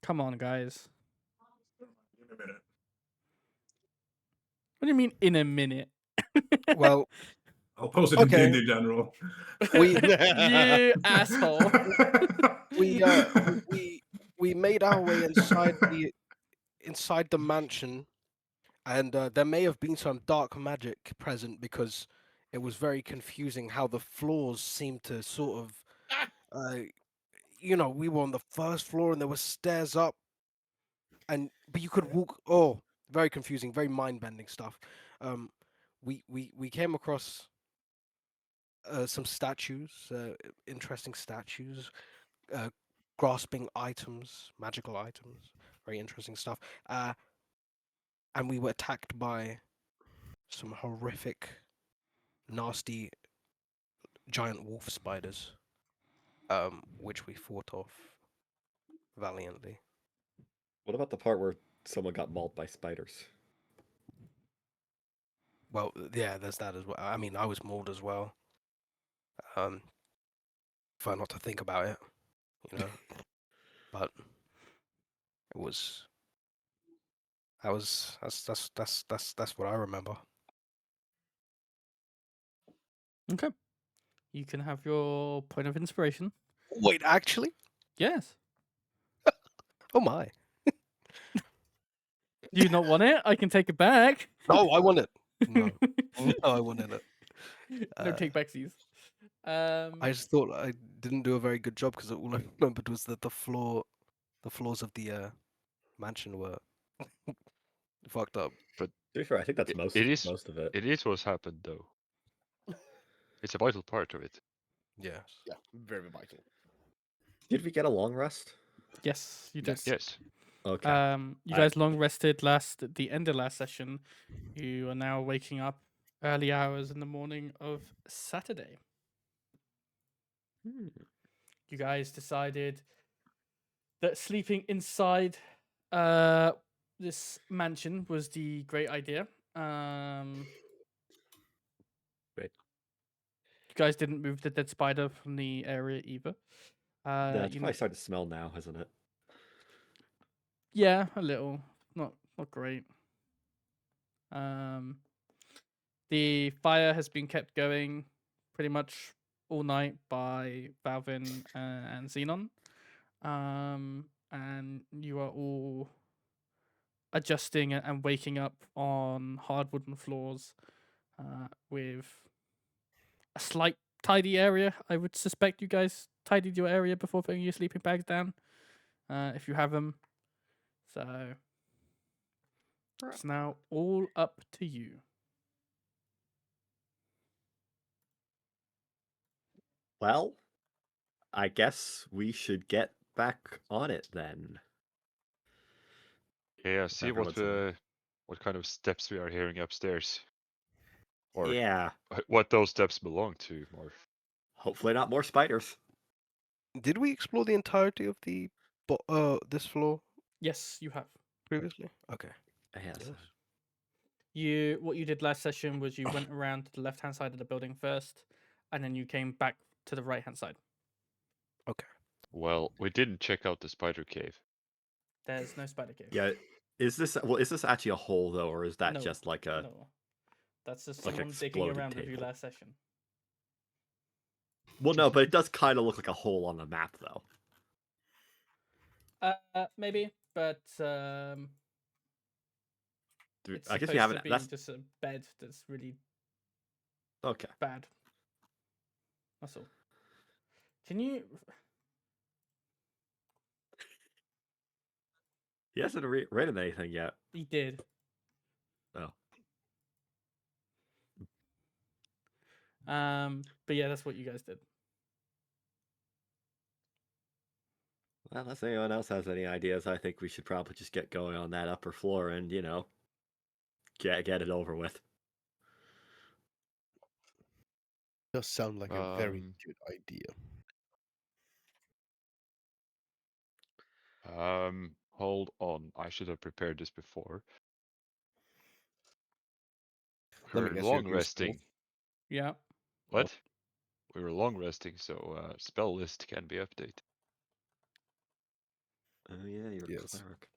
Come on, guys. In a minute. What do you mean in a minute? Well, I'll post it Okay. in D&D General. You asshole. we made our way inside the mansion, and there may have been some dark magic present because it was very confusing how the floors seemed to sort of, we were on the first floor and there were stairs up, but you could walk. Oh, very confusing, very mind bending stuff. We came across some statues, interesting statues, grasping items, magical items, very interesting stuff. And we were attacked by some horrific, nasty, giant wolf spiders, which we fought off valiantly. What about the part where someone got mauled by spiders? Well, yeah, there's that as well. I mean, I was mauled as well. Try not to think about it, but it was. That's what I remember. Okay. You can have your point of inspiration. Wait, actually? Yes. Oh my! Do you not want it? I can take it back. No, I want it. No, no, I wanted it. No take backsies. I just thought I didn't do a very good job because all I remembered was that the floors of the mansion were fucked up. To be fair, I think that's most of it. It is what's happened, though. It's a vital part of it. Yes. Yeah, very vital. Did we get a long rest? Yes, you did. Yes. Okay. You guys long rested at the end of last session. You are now waking up early hours in the morning of Saturday. You guys decided that sleeping inside this mansion was the great idea. Great. You guys didn't move the dead spider from the area either. Yeah, it's probably starting to smell now, hasn't it? Yeah, a little. Not great. The fire has been kept going pretty much all night by Wauvin and Zinon. And you are all adjusting and waking up on hard wooden floors with a slight tidy area. I would suspect you guys tidied your area before putting your sleeping bags down, if you have them. So it's now all up to you. Well, I guess we should get back on it then. Yeah, see Everyone's what kind of steps we are hearing upstairs. Or yeah. what those steps belong to, more. Hopefully not more spiders. Did we explore the entirety of the this floor Yes, you have. previously? Okay. Yes. What you did last session was you went around to the left-hand side of the building first, and then you came back to the right-hand side. Okay. Well, we didn't check out the spider cave. There's no spider cave. Yeah. Is this actually a hole though, or is that No, just like a No. That's just like someone digging exploded around with you table? last session. Well, no, but it does kind of look like a hole on the map though. Maybe, but I it's guess we supposed haven't. to be That's just a bed that's really okay. bad. That's all. Can you? He hasn't written anything yet. He did. Oh. But yeah, that's what you guys did. Well, unless anyone else has any ideas, I think we should probably just get going on that upper floor and, get it over with. Does sound like a very good idea. Hold on. I should have prepared this before. Let me We're guess, long resting. Yeah. What? We were long resting, so spell list can be updated. Oh yeah, you're a Yes. cleric.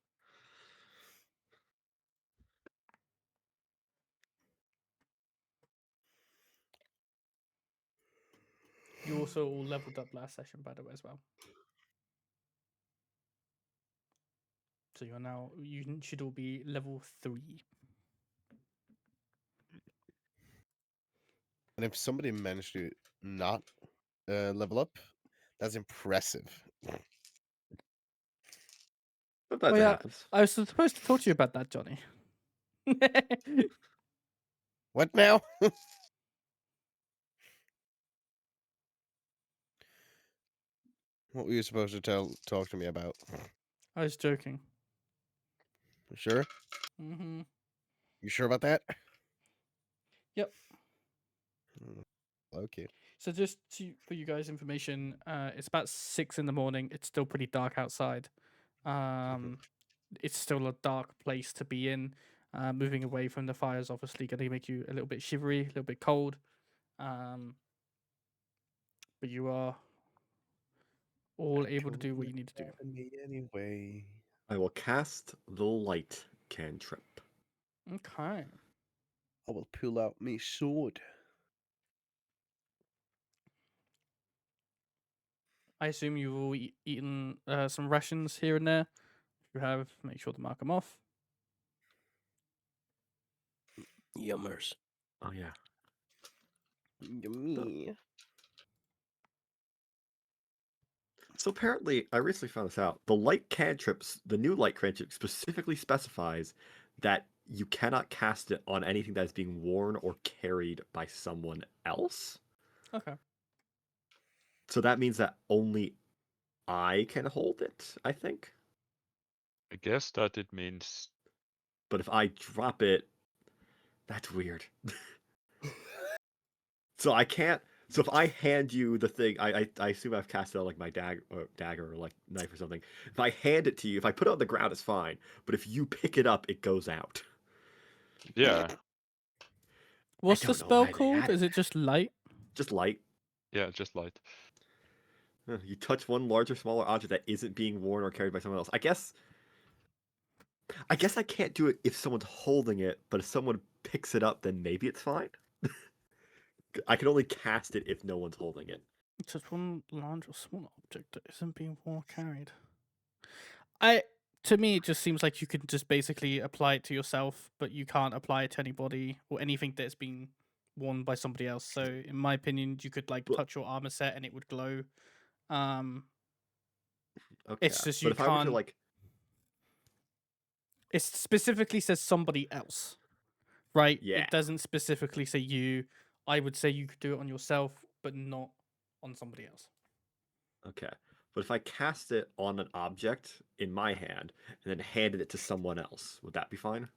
You also all leveled up last session, by the way, as well. So you're now you should all be level 3. And if somebody managed to not level up, that's impressive. Sometimes Oh it yeah, happens. I was supposed to talk to you about that, Johnny. What now? What were you supposed to talk to me about? I was joking. You sure? Mm-hmm. You sure about that? Yep. Okay. So just for you guys' information, it's about 6 in the morning. It's still pretty dark outside. It's still a dark place to be in. Moving away from the fire is obviously going to make you a little bit shivery, a little bit cold. But you are all able to do what you need to do. Me anyway. I will cast the light cantrip. Okay. I will pull out my sword. I assume you've all eaten some rations here and there. If you have, make sure to mark them off. Yummers. Oh yeah. Yummy. So apparently, I recently found this out. The light cantrips, the new light cantrip, specifically specifies that you cannot cast it on anything that is being worn or carried by someone else. Okay. So that means that only I can hold it, I think. I guess that it means But if I drop it, that's weird. So I can't. So if I hand you the thing, I assume I've cast it on like my dagger or like knife or something. If I hand it to you, if I put it on the ground, it's fine. But if you pick it up, it goes out. yeah, What's the don't know spell why they called? added Is it just light? Just light. yeah, just light. You touch one larger, smaller object that isn't being worn or carried by someone else. I guess I can't do it if someone's holding it, but if someone picks it up, then maybe it's fine. I can only cast it if no one's holding it. Just one large or small object that isn't being worn or carried. To me, it just seems like you can just basically apply it to yourself, but you can't apply it to anybody or anything that's been worn by somebody else. So, in my opinion, you could like Well- touch your armor set and it would glow. Okay. Okay. It's just but you if I were to can't. like, It specifically says somebody else, right? Yeah. It doesn't specifically say you. I would say you could do it on yourself, but not on somebody else. okay, but if I cast it on an object in my hand and then handed it to someone else, would that be fine?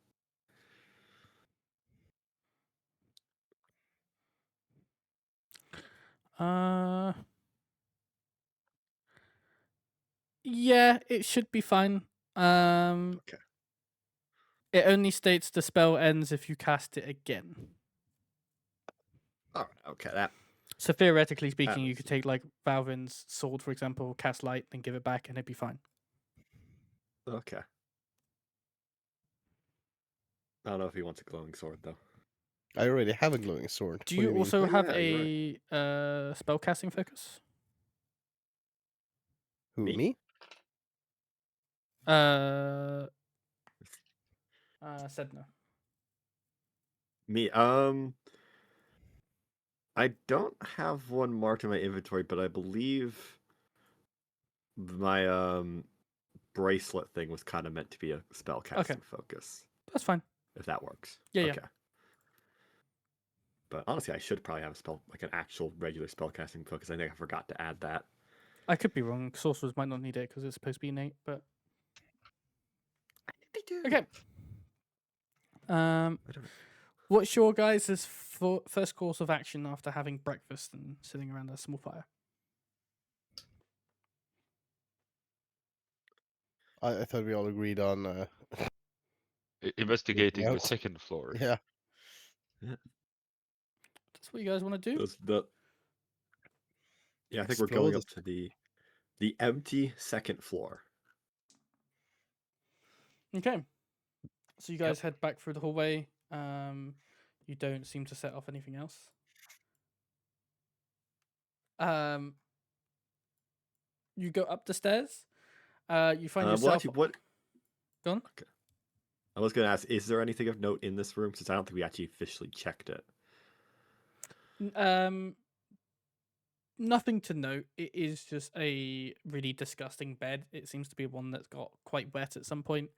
Yeah, it should be fine. Okay. It only states the spell ends if you cast it again. All right. Okay. That. So theoretically speaking, you makes could take like Valvin's sword, for example, cast light, then give it back, and it'd be fine. Okay. I don't know if he wants a glowing sword though. I already have a glowing sword. Do What you mean? also Oh, have yeah, you're a spell casting focus? Who, Me? me? Sedna. Me. I don't have one marked in my inventory, but I believe my bracelet thing was kind of meant to be a spellcasting focus. That's fine. If that works. Yeah, okay. But honestly, I should probably have a spell like an actual regular spellcasting focus. I think I forgot to add that. I could be wrong. Sorcerers might not need it because it's supposed to be innate, but I think they do. okay. I don't know. What's your guys' first course of action after having breakfast and sitting around a small fire? I thought we all agreed on. Investigating the out. second floor. Yeah. That's what you guys want to do? Yeah, I think we're going Explode up to the empty second floor. Okay. So you guys head back through the hallway. You don't seem to set off anything else. You go up the stairs. You find Well, yourself. actually, what? Gone. Okay. I was going to ask, is there anything of note in this room? Since I don't think we actually officially checked it. Nothing to note. It is just a really disgusting bed. It seems to be one that's got quite wet at some point,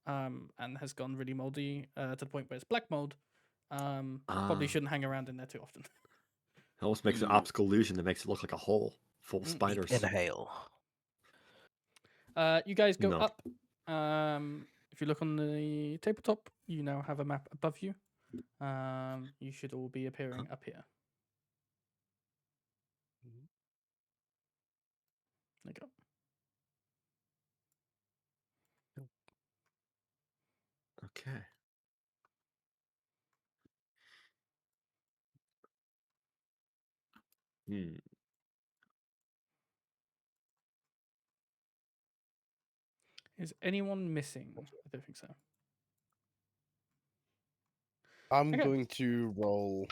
and has gone really moldy to the point where it's black mold. Probably Ah. shouldn't hang around in there too often. It almost makes an optical illusion that makes it look like a hole full of spiders. Inhale. You guys go No. up. If you look on the tabletop, you now have a map above you. You should all be appearing up here. There you go. Okay. Hmm. Is anyone missing? I don't think so. I'm Okay. going to roll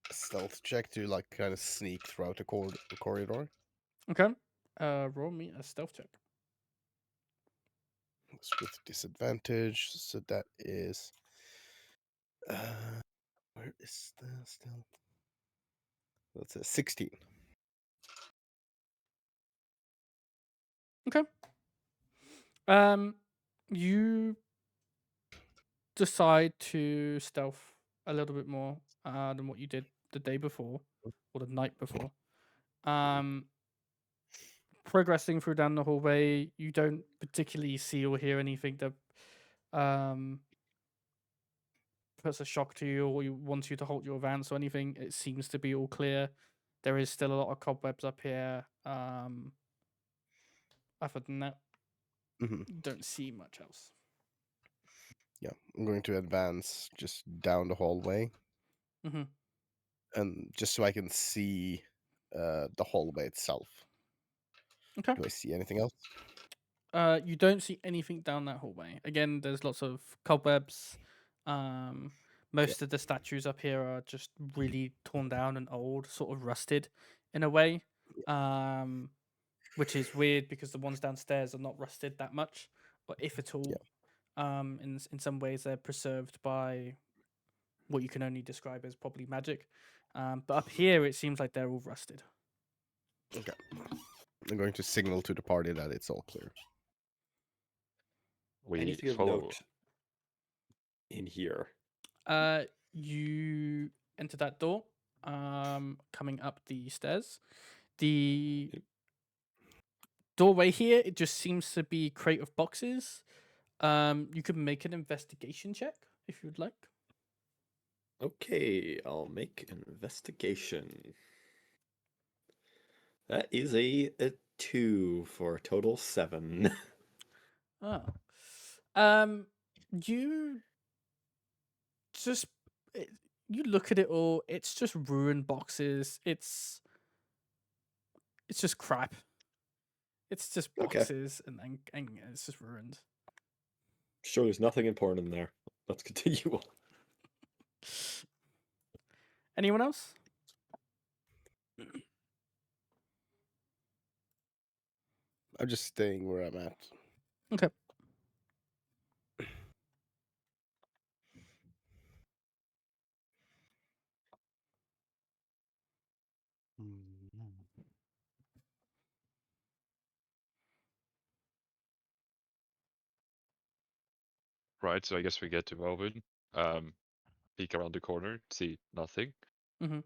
a stealth check to like kind of sneak throughout the corridor. Okay. Roll me a stealth check. It's with disadvantage, so that is. Where is the stealth? That's a 16. Okay. You decide to stealth a little bit more than what you did the day before or the night before. Progressing through down the hallway, you don't particularly see or hear anything that puts a shock to you or wants you to halt your advance or anything. It seems to be all clear. There is still a lot of cobwebs up here. Other than that, Mhm. don't see much else. Yeah, I'm going to advance just down the hallway, Mhm. and just so I can see the hallway itself. Okay. Do I see anything else? You don't see anything down that hallway. Again, there's lots of cobwebs. Most of the statues up here are just really torn down and old, sort of rusted in a way. Which is weird because the ones downstairs are not rusted that much, or if at all. In some ways, they're preserved by what you can only describe as probably magic. But up here, it seems like they're all rusted. Okay. I'm going to signal to the party that it's all clear. We Anything of follow. note in here? You enter that door, coming up the stairs. The doorway here, it just seems to be crate of boxes. You could make an investigation check if you'd like. Okay, I'll make an investigation. That is a 2 for a total 7. Oh. You just you look at it all. It's just ruined boxes. It's just crap. It's just Okay. boxes and it's just ruined. Sure, there's nothing important in there. Let's continue on. Anyone else? I'm just staying where I'm at. Okay. Right, so I guess we get to Wauvin. Peek around the corner, see nothing. Mhm.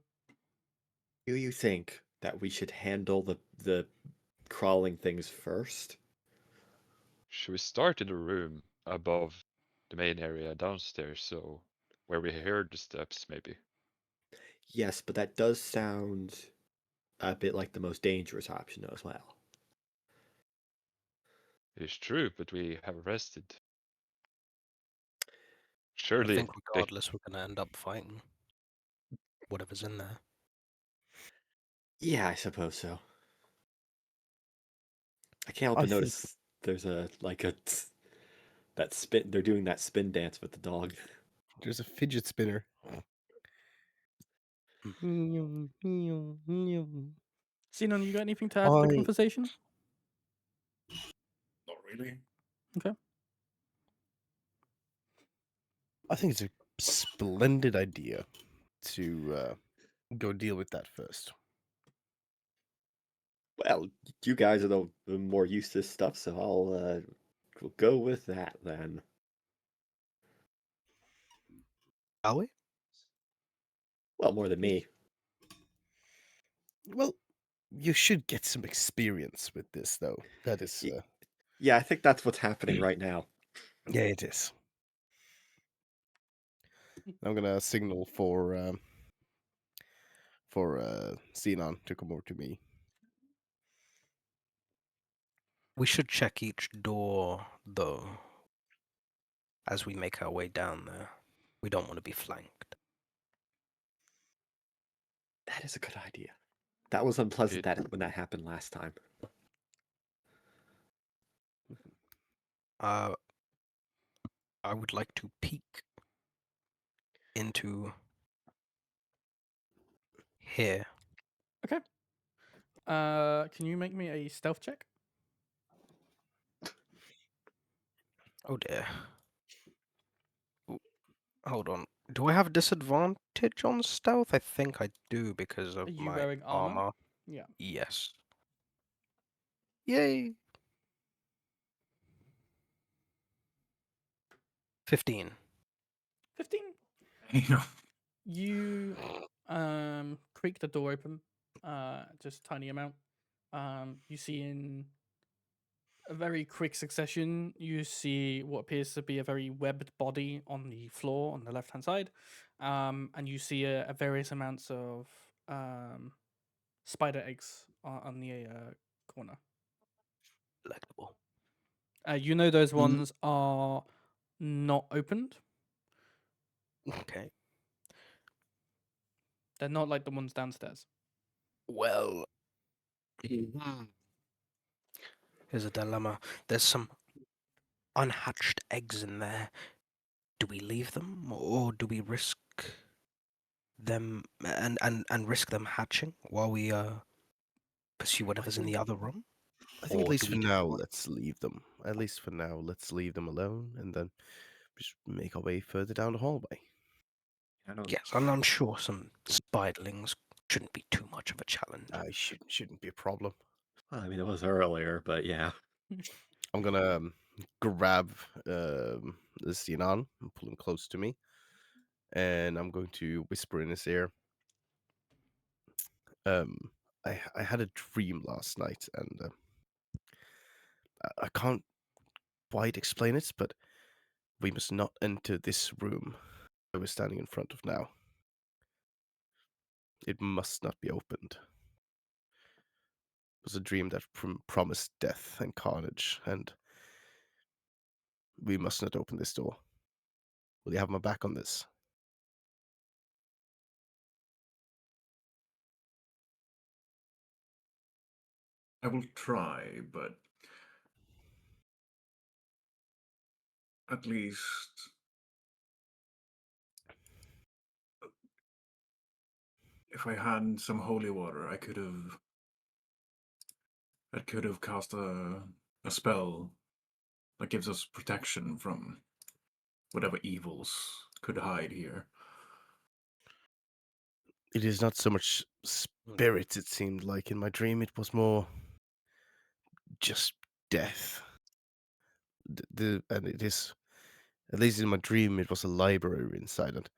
Do you think that we should handle the crawling things first? Should we start in the room above the main area downstairs, so where we heard the steps, maybe? Yes, but that does sound a bit like the most dangerous option as well. It's true, but we have arrested. I Surely think they regardless, we're going to end up fighting whatever's in there. Yeah, I suppose so. I can't help I but think- notice there's a That spin. They're doing that spin dance with the dog. There's a fidget spinner. Zinon, you got anything to add to the I conversation? Not really. I think it's a splendid idea to go deal with that first. Well, you guys are the more used to this stuff, so we'll go with that then. Are we? Well, more than me. Well, you should get some experience with this, though. That is, Y- Yeah, I think that's what's happening right now. yeah, it is. I'm gonna signal for Zinon to come over to me. We should check each door, though, as we make our way down there. We don't want to be flanked. That is a good idea. That was unpleasant It- when that happened last time. I would like to peek into here. Okay. Can you make me a stealth check? Oh dear. Hold on. Do I have disadvantage on stealth? I think I do because Are of you my wearing armor? armor. Yeah. Yes. Yay. 15. 15. You know, You creak the door open, just a tiny amount. You see in a very quick succession, you see what appears to be a very webbed body on the floor on the left hand side, and you see a various amounts of spider eggs on the corner. Delectable. You know those ones are not opened. Okay. They're not like the ones downstairs. Well. Here's a dilemma. There's some unhatched eggs in there. Do we leave them or do we risk them and risk them hatching while we pursue whatever's in the other room? I think at Or least do for we do now, what? let's leave them. At least for now, let's leave them alone, and then just make our way further down the hallway. I don't. Yes, and I'm sure some spiderlings shouldn't be too much of a challenge. I shouldn't be a problem. Well, I mean, it was earlier, but yeah. I'm gonna grab Zinon and pull him close to me, and I'm going to whisper in his ear. Um, I had a dream last night, and I can't quite explain it, but we must not enter this room that we're standing in front of now. It must not be opened. It was a dream that promised death and carnage, and we must not open this door. Will you have my back on this? I will try, but at least if I had some holy water, I could have cast a spell that gives us protection from whatever evils could hide here. It is not so much spirits, it seemed like. In my dream, it was more just death. And it is, at least in my dream, it was a library inside. And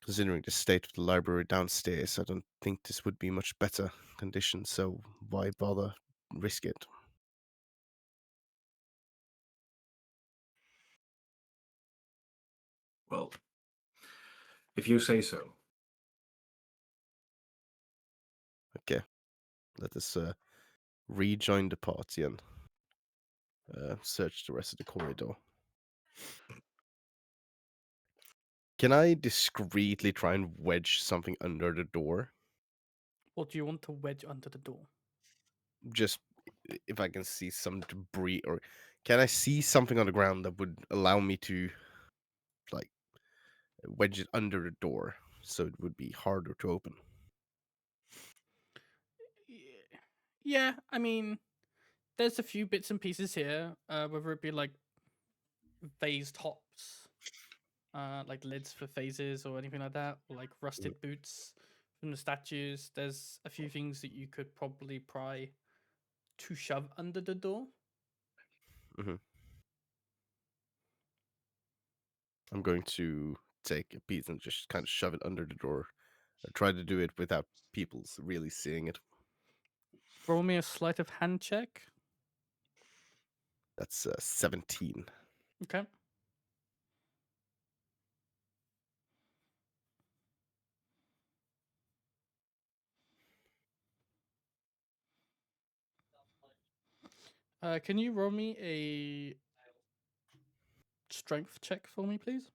considering the state of the library downstairs, I don't think this would be much better condition. So why bother risk it? Well, if you say so. Okay, let us rejoin the party and search the rest of the corridor. Can I discreetly try and wedge something under the door? What do you want to wedge under the door? Just if I can see some debris, or can I see something on the ground that would allow me to like wedge it under the door so it would be harder to open? Yeah, I mean, there's a few bits and pieces here, whether it be like vase tops, like lids for vases or anything like that, or like rusted boots from the statues. There's a few things that you could probably pry to shove under the door. I'm going to take a piece and just kind of shove it under the door. I try to do it without people really seeing it. Roll me a sleight of hand check. That's 17. Okay. Can you roll me a strength check for me, please?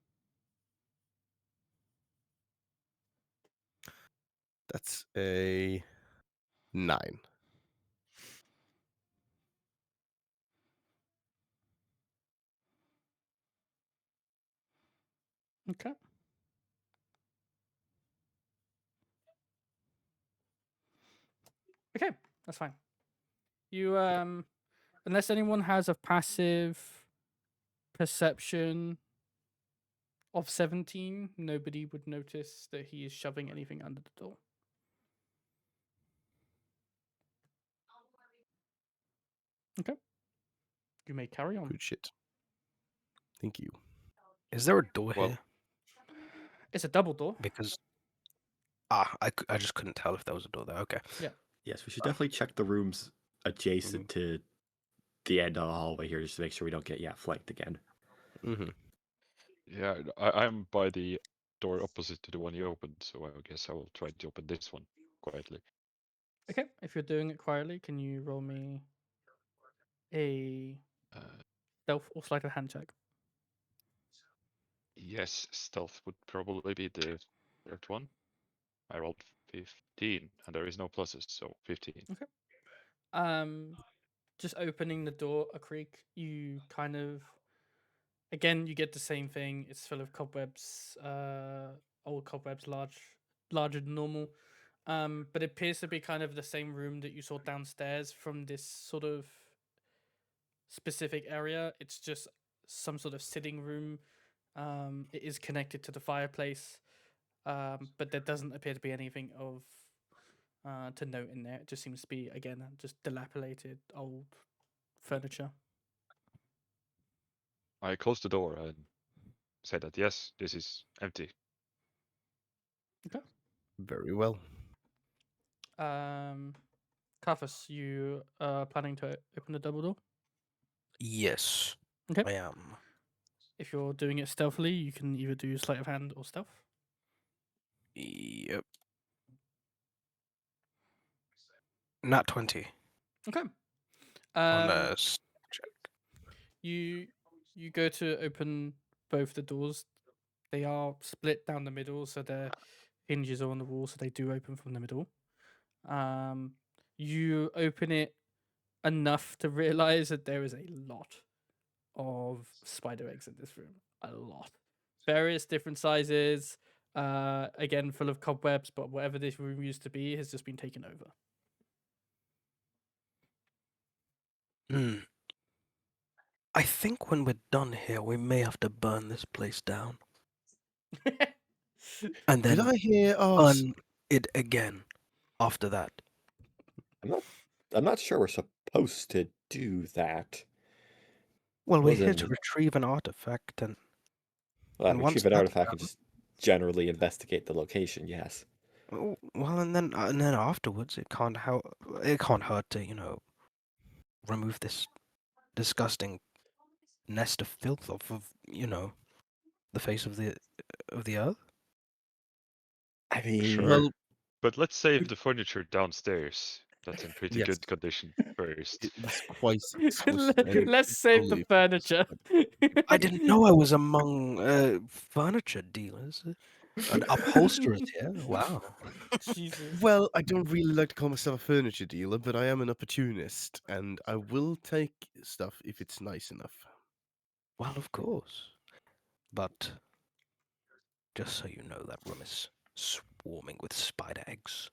That's a 9. Okay. Okay, that's fine. You unless anyone has a passive perception of 17, nobody would notice that he is shoving anything under the door. Okay. You may carry on. Good shit. Thank you. Is there a door Well- here? It's a double door. Because I just couldn't tell if there was a door there. Okay. Yes, we should definitely check the rooms adjacent to the end of the hallway here, just to make sure we don't get flanked again. Mm-hmm. Yeah, I'm by the door opposite to the one you opened, so I guess I will try to open this one quietly. Okay, if you're doing it quietly, can you roll me a Uh, stealth or sleight of hand check? yes, stealth would probably be the correct one. I rolled 15, and there is no pluses, so 15. Just opening the door a creak, you kind of again you get the same thing. It's full of cobwebs, old cobwebs, larger than normal. But it appears to be kind of the same room that you saw downstairs from this sort of specific area. It's just some sort of sitting room. It is connected to the fireplace, but there doesn't appear to be anything of to note in there. It just seems to be again just dilapidated old furniture. I closed the door and said that yes, this is empty. Very well. Carthus, you are planning to open the double door? Yes. Okay. I am. If you're doing it stealthily, you can either do sleight of hand or stealth. Yep. Not 20 Okay. on You go to open both the doors. They are split down the middle, so their hinges are on the wall, so they do open from the middle. You open it enough to realize that there is a lot of spider eggs in this room. A lot. Various different sizes. Again, full of cobwebs, but whatever this room used to be has just been taken over. I think when we're done here, we may have to burn this place down and Did then I hear burn it again after that. I'm not sure we're supposed to do that. Well, we're here Wasn't to it? retrieve an artifact, and Well, And once retrieve an that's artifact and done- just generally investigate the location. Yes. well, and then afterwards, it can't hurt to remove this disgusting nest of filth off of the face of the earth. I mean, Sure. Well, But let's save the furniture downstairs. That's in pretty Yes. good condition first. it was quite exposed. and Let's save the totally- furniture. I didn't know I was among furniture dealers. An upholsterer's here. Wow. Jesus. Well, I don't really like to call myself a furniture dealer, but I am an opportunist, and I will take stuff if it's nice enough. Well, of course. But just so you know, that room is swarming with spider eggs.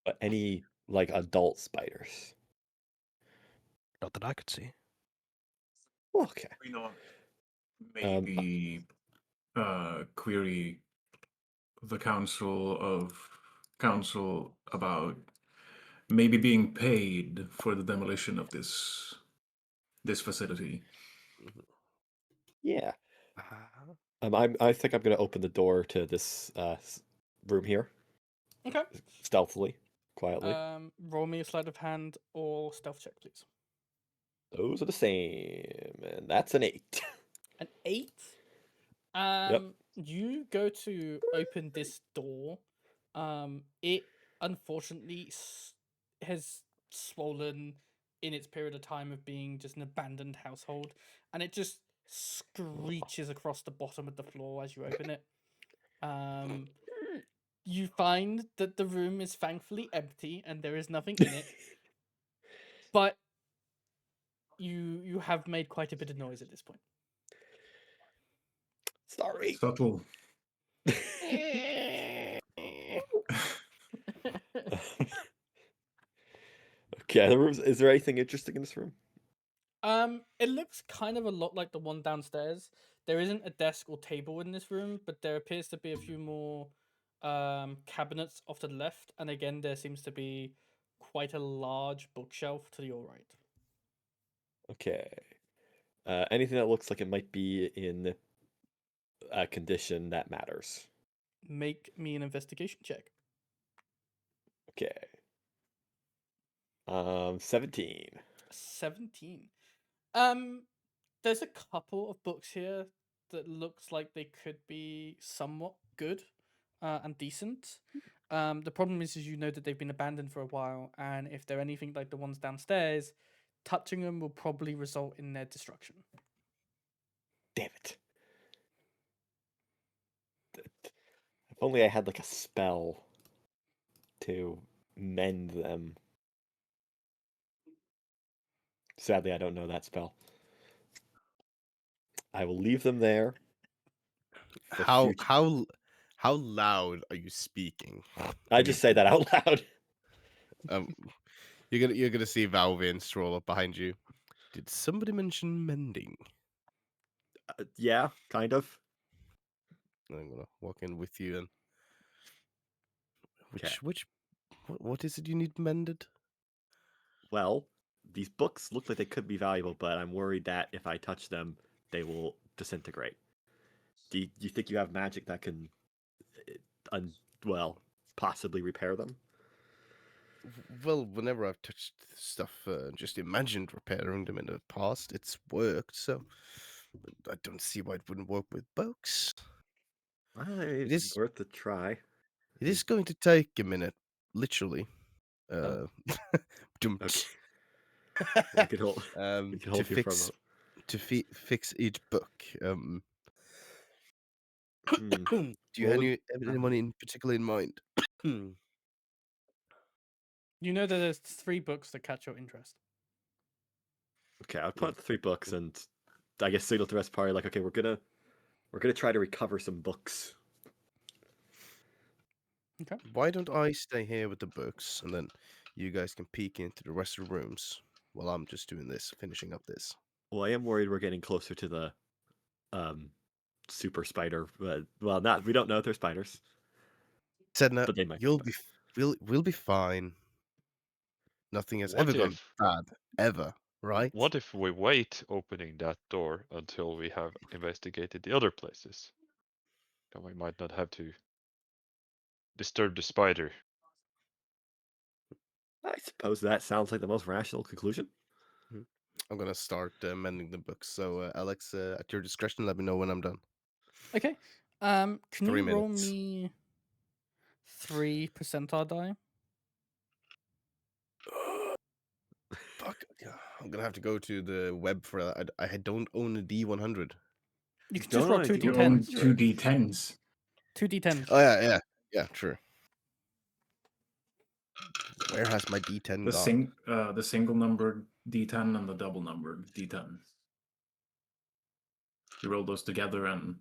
But any like adult spiders. Not that I could see. Okay. We not maybe query the council about maybe being paid for the demolition of this facility. Yeah. Uh, I think I'm gonna open the door to this room here Okay. stealthily, quietly. Roll me a sleight of hand or stealth check, please. Those are the same, and that's an 8. An 8. You go to open this door. It unfortunately has swollen in its period of time of being just an abandoned household, and it just screeches across the bottom of the floor as you open it. You find that the room is thankfully empty and there is nothing in it, but you have made quite a bit of noise at this point. Sorry. Subtle. Okay, the rooms. Is there anything interesting in this room? It looks kind of a lot like the one downstairs. There isn't a desk or table in this room, but there appears to be a few more cabinets off to the left, and again there seems to be quite a large bookshelf to your right. Okay. Anything that looks like it might be in a condition that matters. Make me an investigation check. Okay. 17. 17. There's a couple of books here that looks like they could be somewhat good and decent. The problem is you know that they've been abandoned for a while, and if they're anything like the ones downstairs, touching them will probably result in their destruction. Damn it. If only I had like a spell to mend them. Sadly, I don't know that spell. I will leave them there. for future- How loud are you speaking? I just say that out loud. Um, you're gonna see Wauvin stroll up behind you. Did somebody mention mending? Yeah, kind of. I'm gonna walk in with you and Okay. what is it you need mended? Well, these books look like they could be valuable, but I'm worried that if I touch them, they will disintegrate. Do you think you have magic that can, possibly repair them? Well, whenever I've touched stuff, just imagined repairing them in the past, it's worked. So I don't see why it wouldn't work with books. Well, It it's is worth a try. It is going to take a minute, literally. Oh. dum- Okay. We could hold. We to could hold here for a fix moment. fix each book. Hmm. Do you Well, have anyone in particular in mind? You know that there's 3 books that catch your interest. Okay, I'll put 3 books and I guess signal to the rest of the party like, okay, we're gonna try to recover some books. Why don't I stay here with the books, and then you guys can peek into the rest of the rooms while I'm just doing this, finishing up this. Well, I am worried we're getting closer to the super spider. Well, not we don't know if they're spiders. Sedna, But they might be you'll be we'll be fine. Nothing has What ever gone if bad, ever, right? what if we wait opening that door until we have investigated the other places? Then we might not have to disturb the spider. I suppose that sounds like the most rational conclusion. I'm gonna start mending the books. So, Alex, at your discretion, let me know when I'm done. Okay. Can 3 you roll minutes. me 3 percentile die? Fuck. Yeah, I'm gonna have to go to the web for that. I don't own a D100. You can just No, roll I 2 think You Your own d10s. 2 D10s. 2d10. Oh yeah, true. Where has my D10 gone? The single numbered D10 and the double numbered D10. You roll those together and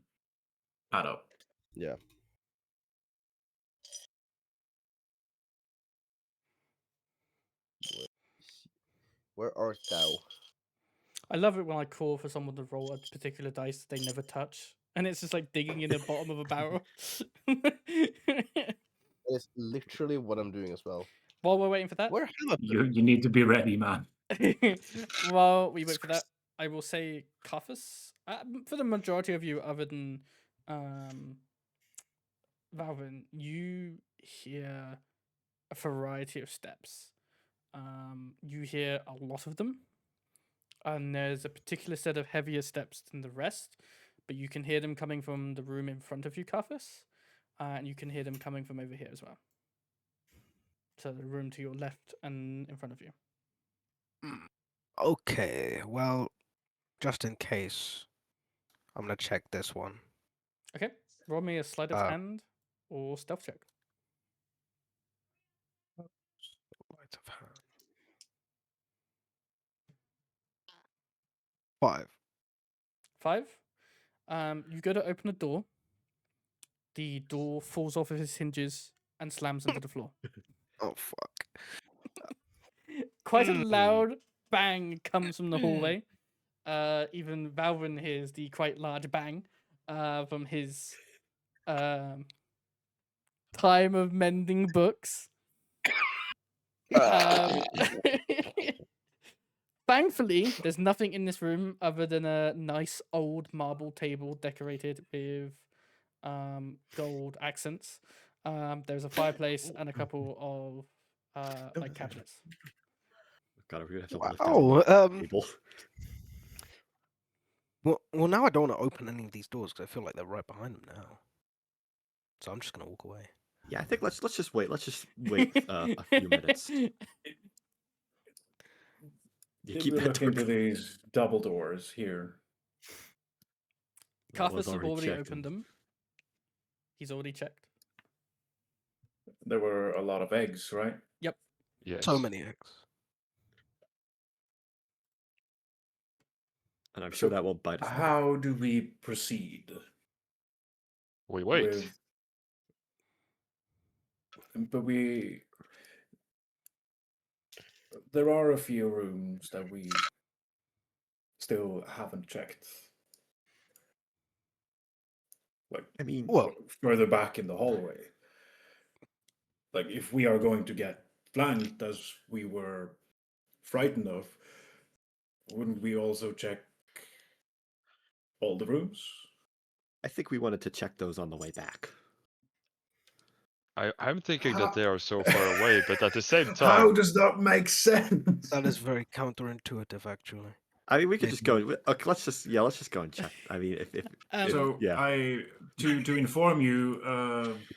add up. Yeah. Where art thou? I love it when I call for someone to roll a particular dice they never touch, and it's just like digging in the bottom of a barrel. That is literally what I'm doing as well. While we're waiting for that, Where have I You need to be ready, man. while we wait for that, I will say Carthus. For the majority of you, other than Wauvin, you hear a variety of steps. You hear a lot of them, and there's a particular set of heavier steps than the rest, but you can hear them coming from the room in front of you, Carthus, and you can hear them coming from over here as well. So the room to your left and in front of you. Okay, well, just in case, I'm gonna check this one. Okay, roll me a sleight of hand or stealth check. Sleight of hand. 5. 5. You go to open a door. The door falls off of its hinges and slams into the floor. Oh fuck. Quite a loud bang comes from the hallway. Even Wauvin hears the quite large bang from his time of mending books. Thankfully, there's nothing in this room other than a nice old marble table decorated with gold accents. There's a fireplace and a couple of like cabinets. God, we're gonna have to lift Oh, down the table. well, now I don't want to open any of these doors because I feel like they're right behind them now. So I'm just gonna walk away. Yeah, I think let's just wait. Let's just wait a few minutes. You Did keep we that look door into these double doors here? That was Carthus has already checked, opened them. He's already checked. There were a lot of eggs, right? Yep. Yes. So many eggs. and I'm sure that won't bite us. How do we proceed? We wait. There are a few rooms that we still haven't checked. Like, I mean, Well, further back in the hallway. Like, if we are going to get flanked as we were frightened of, wouldn't we also check all the rooms? I think we wanted to check those on the way back. I'm thinking How- that they are so far away, but at the same How time, does that make sense? that is very counterintuitive, actually. I mean, we could just go. Maybe. Okay, let's just go and check. I mean, if So yeah. to inform you,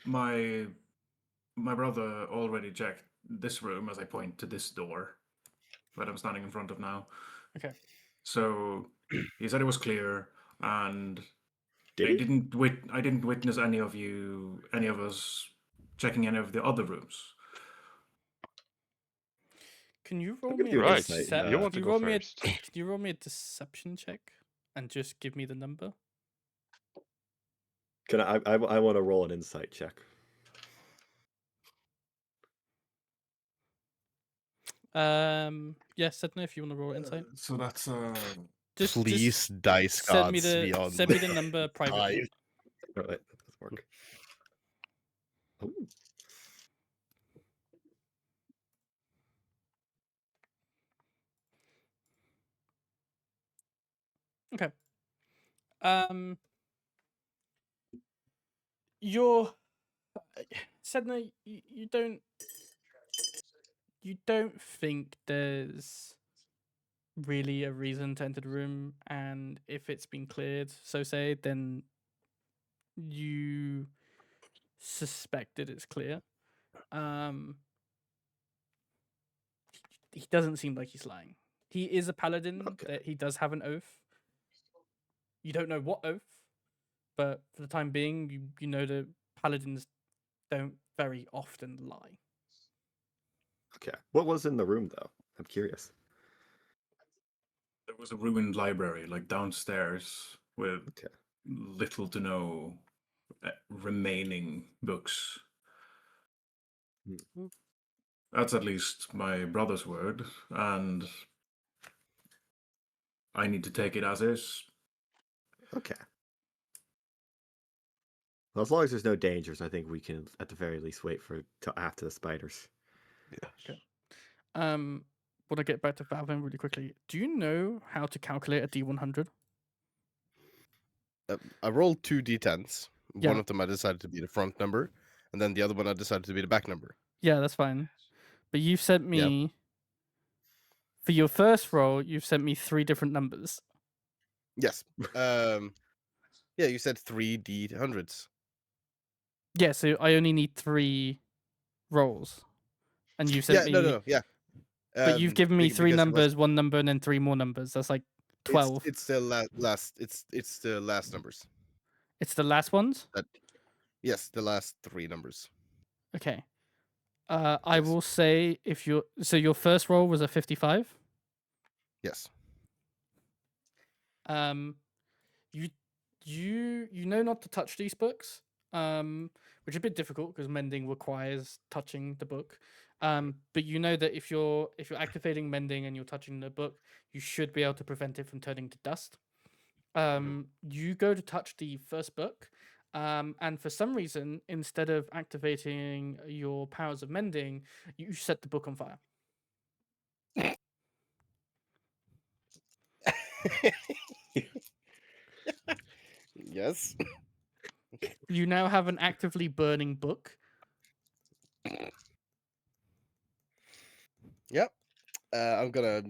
my brother already checked this room as I point to this door that I'm standing in front of now. Okay. So he said it was clear, and Did I he? didn't witness any of us checking any of the other rooms. Can you roll gonna me do a an insight, decep- you want can to you go roll me first. can you roll me a deception check and just give me the number? Can I want to roll an insight check. Yeah, Sedna, if you want to roll insight. So that's Just Please, dice send me gods, the beyond send me the number privately. All right, that doesn't work. Ooh. Okay. You're Sedna, you don't think there's really a reason to enter the room, and if it's been cleared, so say, then you suspect that it's clear. He doesn't seem like he's lying. He is a paladin. Okay. That he does have an oath. You don't know what oath, but for the time being, you know that paladins don't very often lie. Okay. What was in the room though? I'm curious. There was a ruined library, like downstairs, with Okay. little to no remaining books. Hmm. That's at least my brother's word, and I need to take it as is. Okay. Well, as long as there's no dangers, I think we can, at the very least, wait for till after the spiders. Want to get back to Wauvin really quickly. Do you know how to calculate a D100? I rolled 2 d10s. Yeah. One of them I decided to be the front number, and then the other one I decided to be the back number. Yeah, that's fine. But you've sent Yeah. me for your first roll. You've sent me 3 different numbers. Yes. Yeah, you said 3 d100s. Yeah, so I only need 3 rolls, and you've sent Yeah, me. no, yeah. But you've given me 3 because it was- numbers, 1 number, and then 3 more numbers. That's like 12. It's the last. It's the last numbers. It's the last ones. Yes, the last 3 numbers. Okay. I Yes. will say if your your first roll was a 55. Yes. You know not to touch these books, which is a bit difficult because mending requires touching the book. But you know that if you're activating mending and you're touching the book, you should be able to prevent it from turning to dust. You go to touch the first book, and for some reason, instead of activating your powers of mending, you set the book on fire. Yes. You now have an actively burning book. Yep. I'm gonna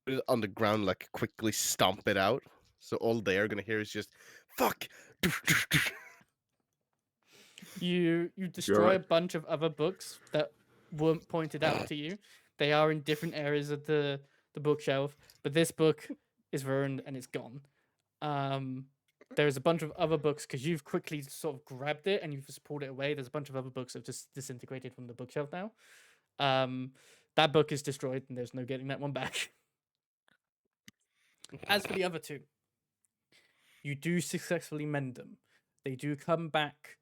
put it on the ground, like quickly stomp it out. So all they are gonna hear is just fuck. You destroy a alright? bunch of other books that weren't pointed out to you. They are in different areas of the bookshelf, but this book is ruined and it's gone. There's a bunch of other books because you've quickly sort of grabbed it and you've just pulled it away. There's a bunch of other books that have just disintegrated from the bookshelf now. That book is destroyed and there's no getting that one back. As for the other 2, you do successfully mend them. They do come back.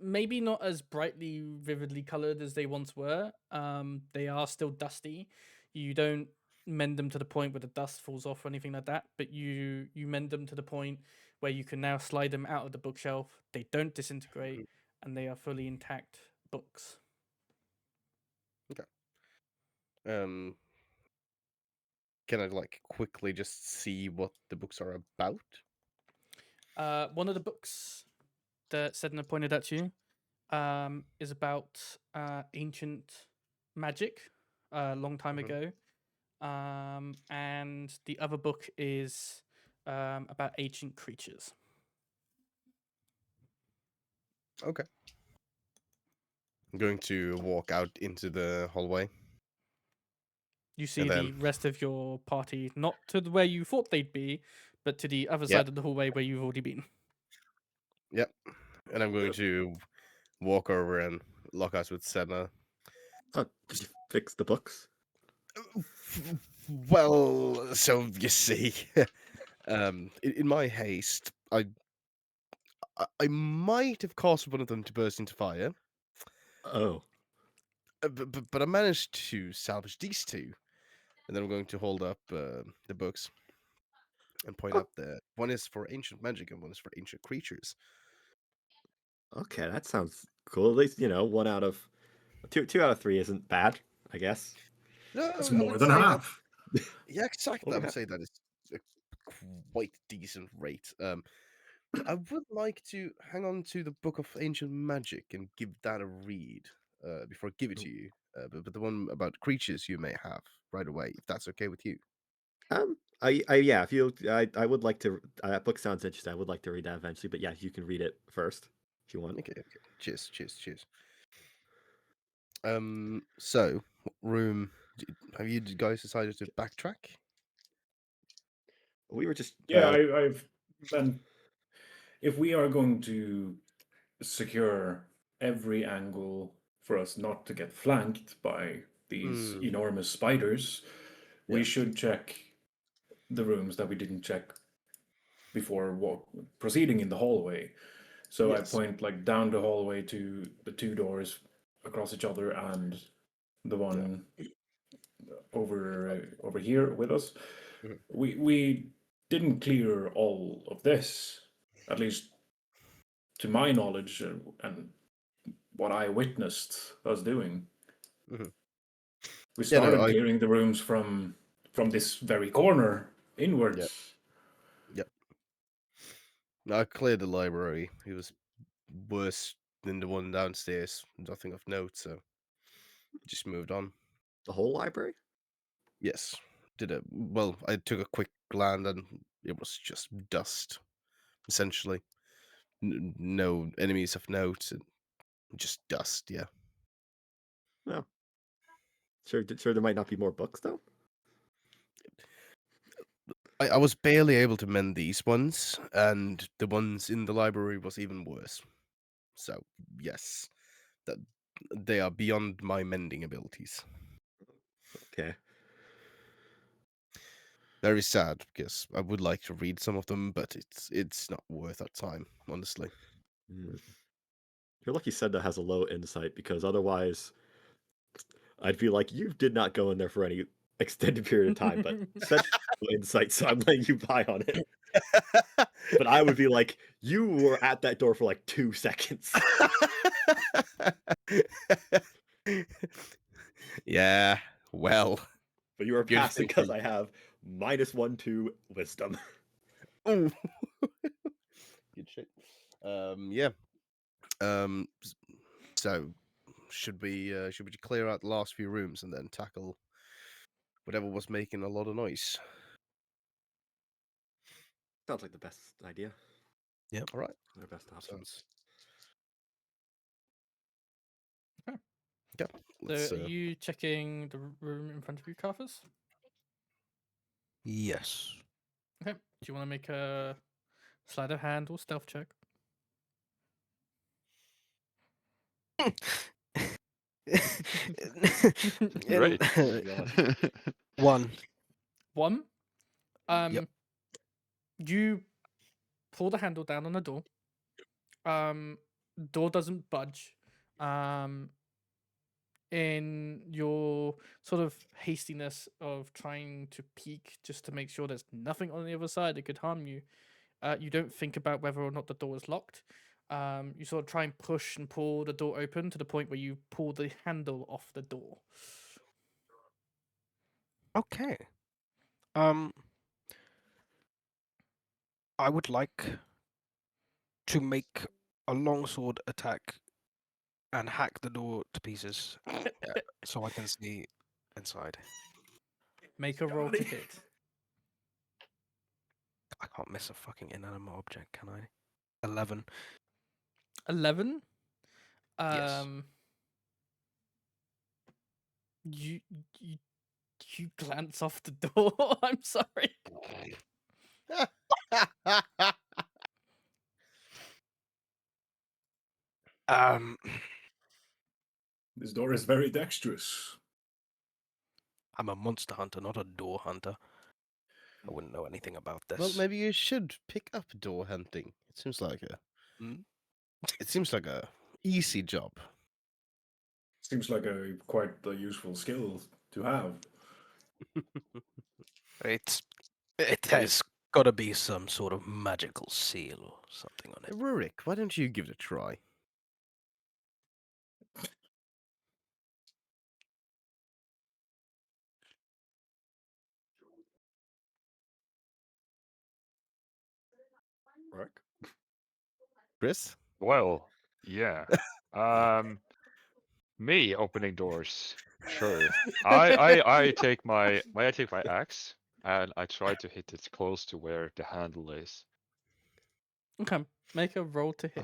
Maybe not as brightly, vividly colored as they once were. They are still dusty. You don't mend them to the point where the dust falls off or anything like that, but you mend them to the point where you can now slide them out of the bookshelf. They don't disintegrate, and they are fully intact books. Can I like quickly just see what the books are about? One of the books that Sedna pointed out to you is about ancient magic a long time ago. And the other book is about ancient creatures. Okay. I'm going to walk out into the hallway. You see then- the rest of your party not to where you thought they'd be, but to the other side of the hallway where you've already been. Yep. And I'm going to walk over and lock eyes with Sedna. Oh, did you fix the books? Well, so you see, in my haste, I might have caused one of them to burst into fire, Oh. but I managed to salvage these 2, and then I'm going to hold up the books and point out that one is for ancient magic and one is for ancient creatures. Okay, that sounds cool. At least, 1 out of 2 out of 3 isn't bad, I guess. No, That's I more would than say that- half. Yeah, exactly. I Okay. would say that is a quite decent rate. I would like to hang on to the Book of Ancient Magic and give that a read before I give it to you. But the one about creatures you may have right away, if that's okay with you. Yeah, if you, I would like to. That book sounds interesting. I would like to read that eventually, but yeah, you can read it first if you want. Okay. Cheers. So what room have you guys decided to backtrack? We were just. Yeah, I've been if we are going to secure every angle for us not to get flanked by these enormous spiders, we Yeah. should check the rooms that we didn't check before proceeding in the hallway. So I Yes. point like down the hallway to the two doors across each other and the one over here with us. Mhm. We didn't clear all of this, at least to my knowledge and what I witnessed us doing. Mhm. We Yeah, no, started I clearing the rooms from this very corner inwards. Yep. I cleared the library. It was worse than the one downstairs. Nothing of note, so just moved on. The whole library? Yes. I took a quick glance and it was just dust, essentially. No enemies of note, and just dust, yeah. No. Sure there might not be more books though? I was barely able to mend these ones, and the ones in the library was even worse. So, yes, that they are beyond my mending abilities. Okay. Very sad because I would like to read some of them, but it's not worth our time, honestly. You're lucky Sedna has a low insight, because otherwise I'd be like, you did not go in there for any extended period of time, but Sedna has low insight, so I'm letting you buy on it. But I would be like, you were at that door for like 2 seconds. Yeah, well. But you were Good passing because thinking. I have -1 to wisdom. Ooh. Good shit. Yeah. So should we clear out the last few rooms and then tackle whatever was making a lot of noise? Sounds like the best idea. All right. Their best option. Sounds. Okay. Yeah. Let's. So, are you checking the room in front of you, Carthus? Yes. Okay. Do you want to make a sleight of hand or stealth check? Great. One. One. You pull the handle down on the door. Door doesn't budge. In your sort of hastiness of trying to peek just to make sure there's nothing on the other side that could harm you, you don't think about whether or not the door is locked. You sort of try and push and pull the door open to the point where you pull the handle off the door. Okay. I would like to make a longsword attack and hack the door to pieces so I can see inside. Make a roll to hit. I can't miss a fucking inanimate object, can I? 11. 11. Yes. You you you glance off the door. I'm sorry. This door is very dexterous. I'm a monster hunter, not a door hunter. I wouldn't know anything about this. Well, maybe you should pick up door hunting. It seems like a easy job. Seems like quite a useful skill to have. It has got to be some sort of magical seal or something on it. Rurik, why don't you give it a try? Right? Chris? Well, yeah. Me opening doors. Sure. I take my axe and I try to hit it close to where the handle is. Okay. Make a roll to hit.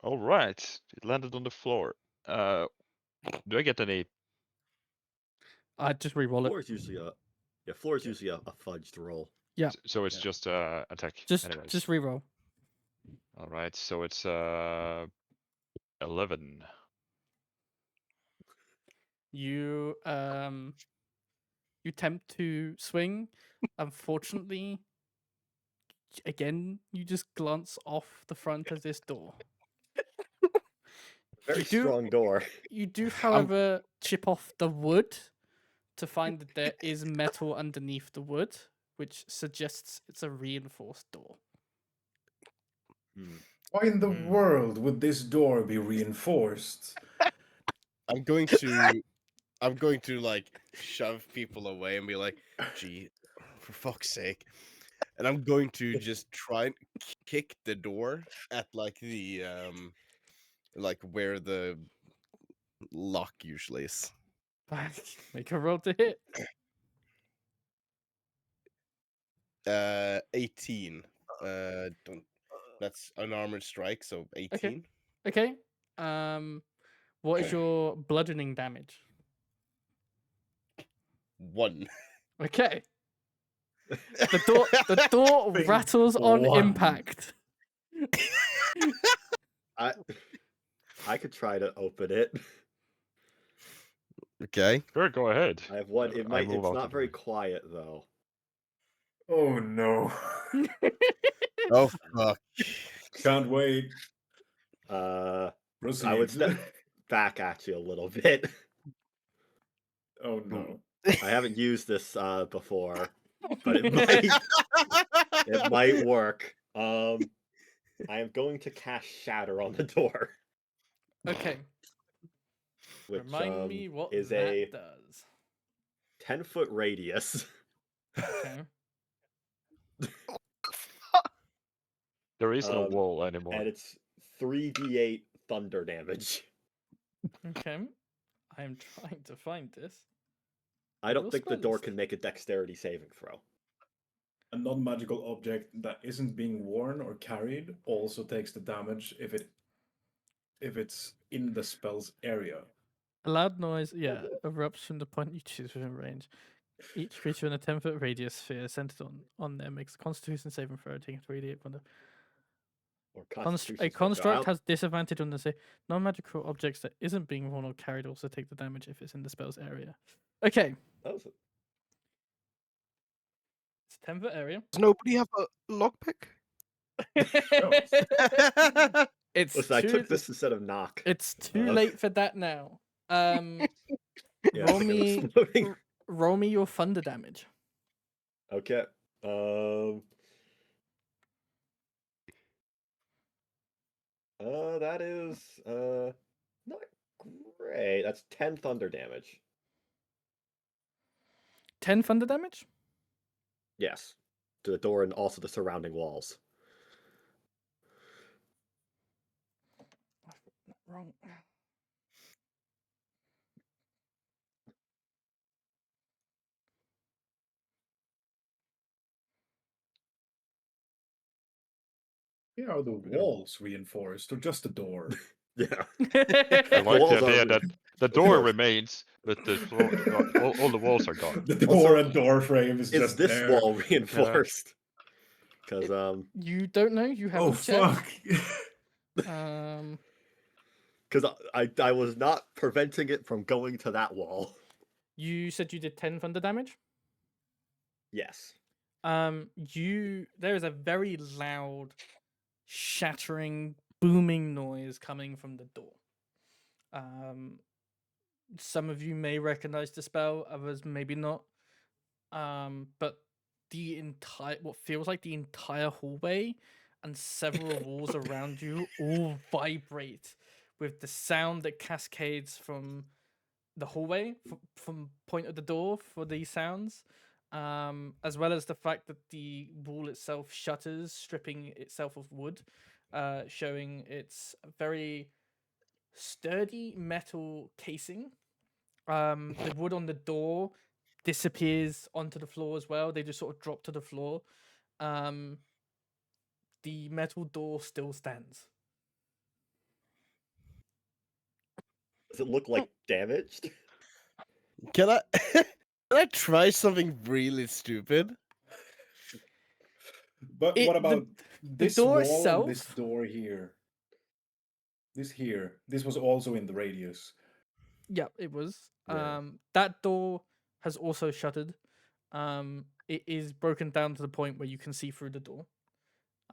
All right. It landed on the floor. Do I get any? I just re-roll it. Floor is usually Yeah, floor is usually a fudged roll. Yeah. So it's Yeah. just attack. Just anyways. reroll. All right. So it's 11. You you attempt to swing. Unfortunately, again, you just glance off the front of this door. Very You do- strong door. You do, however, chip off the wood to find that there is metal underneath the wood, which suggests it's a reinforced door. Hmm. Why in the Hmm. world would this door be reinforced? I'm going to like shove people away and be like, "Gee, for fuck's sake!" And I'm going to just try and kick the door at like the like where the lock usually is. Make a roll to hit. 18. Don't. That's an armored strike, so 18. Okay. What is your bludgeoning damage? 1. Okay. The door Big rattles on one. impact. I could try to open it. Okay. Sure, go ahead. I have one. It I might. move It's out not the very way. quiet though. Oh no. Oh fuck. Can't wait. I Proceed. would step back at you a little bit. Oh no. I haven't used this before, but it might work. I am going to cast Shatter on the door, Okay. which Remind me what is that a does. 10-foot radius. Okay. There is no Um, wall anymore. And it's 3d8 thunder damage. Okay. I'm trying to find this. I don't Your think the spell door list. can make a dexterity saving throw. A non-magical object that isn't being worn or carried also takes the damage if it's in the spell's area. A loud noise, erupts from the point you choose within range. Each creature in a 10-foot radius sphere centered on them makes a Constitution saving throw, taking 3d8 from the Or A Constitution saving throw. construct has disadvantage on the save. Non-magical objects that isn't being worn or carried also take the damage if it's in the spell's area. Okay, That was it's a 10-foot area. Does nobody have a lockpick? It's Listen, I too. took this instead of knock. It's too Uh, late for that now. Yeah, roll like I'm me. exploding. Roll me your thunder damage. Okay. That is not great. That's 10 thunder damage. 10 thunder damage. Yes. To the door and also the surrounding walls. Wrong. Here are the walls reinforced, or just the door? Yeah. I like walls the are idea re- that the door Yes. remains, but the floor, all the walls are gone. The door Also, and door frame is Is just this there. wall reinforced? Because You don't know. You haven't Oh fuck! checked. Um. I was not preventing it from going to that wall. You said you did 10 thunder damage. Yes. There is a very loud, shattering, booming noise coming from the door. Some of you may recognize the spell, others maybe not. But what feels like the entire hallway and several walls around you all vibrate with the sound that cascades from the hallway, from point of the door for these sounds. As well as the fact that the wall itself shutters, stripping itself of wood, showing its very sturdy metal casing. The wood on the door disappears onto the floor as well. They just sort of drop to the floor. The metal door still stands. Does it look like damaged? Can I Can I try something really stupid? But It- what the- about the this door wall and this itself- door here? This was also in the radius. Yeah, it was. Yeah. That door has also shuttered. It is broken down to the point where you can see through the door.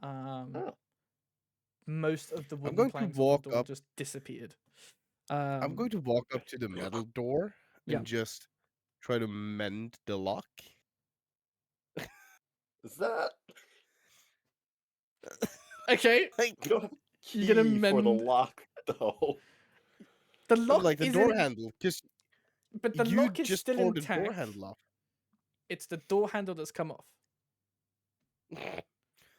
Oh. Most of the wooden going to planks walk of the door up- just disappeared. I'm going to walk up to the metal door Yeah. and just try to mend the lock. Is that? Okay, Like, We don't have You're gonna key for the mend- lock though. the but, lock like the is door handle, because but the you lock is just still tore the intact. door handle off. It's the door handle that's come off. The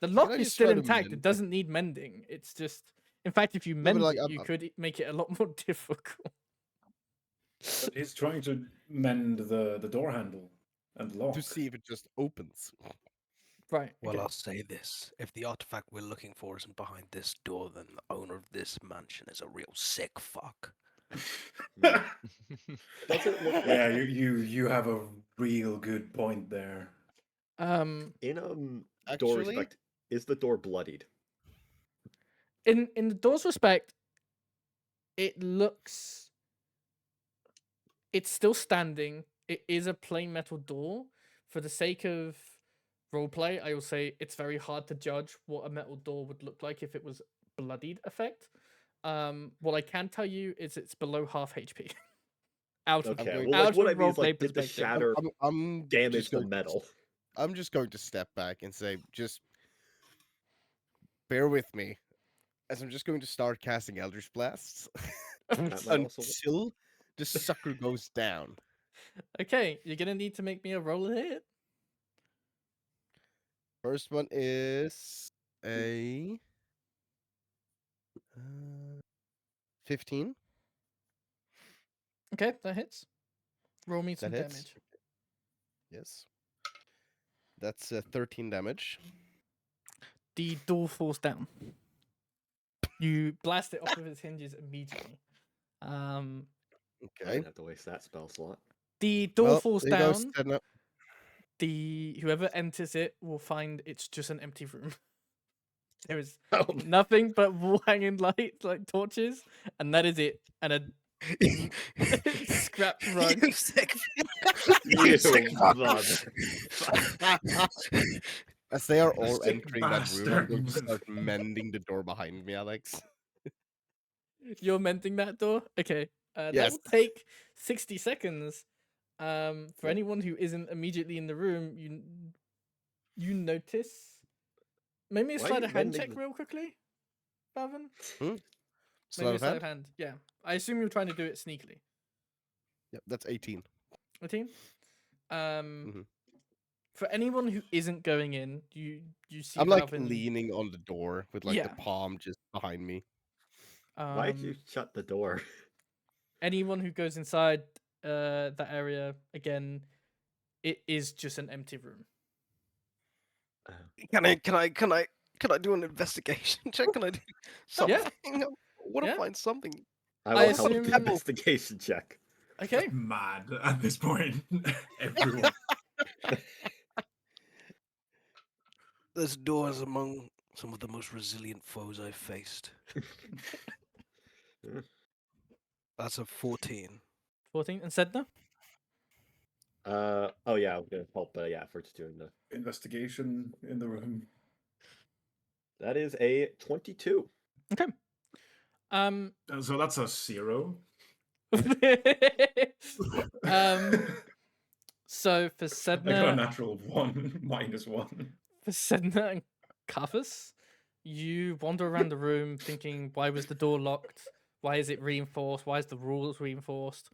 I lock is just still try to intact. mend It it? doesn't need mending. It's just, in fact, if you but, mend like, it, I'm- you could make it a lot more difficult. But he's trying to mend the door handle and lock. to see if it just opens. Right. Well, okay. I'll say this. If the artifact we're looking for isn't behind this door, then the owner of this mansion is a real sick fuck. Does it look like Yeah, you have a real good point there. in door Actually- respect, is the door bloodied? In the door's respect, it looks. It's still standing. It is a plain metal door. For the sake of roleplay, I will say it's very hard to judge what a metal door would look like if it was bloodied effect. What I can tell you is it's below half HP. out of Okay, going- well, like out what of I mean is roleplay like, did the perspective. shatter I'm damage just the going to- metal? I'm just going to step back and say, just bear with me, as I'm just going to start casting Eldritch Blasts That might also- until the sucker goes down. Okay, you're gonna need to make me a roll hit. First one is a 15. Okay, that hits. Roll me some That hits. damage. Yes. That's 13 damage. The door falls down. You blast it off of its hinges immediately. I Okay. didn't have to waste that spell slot. The door Well, falls there goes down. Sedna. The whoever enters it will find it's just an empty room. There is Oh, nothing but wall hanging lights, like torches, and that is it. And a scrap rug. You sick. you mother. As they are all Sick entering that room, I'm going to bastard. start mending the door behind me, Alex. You're mending that door? Okay. That Yes. will take 60 seconds. For Yeah. anyone who isn't immediately in the room, you notice. Make me a Why are sleight you of hand mending check the- real quickly, Balvin. Sleight Maybe a of sleight hand? of hand. Yeah. I assume you're trying to do it sneakily. Yep, that's 18. 18? Mm-hmm. For anyone who isn't going in, you see I'm like Balvin, leaning on the door with like Yeah. the palm just behind me. Why did you shut the door? anyone who goes inside that area again, it is just an empty room. Can I do an investigation check? Can I do something? I want to Yeah. find something. I I will help with the assume- investigation check. Okay. Mad at this point. Everyone. This door is among some of the most resilient foes I've faced. That's a 14. 14. And Sedna? Oh yeah, I'm gonna help, but yeah, for just doing the. Investigation in the room. That is a 22. Okay. So that's a 0. So for I got a Sedna, natural 1, -1. for Sedna and Carthus, you wander around the room thinking, why was the door locked? Why is it reinforced? Why is the rules reinforced?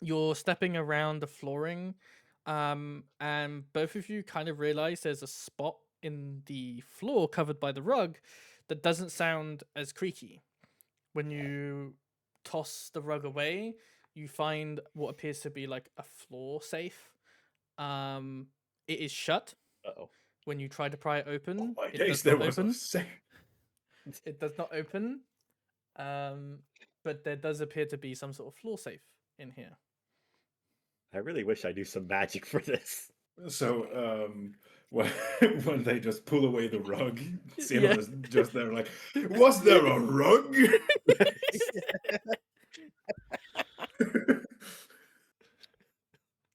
You're stepping around the flooring, and both of you kind of realize there's a spot in the floor covered by the rug that doesn't sound as creaky. When you toss the rug away, you find what appears to be like a floor safe. It is shut. Uh-oh. When you try to pry it open, Oh my it days, does there not was open. a sa- It does not open. But there does appear to be some sort of floor safe in here. I really wish I knew some magic for this. So, when, when they just pull away the rug, Zinon Yeah. is just there like, was there a rug?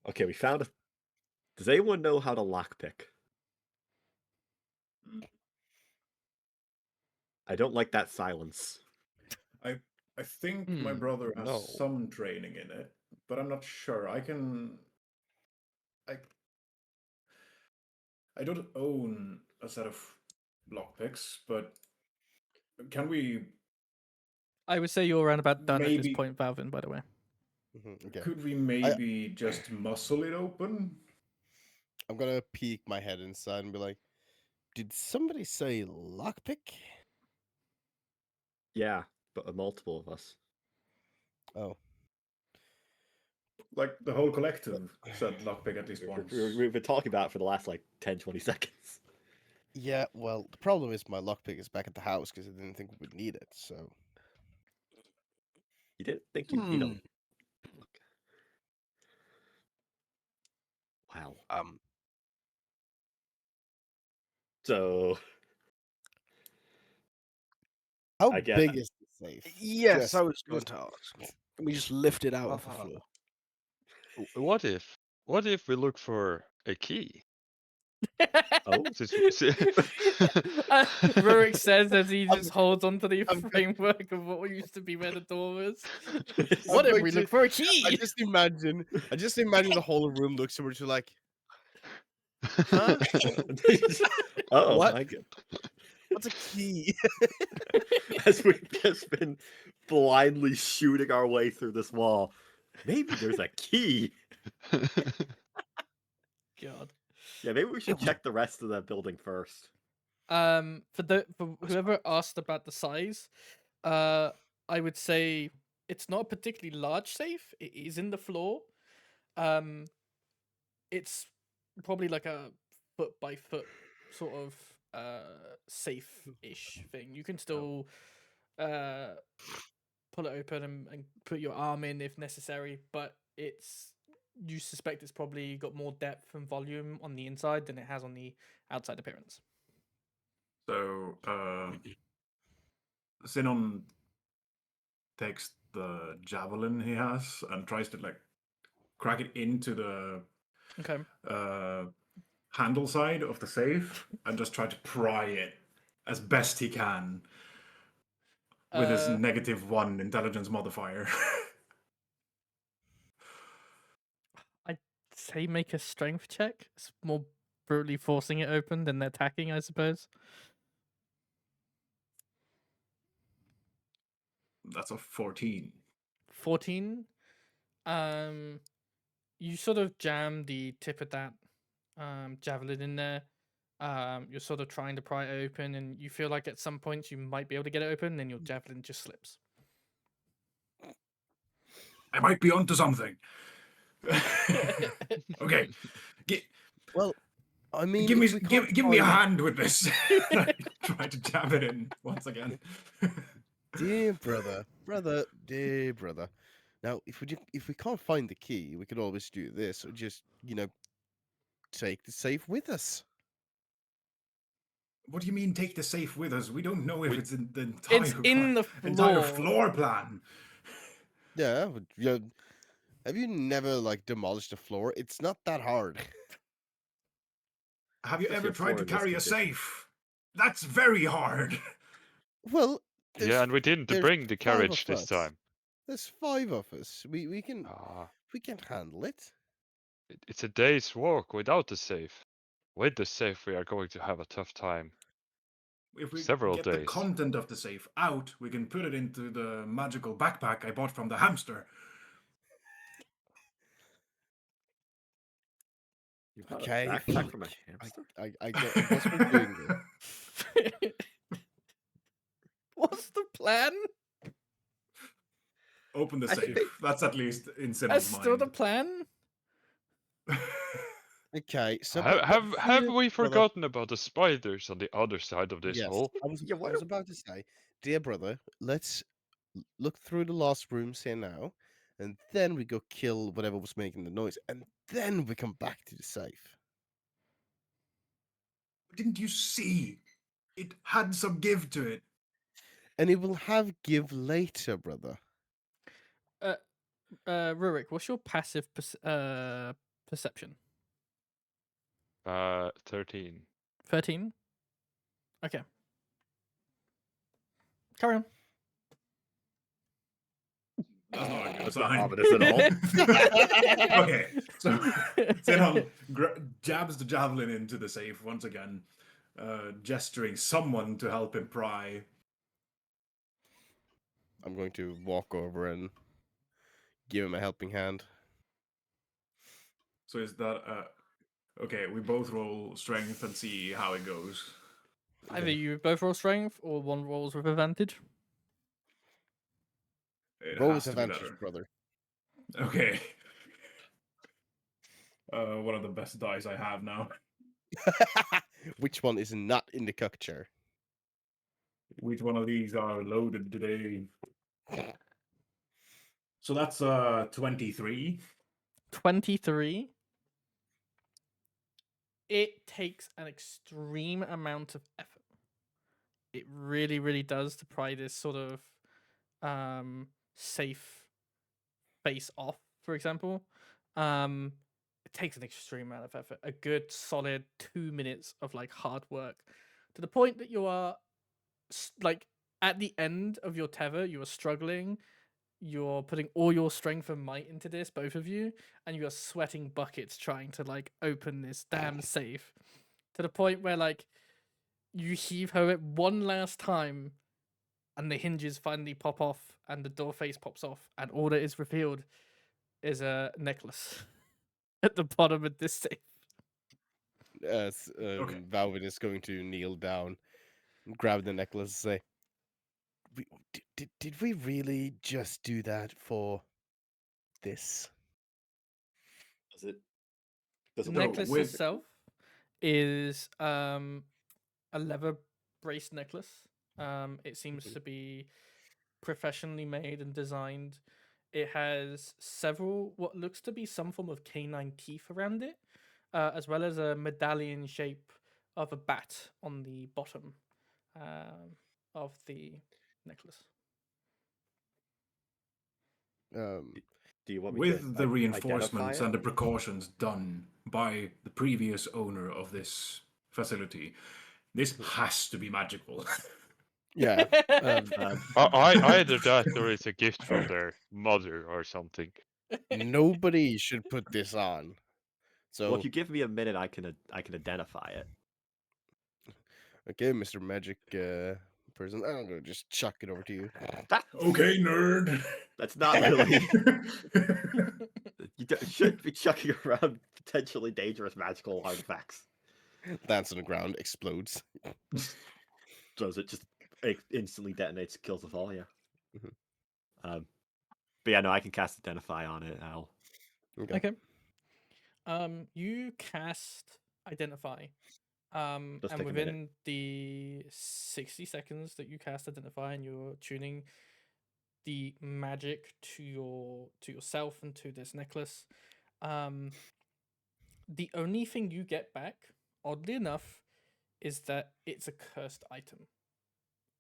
Okay, we found a. Does anyone know how to lockpick? I don't like that silence. I think my Hmm, brother has no. some training in it, but I'm not sure. I don't own a set of lockpicks, but can we I would say you're around about done at this maybe point, Valvin, by the way. Okay. could we maybe just muscle it open? I'm gonna peek my head inside and be like, "Did somebody say lockpick?" Yeah, but a multiple of us. Oh, Like the whole collective said lockpick at least once. We've been talking about it for the last like 10, 20 seconds. yeah. Well, the problem is my lockpick is back at the house because I didn't think we would need it. So You didn't think you'd need a. Hmm. Wow. Um, So how I get- big is the safe? yes, Just- I was going to ask. Can we just lift it out of the Uh-huh. floor? What if we look for a key? Oh, Rurik says as he I'm- just holds onto the I'm go- framework of what used to be where the door was. I'm What if going we to- look for a I key? just imagine the whole room looks and we're just like, huh? oh What? my god! What's a key? As we've just been blindly shooting our way through this wall, maybe there's a key. God. Yeah, maybe we should check the rest of that building first. For whoever asked about the size, I would say it's not a particularly large safe. It is in the floor. It's probably like a foot by foot sort of safe-ish thing. You can still pull it open and put your arm in if necessary, but you suspect it's probably got more depth and volume on the inside than it has on the outside appearance. So, Zinon takes the javelin he has and tries to like crack it into the Okay. handle side of the safe and just try to pry it as best he can with his -1 intelligence modifier. I'd say make a strength check. It's more brutally forcing it open than attacking, I suppose. That's a 14. 14. You sort of jam the tip of that javelin in there. You're sort of trying to pry it open, and you feel like at some points you might be able to get it open, then your javelin just slips. I might be onto something. Okay. Well, I mean, Give me if we can't give me a find- hand with this. I try to jam it in once again. dear brother. Now, if we can't find the key, we could always do this, or just take the safe with us. What do you mean take the safe with us? We don't know if We- it's in the entire It's in the entire floor. floor plan. Yeah, but, have you never like demolished a floor? It's not that hard. Have you Especially ever a tried floor to in this carry a condition. safe? That's very hard. Well, Yeah, and we didn't there's bring the 5 carriage of this us. time. There's 5 of us. We can Ah, handle it. it's a day's walk without the safe. With the safe, we are going to have a tough time. If we Several get the days. content of the safe out, we can put it into the magical backpack I bought from the hamster. You bought Okay, a backpack from a fuck. hamster? I guess we're doing this. What's the plan? Open the I safe. think- That's at least in That's Zinon's still the mind. plan. Okay, so Have dear we brother- forgotten about the spiders on the other side of this Yes, hole? I was, Yeah, why I was don't- about to say, dear brother, let's look through the last rooms here now, and then we go kill whatever was making the noise, and then we come back to the safe. Didn't you see? It had some give to it. And it will have give later, brother. Rurik, what's your passive perception? 13. 13? Okay. Carry on. That's not a good That's not sign. ominous at all. Okay, so Zinon jabs the javelin into the safe once again, gesturing someone to help him pry. I'm going to walk over and give him a helping hand. So is that okay? We both roll strength and see how it goes. Either you both roll strength or one rolls with advantage. It Roll has with to be advantage, better. brother. Okay. One of the best dice I have now. Which one is not in the cuck chair? Which one of these are loaded today? So that's 23. 23. It takes an extreme amount of effort. It really, really does to pry this sort of safe face off, for example. It takes an extreme amount of effort. A good solid 2 minutes of like hard work to the point that you are like at the end of your tether, you are struggling. You're putting all your strength and might into this, both of you, and you are sweating buckets trying to like open this damn safe to the point where like you heave her it one last time and the hinges finally pop off and the door face pops off and all that is revealed is a necklace at the bottom of this safe. As Okay. Wauvin is going to kneel down, grab the necklace, and say, did we really just do that for this? Does it? The Does it No, work? necklace with- itself is a leather brace necklace. It seems to be professionally made and designed. It has several what looks to be some form of canine teeth around it, as well as a medallion shape of a bat on the bottom of the necklace. Do you want me with to the identify reinforcements it? and the precautions done by the previous owner of this facility, this has to be magical. Yeah. Either that or it's a gift from their mother or something. Nobody should put this on. So, Well, if you give me a minute, I can identify it. okay, Mr. Magic person, I'm going to just chuck it over to you. Okay, nerd. That's not really. Shouldn't be chucking around potentially dangerous magical artifacts. Lands on the ground, explodes. Does it just instantly detonates, kills us all? Yeah. Mhm. But yeah, no, I can cast Identify on it. Al. Okay. You cast Identify. Just And take a minute. within the 60 seconds that you cast Identify and you're tuning the magic to yourself and to this necklace, the only thing you get back, oddly enough, is that it's a cursed item.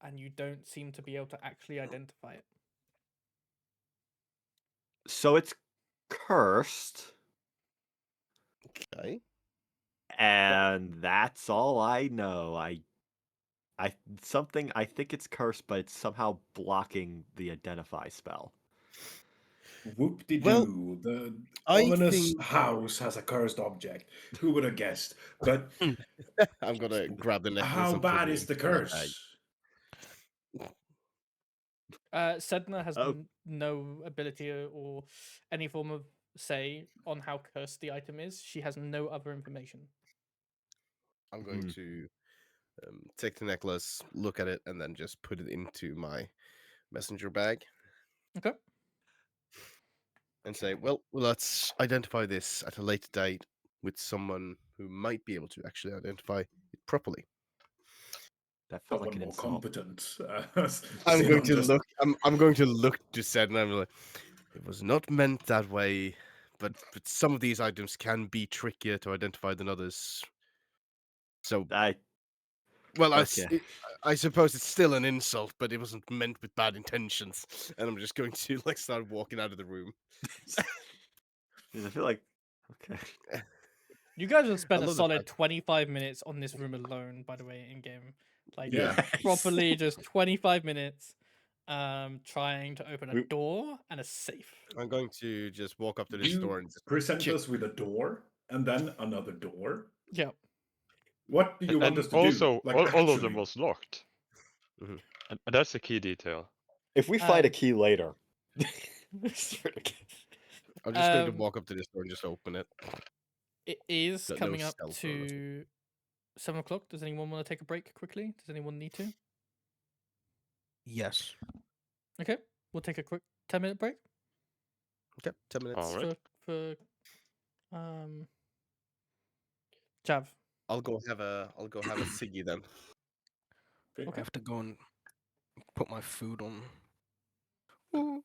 And you don't seem to be able to actually identify it. So it's cursed, Okay. and that's all I know. I think it's cursed, but it's somehow blocking the Identify spell. Whoop-de-doo. Well, The I ominous think- house has a cursed object. Who would have guessed? But I'm going to grab the necklace. how and put bad it is the into my bag. curse? Sedna has Oh. no ability or any form of say on how cursed the item is. She has no other information. I'm going to take the necklace, look at it, and then just put it into my messenger bag. Okay. And say, well, let's identify this at a later date with someone who might be able to actually identify it properly. That felt like Someone an more insult. competent. I'm going Zinon to just- look. I'm going to look to Sedna. I'm like, It was not meant that way, but some of these items can be trickier to identify than others. So, well, Okay. I suppose it's still an insult, but it wasn't meant with bad intentions. And I'm just going to like start walking out of the room. I feel like okay. You guys have I spent a love the solid fact. 25 minutes on this room alone, by the way, in game. Like, Yeah. properly just 25 minutes trying to open a We- door and a safe. I'm going to just walk up to this door You and just present kick. us with a door and then another door. Yeah. What do you want And us to also, do? Like all of them actually? was locked. Mhm. And that's a key detail. If we find a Um, key later, it's ridiculous. I'm just going to Um, walk up to this door and just open it. It is Got no coming up stealth or nothing. to 7 o'clock. Does anyone want to take a break quickly? Does anyone need to? Yes. Okay, we'll take a quick 10-minute break Okay, 10 minutes. All right. for Chav. I'll go have a ciggy then. Okay. I have to go and put my food on. Ooh.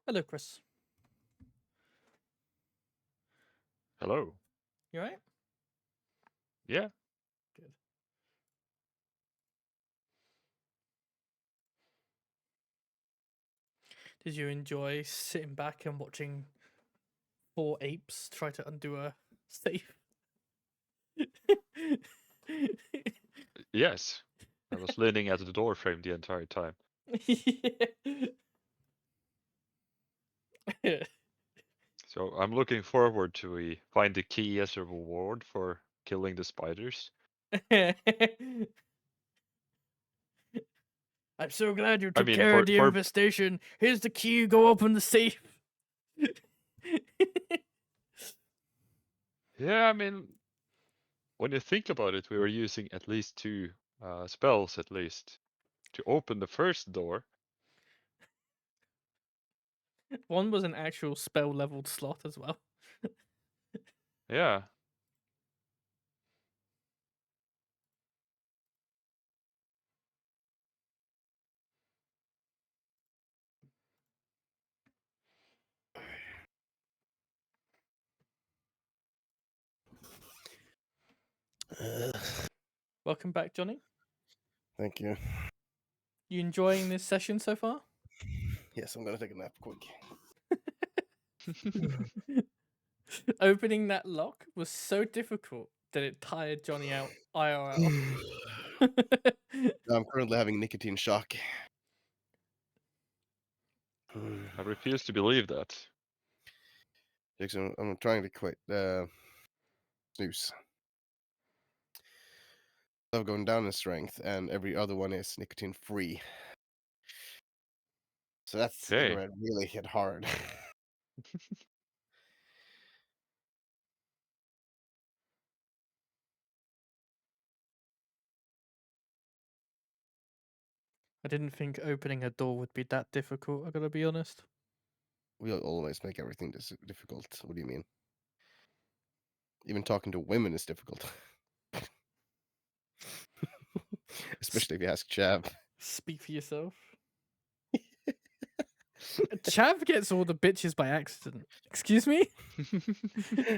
Hello, Chris. Hello. You alright? Yeah. Good. Did you enjoy sitting back and watching 4 apes try to undo a safe. Yes, I was leaning at the door frame the entire time. Yeah. So I'm looking forward to we find the key as a reward for killing the spiders. I'm so glad you I took mean, care of the for infestation. Here's the key. Go open the safe. yeah, I mean, when you think about it, we were using at least 2 spells at least to open the first door. One was an actual spell leveled slot as well. Yeah. Welcome back, Johnny. Thank you. You enjoying this session so far? Yes, I'm gonna take a nap quick. Opening that lock was so difficult that it tired Johnny out IRL. I'm currently having nicotine shock. I refuse to believe that. Jackson, I'm trying to quit snooze. I've gone down in strength, and every other one is nicotine free. So that's Okay. gonna really hit hard. I didn't think opening a door would be that difficult, I gotta be honest. We'll always make everything difficult. What do you mean? Even talking to women is difficult. Especially if you ask Chav. Speak for yourself. Chav gets all the bitches by accident. Excuse me?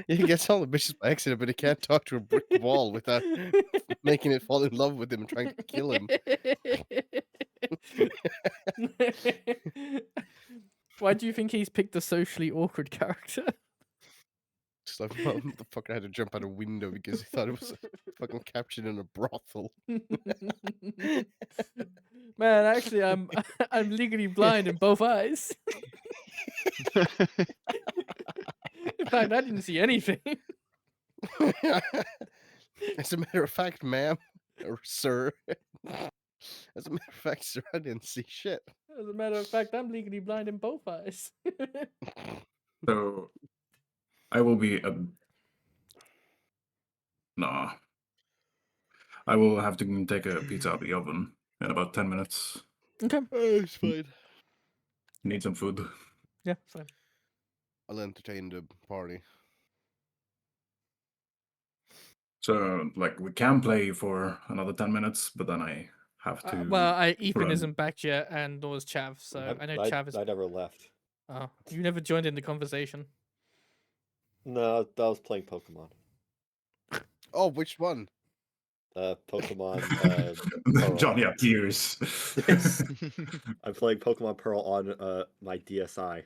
He gets all the bitches by accident, but he can't talk to a brick wall without making it fall in love with him and trying to kill him. Why do you think he's picked a socially awkward character? Just like, motherfucker had to jump out a window because he thought it was fucking captured in a brothel. Man, actually, I'm legally blind in both eyes. In fact, I didn't see anything. As a matter of fact, ma'am, or sir. As a matter of fact, sir, I didn't see shit. As a matter of fact, I'm legally blind in both eyes. So I will be nah. I will have to take a pizza out of the oven in about 10 minutes. Okay. It's fine. Need some food. Yeah, fine. I'll entertain the party. So like we can play for another 10 minutes, but then I have to Well, Ethan run. isn't back yet, and nor is Chav. So I know Chav is. I never left. Oh, you never joined in the conversation. No, I was playing Pokemon. Oh, which one? Pokemon. Johnny appears. I'm playing Pokemon Pearl on my DSi.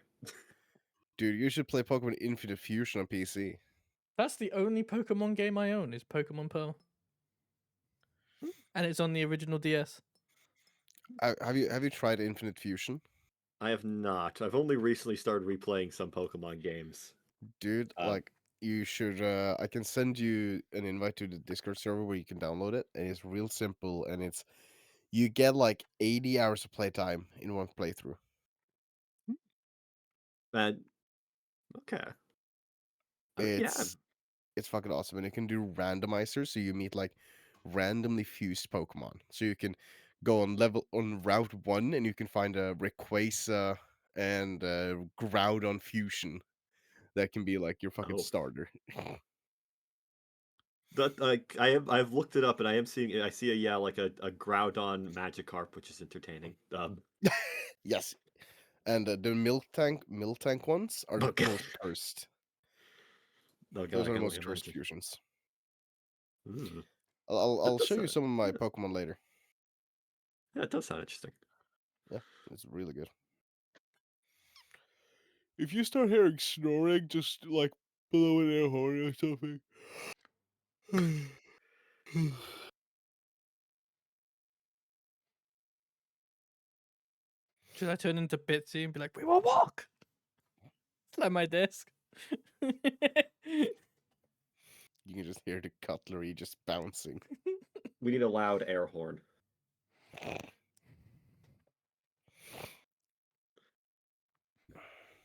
Dude, you should play Pokemon Infinite Fusion on PC. That's the only Pokemon game I own is Pokemon Pearl, and it's on the original DS. Have you tried Infinite Fusion? I have not. I've only recently started replaying some Pokemon games. Dude, like you should I can send you an invite to the Discord server where you can download it, and it's real simple, and it's you get like 80 hours of playtime in one playthrough. And okay. It's fucking awesome, and it can do randomizers, so you meet like randomly fused Pokemon. So you can go on route 1, and you can find a Rayquaza and a Groudon fusion that can be like your fucking starter. That like I've looked it up, and I see a Groudon Magikarp, which is entertaining. Yes, and the Miltank ones are the most cursed. Those are the most cursed fusions. Ooh. I'll show you some of my Pokemon later. Yeah, it does sound interesting. Yeah, it's really good. If you start hearing snoring, just like blow an air horn or something. Should I turn into Bitsy and be like, "We will walk"? Slam my desk. You can just hear the cutlery just bouncing. We need a loud air horn.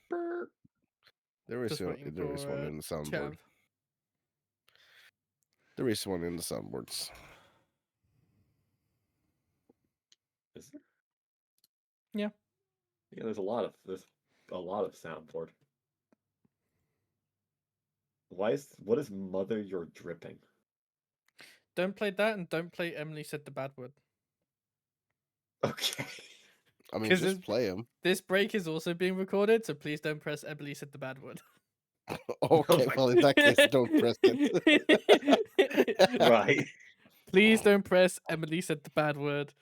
Brr. There is Just one. waiting There is for one in the soundboard. Chav. There is one in the soundboards. Is there? Yeah. Yeah, there's a lot of soundboard. What is Mother You're Dripping? Don't play that, and don't play Emily Said the Bad Word. Okay. I mean, 'Cause just it's- play them. This break is also being recorded, so please don't press Emily Said the Bad Word. Okay, my well, in that case, don't press it. Right. Please don't press Emily Said the Bad Word.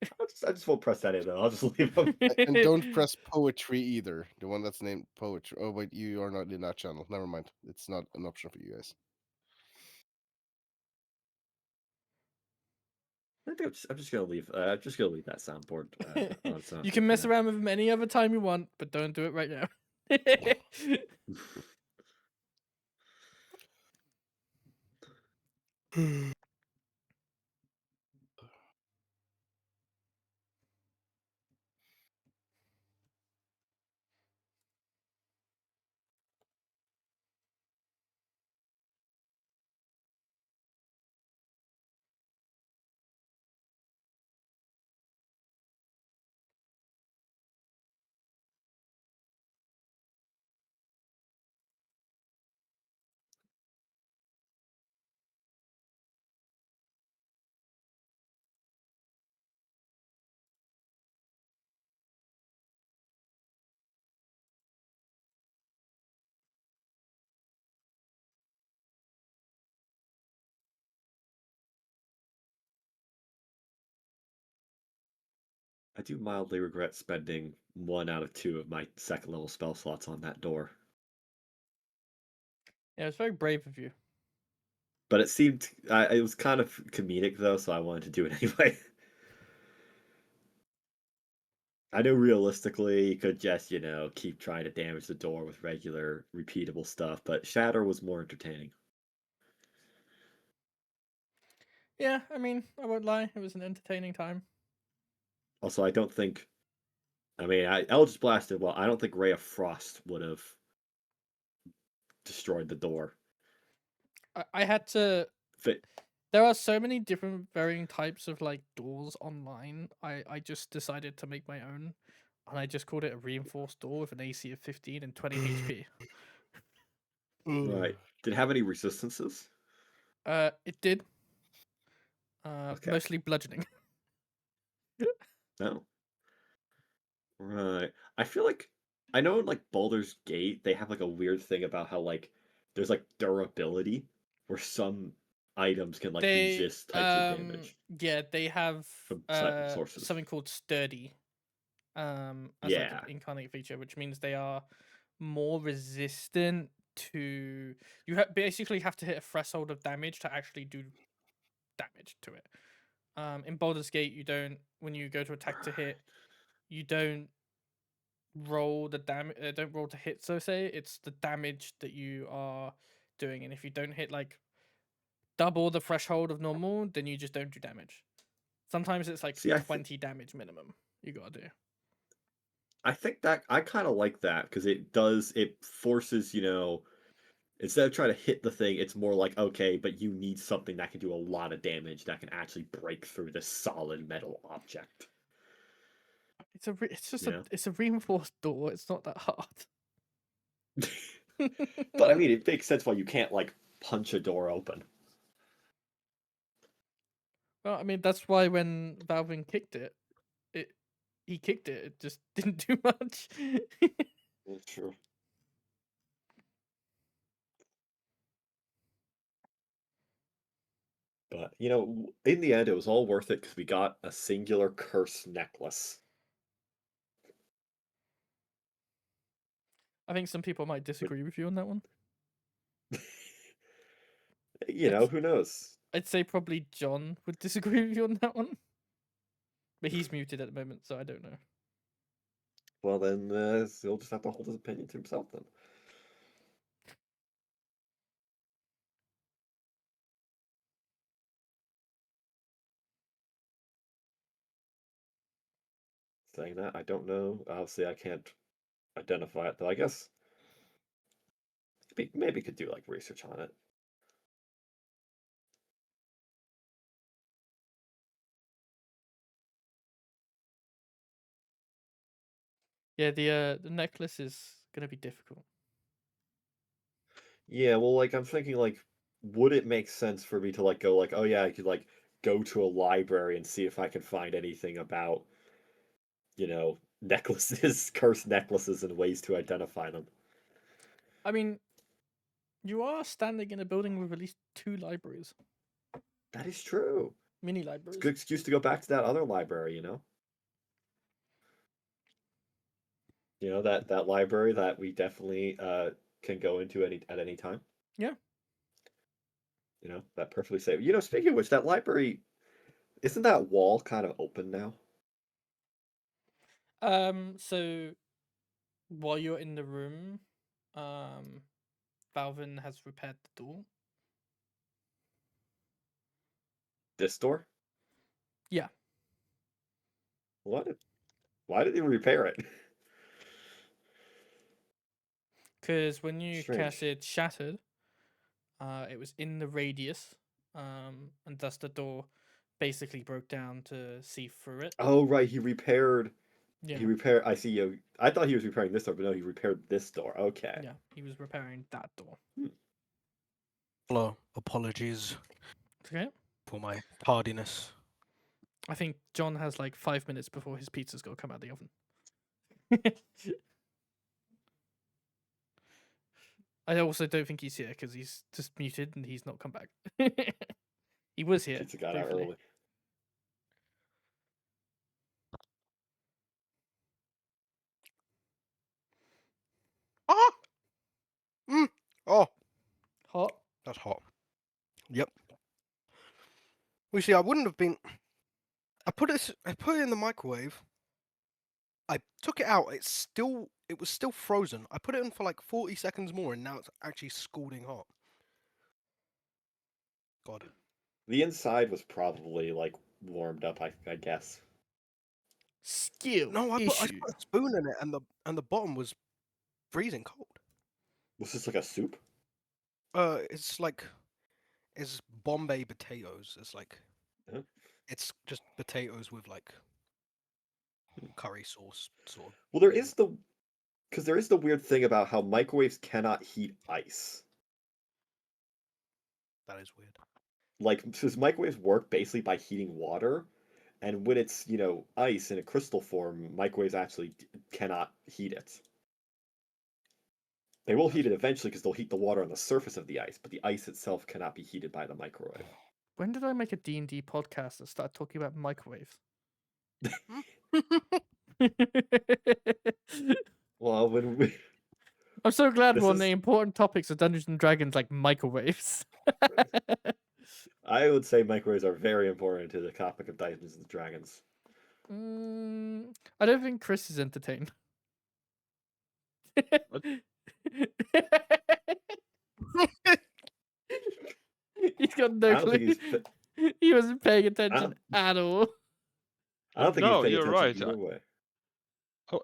I just won't press any of them. I'll just leave them. And don't press poetry either. The one that's named poetry. Oh, wait, you are not in that channel. Never mind. It's not an option for you guys. I think I'm just gonna leave. I'm just gonna leave that soundboard. On its own You for can mess now. around with them any other time you want, but don't do it right now. I do mildly regret spending 1 out of 2 of my second level spell slots on that door. Yeah, it's very brave of you. But it seemed it was kind of comedic though, so I wanted to do it anyway. I know realistically you could just, keep trying to damage the door with regular, repeatable stuff, but Shatter was more entertaining. Yeah, I mean, I won't lie, it was an entertaining time. Also, I don't think. Eldritch Blasted. Well, I don't think Ray of Frost would have destroyed the door. I had to. Fit. There are so many different varying types of like doors online. I just decided to make my own, and I just called it a reinforced door with an AC of 15 and 20 HP. Right. Did it have any resistances? It did. Okay. Mostly bludgeoning. No. Right. I feel like I know in like Baldur's Gate they have like a weird thing about how like there's like durability where some items can like They resist types of damage yeah, they have from sources. something called sturdy as like Yeah. an incarnate feature, which means they are more resistant to basically have to hit a threshold of damage to actually do damage to it. In Baldur's Gate, you don't, when you go to attack to hit, you don't roll the damage. Don't roll to hit. So say it's the damage that you are doing, and if you don't hit like double the threshold of normal, then you just don't do damage. Sometimes it's like See, 20 damage minimum you gotta do. I think that I kind of like that because it forces, instead of trying to hit the thing, it's more like, okay, but you need something that can do a lot of damage that can actually break through this solid metal object. It's a reinforced door. It's not that hard. But I mean, it makes sense why you can't like punch a door open. Well, I mean that's why when Wauvin kicked it, he kicked it. It just didn't do much. That's true. But in the end, it was all worth it because we got a singular curse necklace. I think some people might disagree with you on that one. You know, who knows? I'd say probably John would disagree with you on that one. But he's muted at the moment, so I don't know. Well, then he'll just have to hold his opinion to himself then. Saying that, I don't know. Obviously, I can't identify it, though. I guess maybe could do like research on it. Yeah, the necklace is gonna be difficult. Yeah, well, like I'm thinking, like, would it make sense for me to like go like, oh yeah, I could like go to a library and see if I can find anything about, necklaces, cursed necklaces, and ways to identify them. I mean, you are standing in a building with at least 2 libraries. That is true. Mini It's a libraries. good excuse to go back to that other library, that library that we definitely can go into at any time. Yeah. That perfectly safe. Speaking of which, that library, isn't that wall kind of open now? So while you're in the room, Wauvin has repaired the door. This door? Yeah. What? Why did he repair it? Because when you Strange. casted Shattered, it was in the radius, and thus the door basically broke down to see through it. Oh right, he repaired. Yeah. He repaired. I see you. I thought he was repairing this door, but no, he repaired this door. Okay. Yeah, he was repairing that door. Hello, apologies Okay. for my tardiness. I think John has like 5 minutes before his pizza's got to come out of the oven. I also don't think he's here because he's just muted and he's not come back. He was here. Pizza got out briefly. early. Ah! Oh, Hot. that's hot. Yep. Well, you see, I wouldn't have been. I put it in the microwave. I took it out. It was still frozen. I put it in for like 40 seconds more, and now it's actually scalding hot. God. The inside was probably like warmed up. I guess. Skill. No, I put issue. a spoon in it, and the bottom was freezing cold. Was this like a soup? It's Bombay potatoes. It's like, Huh? it's just potatoes with like curry sauce, sort of. Well, because there is the weird thing about how microwaves cannot heat ice. That is weird. Like, because microwaves work basically by heating water, and when it's ice in a crystal form, microwaves actually cannot heat it. They will heat it eventually because they'll heat the water on the surface of the ice, but the ice itself cannot be heated by the microwave. When did I make a D&D podcast that started talking about microwaves? Well, when we... I'm so glad This we're on is- the important topics of Dungeons and Dragons like microwaves. I would say microwaves are very important to the topic of Dungeons and Dragons. I don't think Chris is entertained. He's got I no don't think clue. He wasn't paying attention at all. I don't think No, he's paying you're attention right. either way.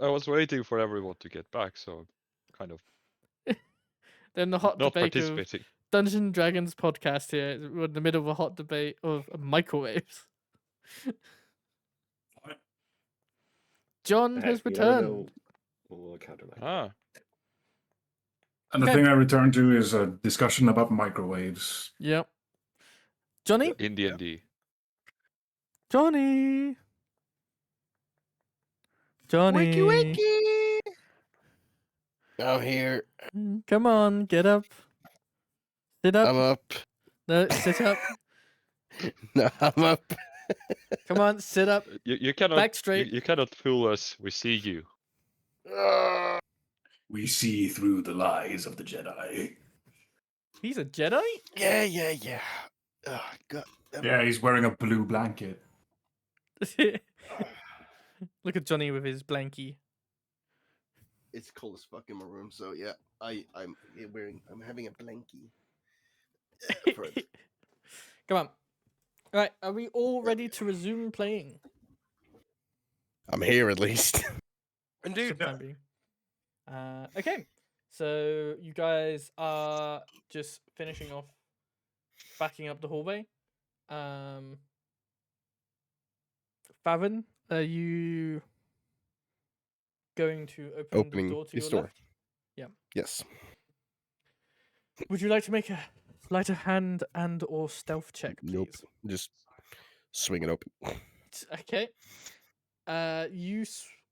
I was waiting for everyone to get back, so kind of Then the hot not debate of participating. Dungeons and Dragons podcast here. We're in the middle of a hot debate of microwaves. John Hey, has you never returned. know. We'll counter that. Ah, And the Okay. thing I returned to is a discussion about microwaves. Yep. Johnny? in D&D. Johnny! Johnny! Wakey, wakey! I'm here. Come on, get up. Sit up. I'm up. No, sit up. No, I'm up. Come on, sit up. You cannot Back straight. You cannot fool us. We see you. We see through the lies of the Jedi. He's a Jedi? Yeah. Oh, God. Yeah, he's wearing a blue blanket. Look at Johnny with his blankie. It's cold as fuck in my room, so yeah, I'm having a blankie. For it. Come on. All right, are we all ready to resume playing? I'm here at least. For Indeed. the time being. Okay, so you guys are just finishing off backing up the hallway. Favin, are you going to open Opening the door to this your door. left? Yeah. Yes. Would you like to make a sleight of hand and or stealth check, please? Nope. Just swing it open. Okay. You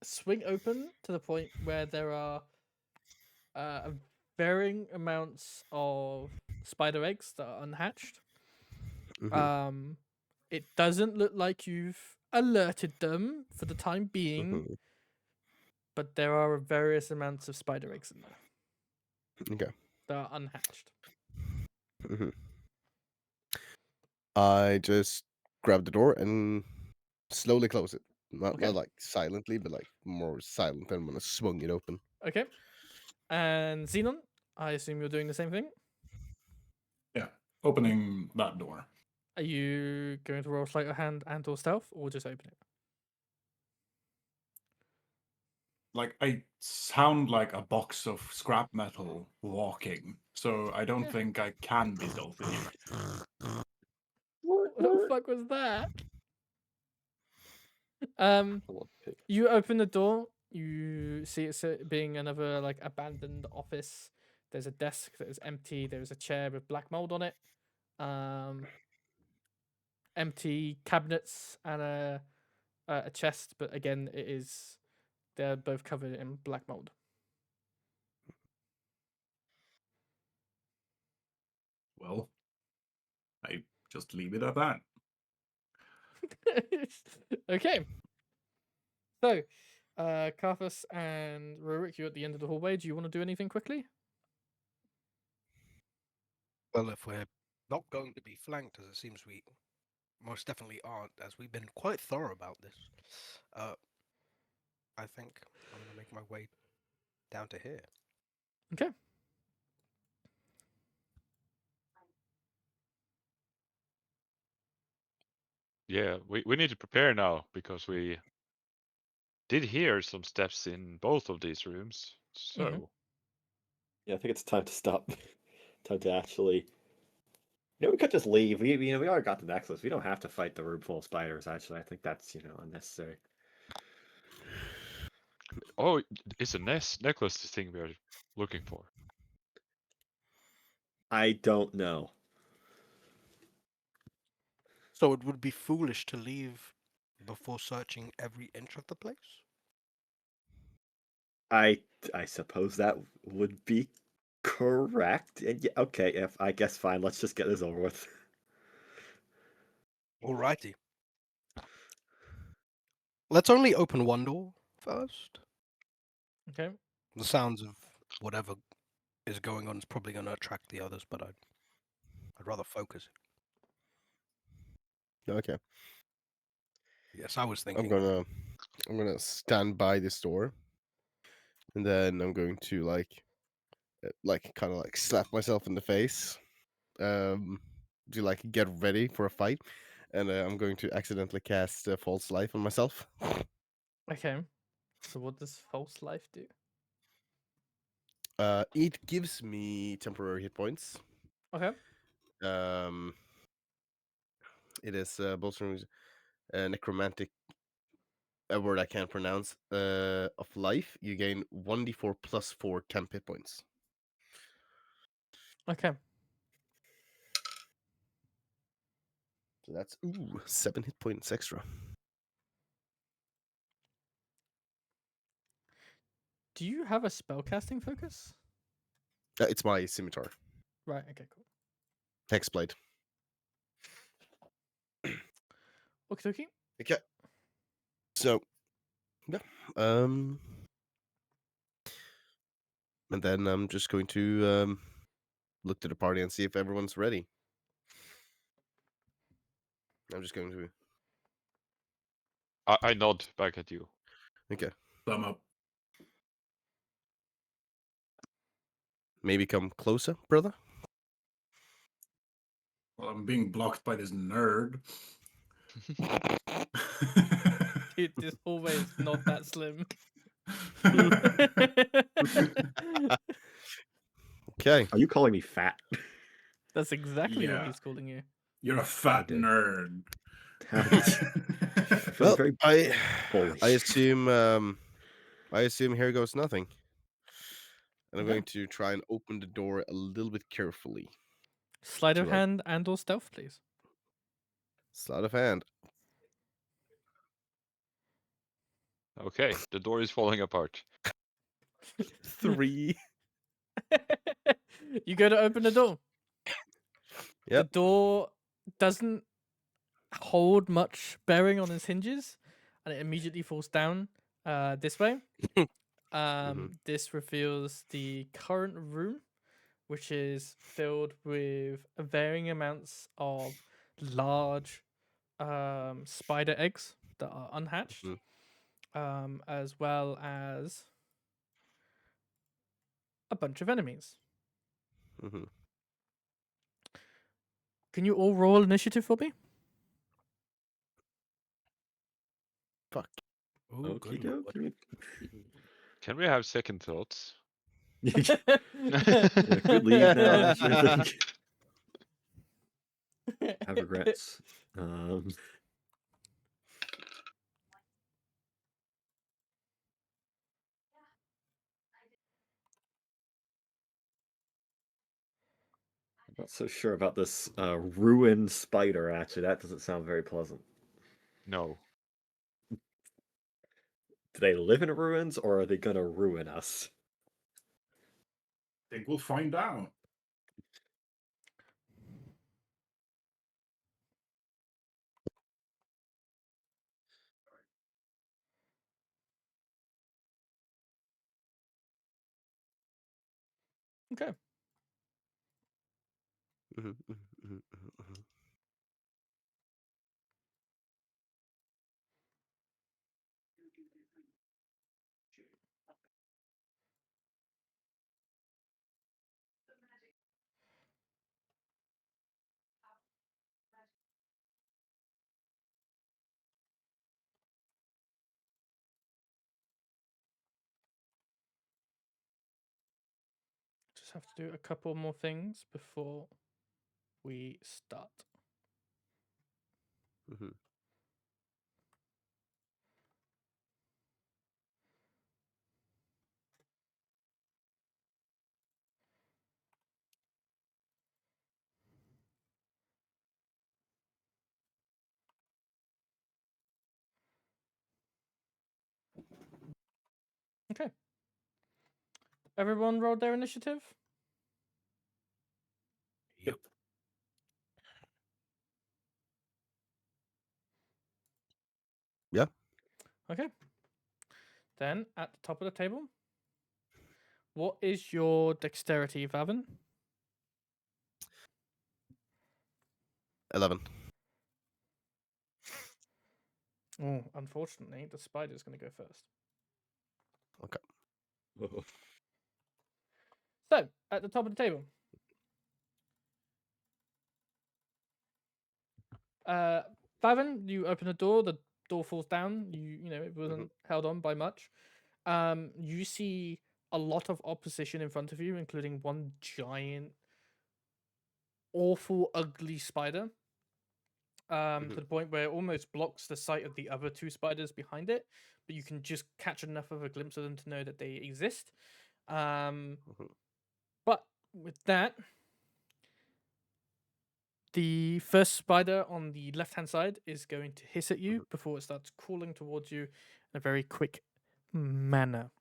swing open to the point where there are varying amounts of spider eggs that are unhatched. Mhm, It doesn't look like you've alerted them for the time being, mhm. but there are various amounts of spider eggs in there Okay. that are unhatched. Mhm. I just grab the door and slowly close it. Not Okay. like silently, but like more silent than when I swung it open. Okay. And Zinon, I assume you're doing the same thing. Yeah, opening that door. Are you going to roll sleight of hand and or stealth, or just open it? Like, I sound like a box of scrap metal walking, so I don't think I can be stealthy. What the fuck was that? You open the door. You see it being another like abandoned office. There's a desk that is empty. There's a chair with black mold on it. Empty cabinets and a chest, but again, they're both covered in black mold. Well, I just leave it at that. Okay. So, Carthus and Rurik, you're at the end of the hallway. Do you want to do anything quickly? Well, if we're not going to be flanked, as it seems we most definitely aren't, as we've been quite thorough about this, I think I'm going to make my way down to here. Okay. Yeah, we need to prepare now because we did hear some steps in both of these rooms. So Yeah, I think it's time to stop. Time to actually. We could just leave. We already got the necklace. We don't have to fight the room full of spiders. Actually, I think that's unnecessary. oh, it's a necklace the thing we are looking for. I don't know. So it would be foolish to leave before searching every inch of the place? I suppose that would be correct. And yeah, okay, if I guess fine. Let's just get this over with. Alrighty. Let's only open one door first. Okay. The sounds of whatever is going on is probably going to attract the others, but I'd rather focus. Okay. Yes, I was I'm thinking. gonna stand by this door, and then I'm going to kind of like slap myself in the face, to like get ready for a fight, and I'm going to accidentally cast false life on myself. Okay. So what does false life do? It gives me temporary hit points. Okay. It is bolstering necromantic, a word I can't pronounce, of life. You gain 1d4 plus 4 temp hit points. Okay. So that's 7 hit points extra. Do you have a spellcasting focus? It's my scimitar. Right. Okay. Cool. Hexblade. Okie Okay. So, yeah. And then I'm just going to look to the party and see if everyone's ready. I'm just going to. I nod back at you. Okay. Thumb up. Maybe come closer, brother. Well, I'm being blocked by this nerd. Dude, this hallway is not that slim. Okay. Are you calling me fat? That's exactly what Yeah. he's calling you. You're a fat Okay. nerd. How did I feel Well, very I bullish. assume here goes nothing. And I'm Okay. going to try and open the door a little bit carefully. Sleight of To, like- hand and/or stealth, please. Sleight of hand. Okay, the door is falling apart. 3. You go to open the door. Yep. The door doesn't hold much bearing on its hinges, and it immediately falls down this way. This reveals the current room, which is filled with varying amounts of large spider eggs that are unhatched, as well as a bunch of enemies. Mm-hmm. Can you all roll initiative for me? Fuck. Ooh, Okey good lord. dokey. Can we have second thoughts? Yeah, good leave now, actually, I think. Have regrets. I'm not so sure about this ruined spider, actually. That doesn't sound very pleasant. No. Do they live in ruins, or are they gonna ruin us? I think we'll find out. Okay. Just have to do a couple more things before we start. Mm-hmm. Okay. Everyone rolled their initiative? Yep. Yeah. Okay. Then at the top of the table, what is your dexterity, Vavan? 11. Oh, unfortunately, the spider's going to go first. Okay. So, at the top of the table, Vavan, you open the door falls down. You know, it wasn't held on by much. You see a lot of opposition in front of you, including one giant, awful, ugly spider. To the point where it almost blocks the sight of the other two spiders behind it, but you can just catch enough of a glimpse of them to know that they exist. But with that, the first spider on the left-hand side is going to hiss at you before it starts crawling towards you in a very quick manner.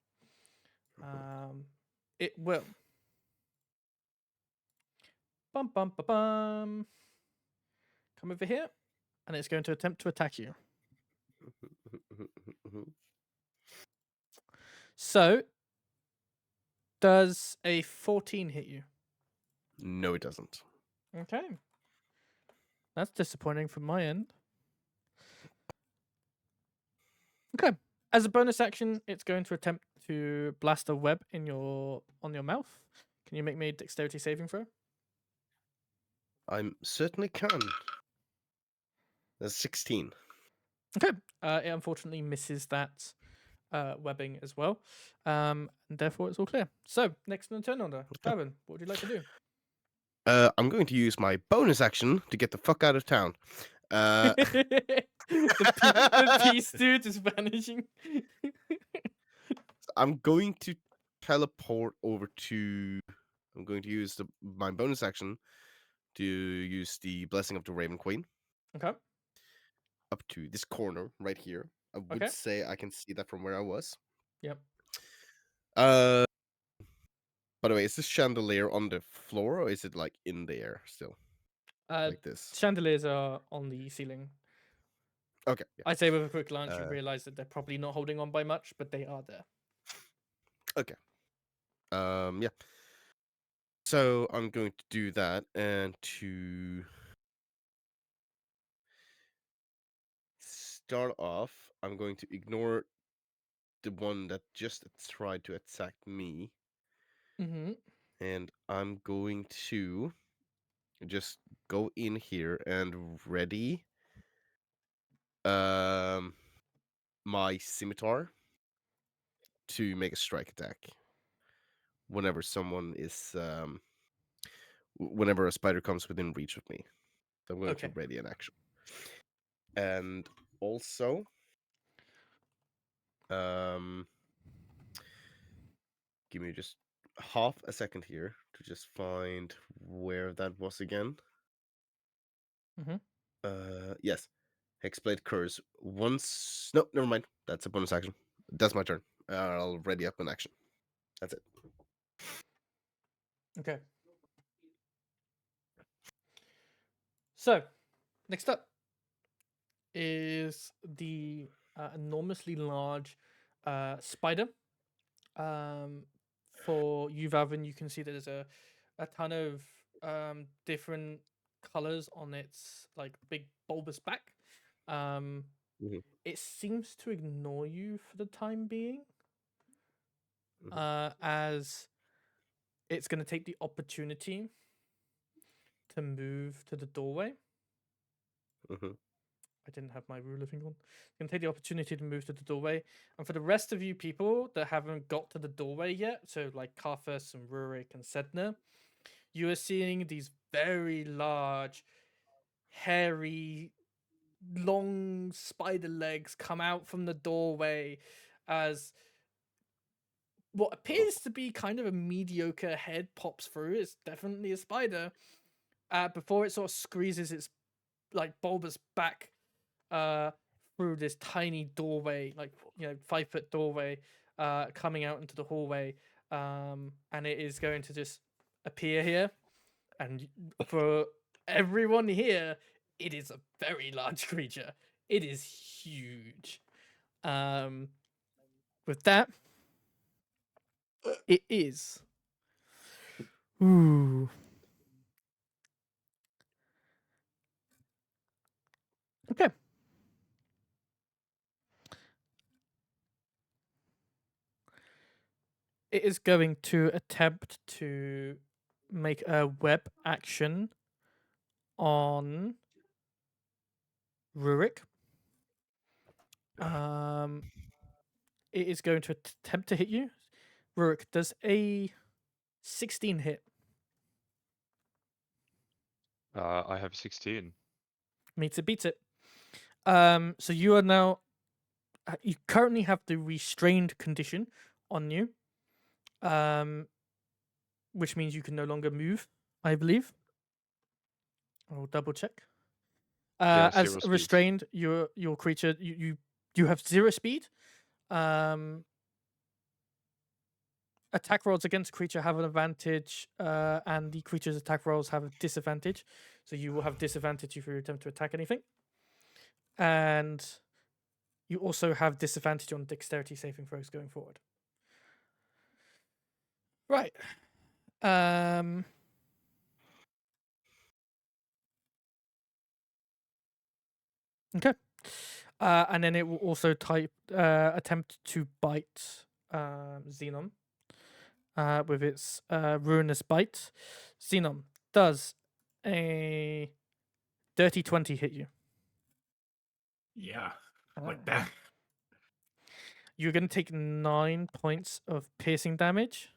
It will. Bum bum ba bum. Come over here, and it's going to attempt to attack you. So, Does a 14 hit you? No, it doesn't. Okay. That's disappointing from my end. Okay. As a bonus action, it's going to attempt to blast a web on your mouth. Can you make me a dexterity saving throw? I certainly can. That's 16. Okay. It unfortunately misses that webbing as well. And therefore it's all clear. So, next on the turn order. Kevin, what would you like to do? I'm going to use my bonus action to get the fuck out of town. The peace dude is vanishing. I'm going to teleport over to. I'm going to use my bonus action to use the Blessing of the Raven Queen Okay. up to this corner right here. I would Okay. say I can see that from where I was. Yep. By the way, is this chandelier on the floor or is it like in the air still? Like this? Chandeliers are on the ceiling. Okay. Yeah. I'd say with a quick glance, you Uh, realize that they're probably not holding on by much, but they are there. Okay. Yeah. So I'm going to do that, and to start off, I'm going to ignore the one that just tried to attack me, Mm-hmm. and I'm going to just go in here and ready my scimitar to make a strike attack whenever someone is whenever a spider comes within reach of me. So I'm going to Okay. ready an action. And also give me just half a second here to just find where that was again. Yes. Hexblade Curse. Once. No, never mind. That's a bonus action. That's my turn. I'll ready up an action. That's it. Okay. So, next up is the enormously large spider. For you, Valvin, you can see that there's a ton of different colors on its like big bulbous back. Mhm. It seems to ignore you for the time being, Mhm. as it's going to take the opportunity to move to the doorway. Mhm. I didn't have my ruler thing on. I'm gonna take the opportunity to move to the doorway. And for the rest of you people that haven't got to the doorway yet, so like Carthus and Rurik and Sedna, you are seeing these very large, hairy, long spider legs come out from the doorway as what appears to be kind of a mediocre head pops through. It's definitely a spider. Before it sort of squeezes its like bulbous back through this tiny doorway, like 5-foot doorway, coming out into the hallway, and it is going to just appear here. And for everyone here, it is a very large creature. It is huge. With that, it is. Ooh. Okay. It is going to attempt to make a web action on Rurik. It is going to attempt to hit you. Rurik, does a 16 hit? I have 16. Meets it, beats it. So you are now. You currently have the restrained condition on you, which means you can no longer move. I believe. I'll double check. Yeah, As 0 speed. restrained, your creature you have 0 speed. Attack rolls against creature have an advantage, and the creature's attack rolls have a disadvantage. So you will have disadvantage if you attempt to attack anything. And you also have disadvantage on dexterity saving throws going forward. Right. Okay. And then it will also attempt to bite Zinon with its ruinous bite. Zinon, does a dirty 20 hit you? Yeah, Ah. like that. You're going to take 9 points of piercing damage.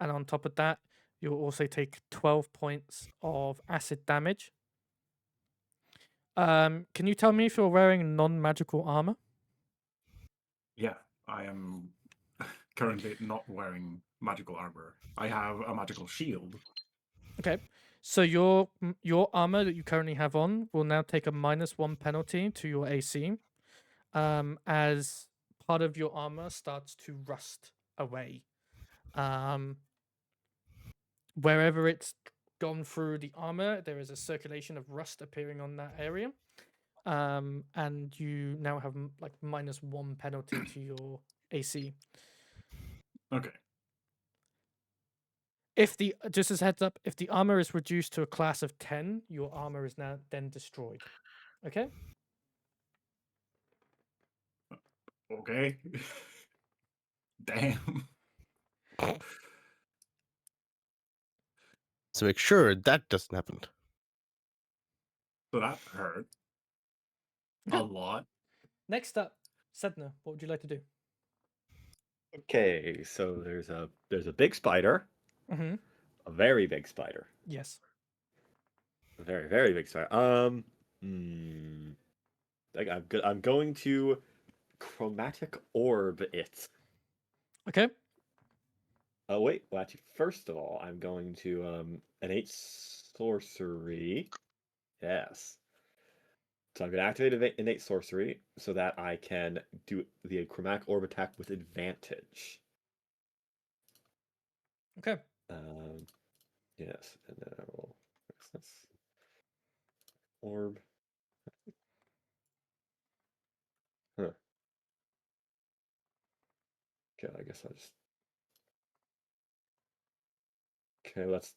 And on top of that, you'll also take 12 points of acid damage. Can you tell me if you're wearing non-magical armor? Yeah, I am currently not wearing magical armor. I have a magical shield. Okay. So your armor that you currently have on will now take a -1 penalty to your AC, as part of your armor starts to rust away. Wherever it's gone through the armor, there is a circulation of rust appearing on that area. And you now have like -1 penalty to your AC. Okay. If the just as a heads up, if the armor is reduced to a class of 10, your armor is now then destroyed. Okay? Okay. Damn. So make sure that doesn't happen. So that hurt a lot. Next up, Sedna, what would you like to do? Okay, so there's a big spider, Mm-hmm. a very big spider, Yes. a very very big spider. Like I'm going to chromatic orb it. Okay. Oh wait, well actually, first of all, I'm going to innate sorcery. Yes. So I'm going to activate innate sorcery so that I can do the chromatic orb attack with advantage. Okay. Yes, and then I will fix this orb. Huh. Okay, I guess I'll just. Okay, let's.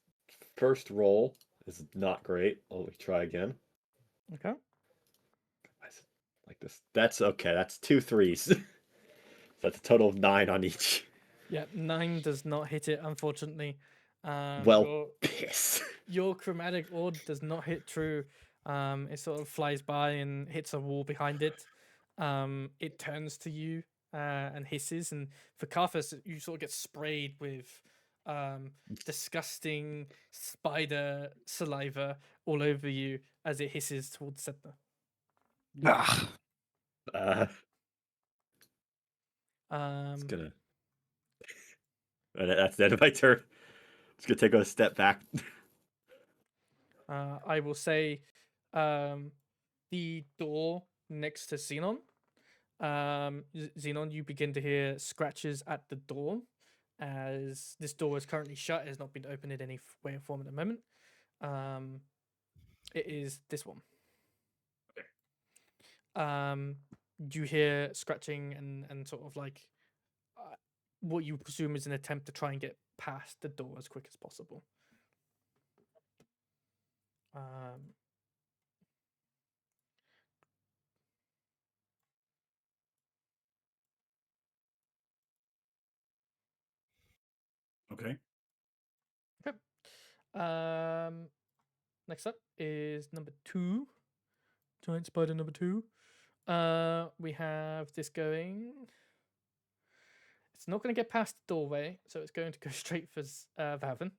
First roll is not great. Let me try again. Okay. Why is it like this? That's okay. That's 2 3s. That's a total of 9 on each. Yeah, 9 does not hit it, unfortunately. Well, piss. Your chromatic orb does not hit true. It sort of flies by and hits a wall behind it. It turns to you and hisses, and for Carthus, you sort of get sprayed with disgusting spider saliva all over you as it hisses towards Sedna. Ah, It's Um, gonna. That's the end of my turn. It's gonna take a step back. I will say the door next to Zinon. Zinon, you begin to hear scratches at the door as this door is currently shut. It has not been opened in any way or form at the moment. It is this one. You hear scratching and sort of like what you presume is an attempt to try and get past the door as quick as possible. Okay. Okay. Next up is number 2. Giant spider number 2. We have this going. It's not going to get past the doorway, so it's going to go straight for Vaven.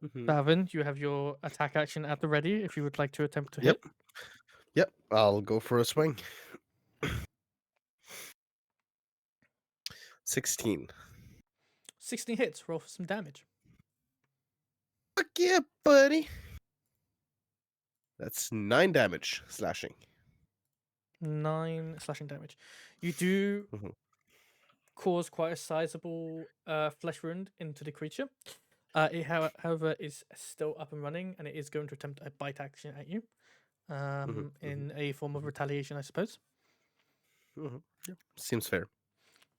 Mhm. Vaven, you have your attack action at the ready if you would like to attempt to Yep. hit. Yep, I'll go for a swing. 16. 16 hits. Roll for some damage. Fuck yeah, buddy. That's 9 damage slashing. 9 slashing damage. You do Mhm. cause quite a sizable flesh wound into the creature. It, however, is still up and running, and it is going to attempt a bite action at you in a form of retaliation, I suppose. Mhm. Yep. Seems fair.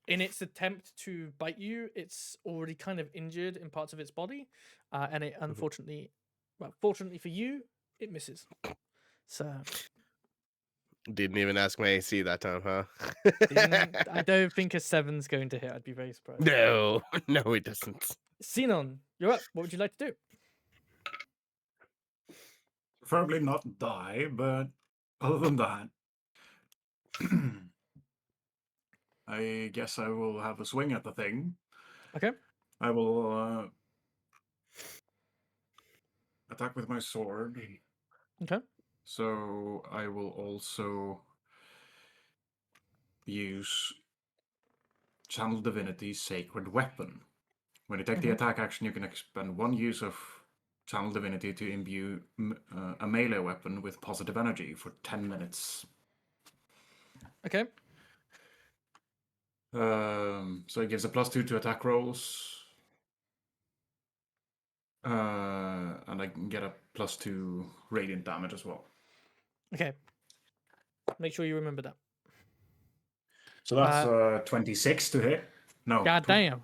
in its attempt to bite you, it's already kind of injured in parts of its body, and it unfortunately, well, fortunately for you, it misses. So Didn't even ask my AC that time, huh? I don't think a 7's going to hit. I'd be very surprised. No, no, it doesn't. Zinon, you're up. What would you like to do? Preferably not die, but other than that, I guess I will have a swing at the thing. Okay. I will attack with my sword. Okay. So I will also use Channel Divinity Sacred Weapon. When you take the attack action, you can expend 1 use of Channel Divinity to imbue a melee weapon with positive energy for 10 minutes. Okay. So it gives a +2 to attack rolls. And I can get a +2 radiant damage as well. Okay. Make sure you remember that. So that's 26 to hit. No. God damn.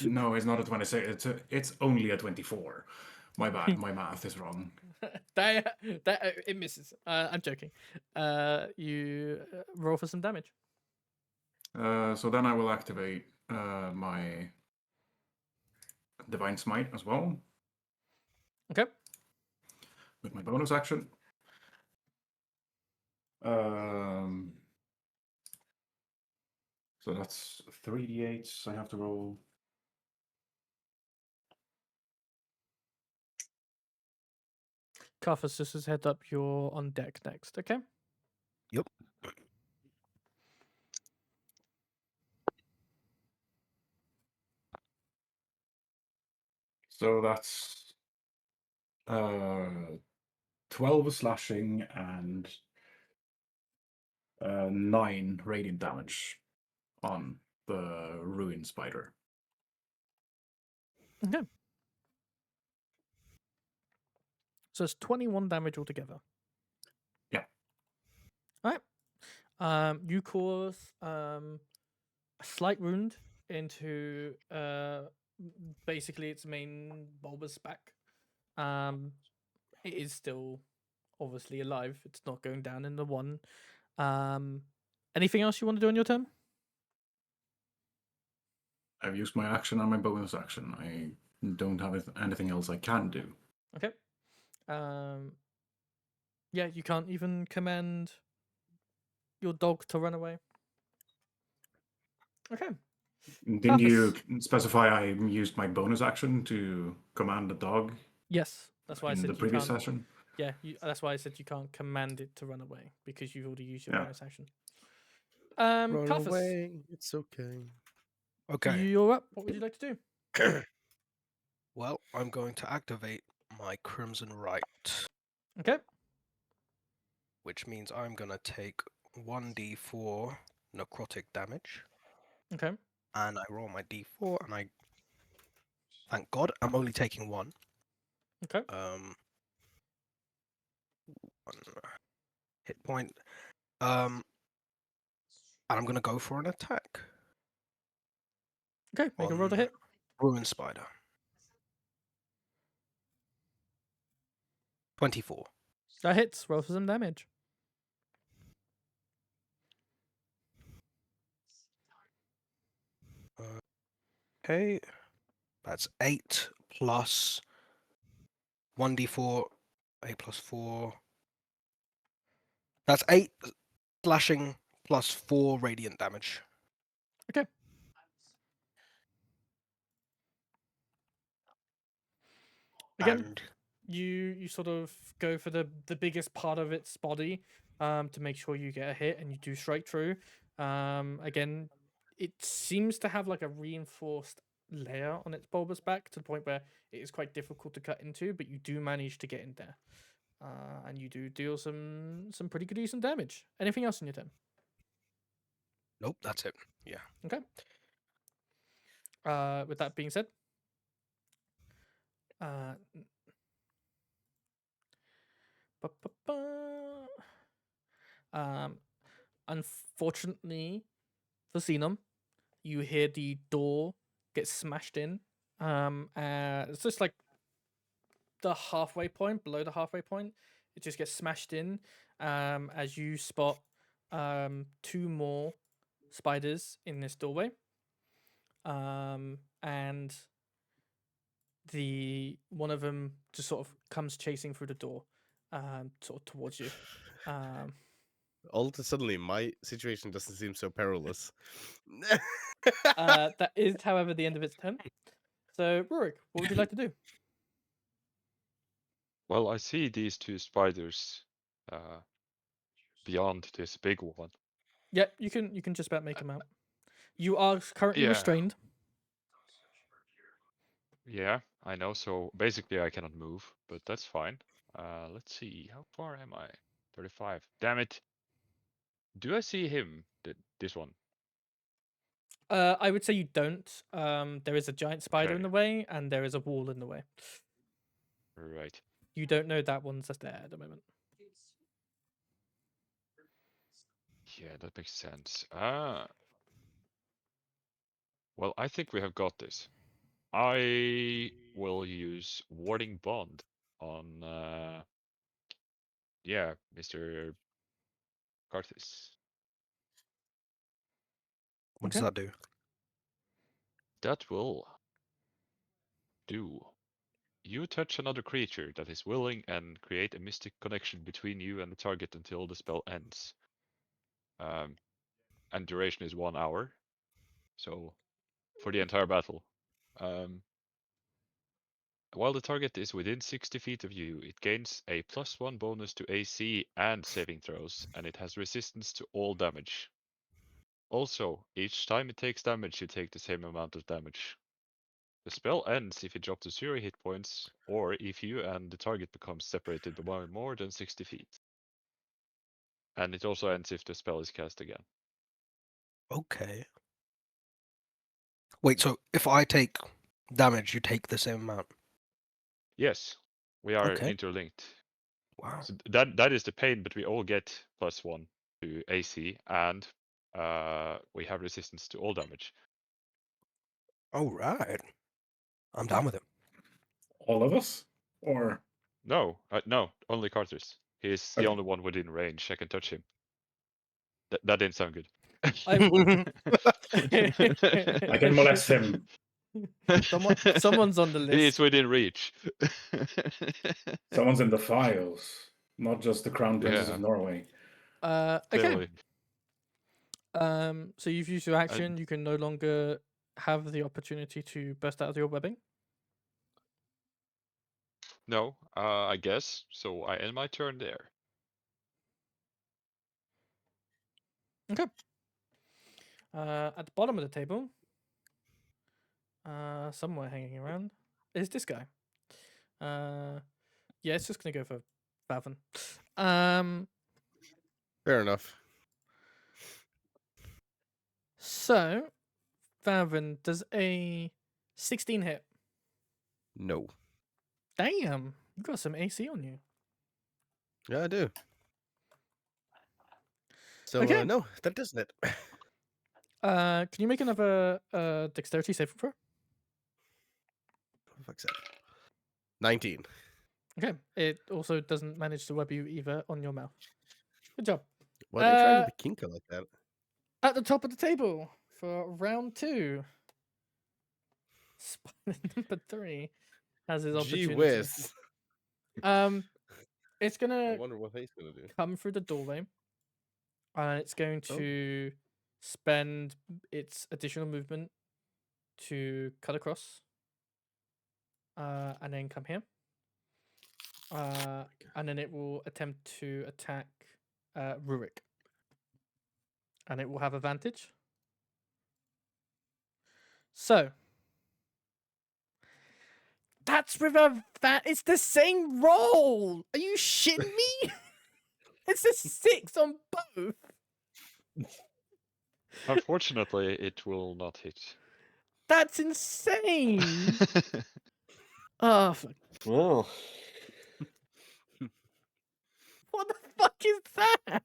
No, it's not a 26. It's only a 24. My bad. My math is wrong. that it misses. I'm joking. You roll for some damage. So then I will activate my Divine Smite as well Okay. with my bonus action. So that's 3d8s I have to roll. Carthus, just as heads up, you're on deck next. Okay. Yep. So that's 12 slashing and 9 radiant damage on the ruin spider. Okay. So it's 21 damage altogether. Yeah. All right. You cause a slight wound into basically its main bulbous back. It is still obviously alive. It's not going down in the one. Anything else you want to do on your turn? I've used my action and my bonus action. I don't have anything else I can do. Okay. Yeah, you can't even command your dog to run away. Okay. Didn't you Carthus. specify I used my bonus action to command the dog Yes, that's why I in said the you previous can't. session? Yeah, that's why I said you can't command it to run away because you've already used your Yeah. bonus action. Run Carthus, away, it's okay. Okay. you're up. What would you like to do? Well, I'm going to activate my Crimson Right, Okay. which means I'm going to take 1d4 necrotic damage. Okay. And I roll my d4, and I thank God I'm only taking 1. Okay. 1 hit point. And I'm going to go for an attack. Okay. Make a roll to on hit. Ruin Spider. 24. That hits. Roll for some damage. Okay. That's 8 plus 1d4. 8 plus 4. That's 8 slashing plus 4 radiant damage. Okay. Again, And you sort of go for the biggest part of its body to make sure you get a hit, and you do strike through. Again, it seems to have like a reinforced layer on its bulbous back to the point where it is quite difficult to cut into, but you do manage to get in there, and you do deal some pretty good decent damage. Anything else in your turn? nope, that's it. Yeah. Okay. With that being said, uh, unfortunately for Zinon, you hear the door get smashed in. It's just like the halfway point, below the halfway point. It just gets smashed in. As you spot 2 more spiders in this doorway. And one of them just sort of comes chasing through the door, sort of towards you. Suddenly, my situation doesn't seem so perilous. That is, however, the end of its turn. So, Rurik, what would you like to do? Well, I see these 2 spiders beyond this big one. Yeah, you can just about make them out. You are currently Yeah. restrained. Yeah, I know. So basically, I cannot move, but that's fine. Let's see. How far am I? 35. Damn it. Do I see him? This one? I would say you don't. There is a giant spider in Okay. the way, and there is a wall in the way. Right. You don't know that one's just there at the moment. Yeah, that makes sense. Well, I think we have got this. I will use Warding Bond on, yeah, Mr. Carthus. What does Okay. that do? That will do. You touch another creature that is willing and create a mystic connection between you and the target until the spell ends. And duration is 1 hour. So, for the entire battle. While the target is within 60 feet of you, it gains a +1 bonus to AC and saving throws, and it has resistance to all damage. Also, each time it takes damage, you take the same amount of damage. The spell ends if you drop to 0 hit points, or if you and the target become separated by more than 60 feet. And it also ends if the spell is cast again. Okay. Wait, so if I take damage, you take the same amount? Yes, we are Okay. interlinked. Wow. So that is the pain, but we all get +1 to AC, and we have resistance to all damage. All right. I'm down with it. All of us? Or No, no, only Carthus. He is the Okay. only one within range. I can touch him. That didn't sound good. I can molest him. Someone's on the He list. is within reach. Someone's in the files, not just the Crown Princess Yeah. of Norway. Okay. Clearly. So you've used your action. You can no longer have the opportunity to burst out of your webbing. No, I guess. So I end my turn there. Okay. At the bottom of the table, somewhere hanging around, is this guy. Yeah, it's just gonna go for Wauvin. Fair enough. So Wauvin, does a 16 hit? No. Damn, you got some AC on you. Yeah, I do. So, Okay. no, that doesn't it. Can you make another dexterity saving throw? For fuck's sake. 19. Okay. It also doesn't manage to web you either on your mouth. Good job. Why are they trying to be kinky like that? At the top of the table for round 2, spider number 3 has his Gee opportunity. whiz. It's I gonna wonder what he's gonna do. come through the doorway, and it's going to spend its additional movement to cut across, and then come here. And then it will attempt to attack Rurik, and it will have advantage. So that's with that. It's the same roll. Are you shitting me? It's a 6 on both. Unfortunately, it will not hit. That's insane. Oh, Well, what the fuck is that?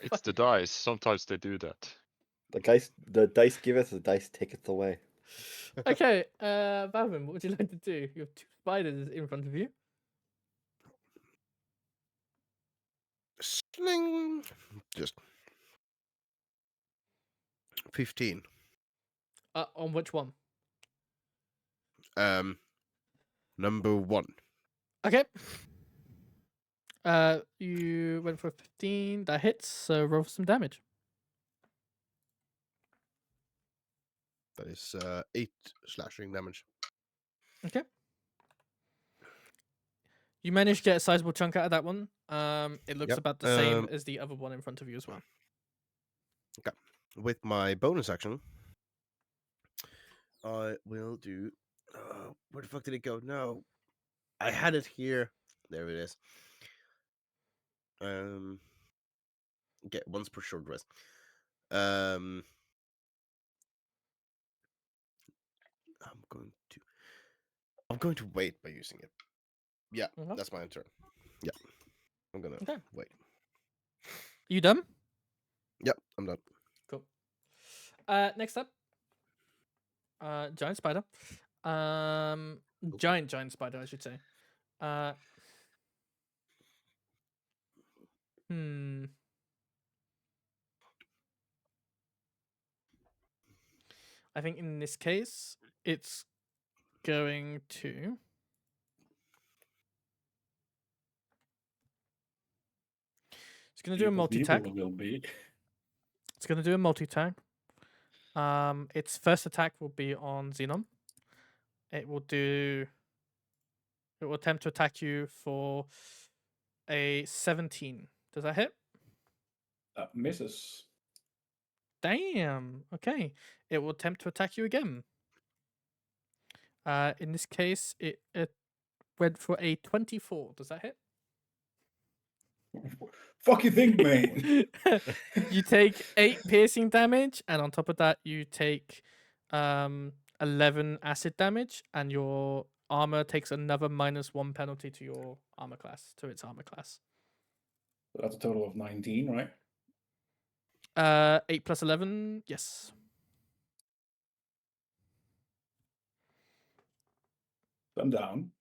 It's the dice. Sometimes they do that. The dice giveth, the dice taketh away. Okay, Wauvin, what would you like to do? You have 2 spiders in front of you. Sling. Just 15. On which one? Number 1. Okay. You went for 15. That hits. So roll for some damage. That is 8 slashing damage. Okay. You managed to get a sizable chunk out of that one. It looks Yep, about the same as the other one in front of you as well. With my bonus action, I will do. Where the fuck did it go? No, I had it here. There it is. Get once per short rest. I'm going to wait by using it. Yeah, Mhm. that's my turn. Yeah, I'm gonna Okay. wait. You done? Yep, I'm done. Cool. Next up, giant spider. Giant spider, I should say. I think in this case, it's going to. It's going to do a multi-attack. Will be. It's going to do a multi-attack. Its first attack will be on Zinon. It will attempt to attack you for a 17. Does that hit? That misses. Damn. Okay. It will attempt to attack you again. In this case, it went for a 24. Does that hit? Fuck you think, man? You take 8 piercing damage, and on top of that, you take 11 acid damage, and your armor takes another -1 penalty to your armor class, to its armor class. That's a total of 19, right? 8 plus 11, yes. I'm down.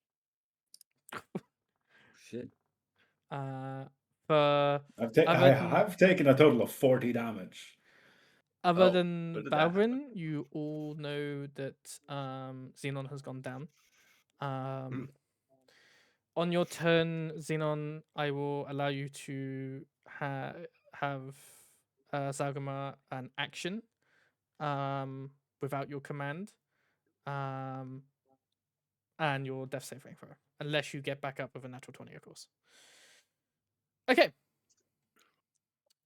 Shit. For I have taken a total of 40 damage. other Oh, than when did that happen? Balvin, you all know that Xenon has gone down. On your turn, Xenon, I will allow you to have Zalgamar an action without your command and your death saving throw, unless you get back up with a natural 20, of course. Okay.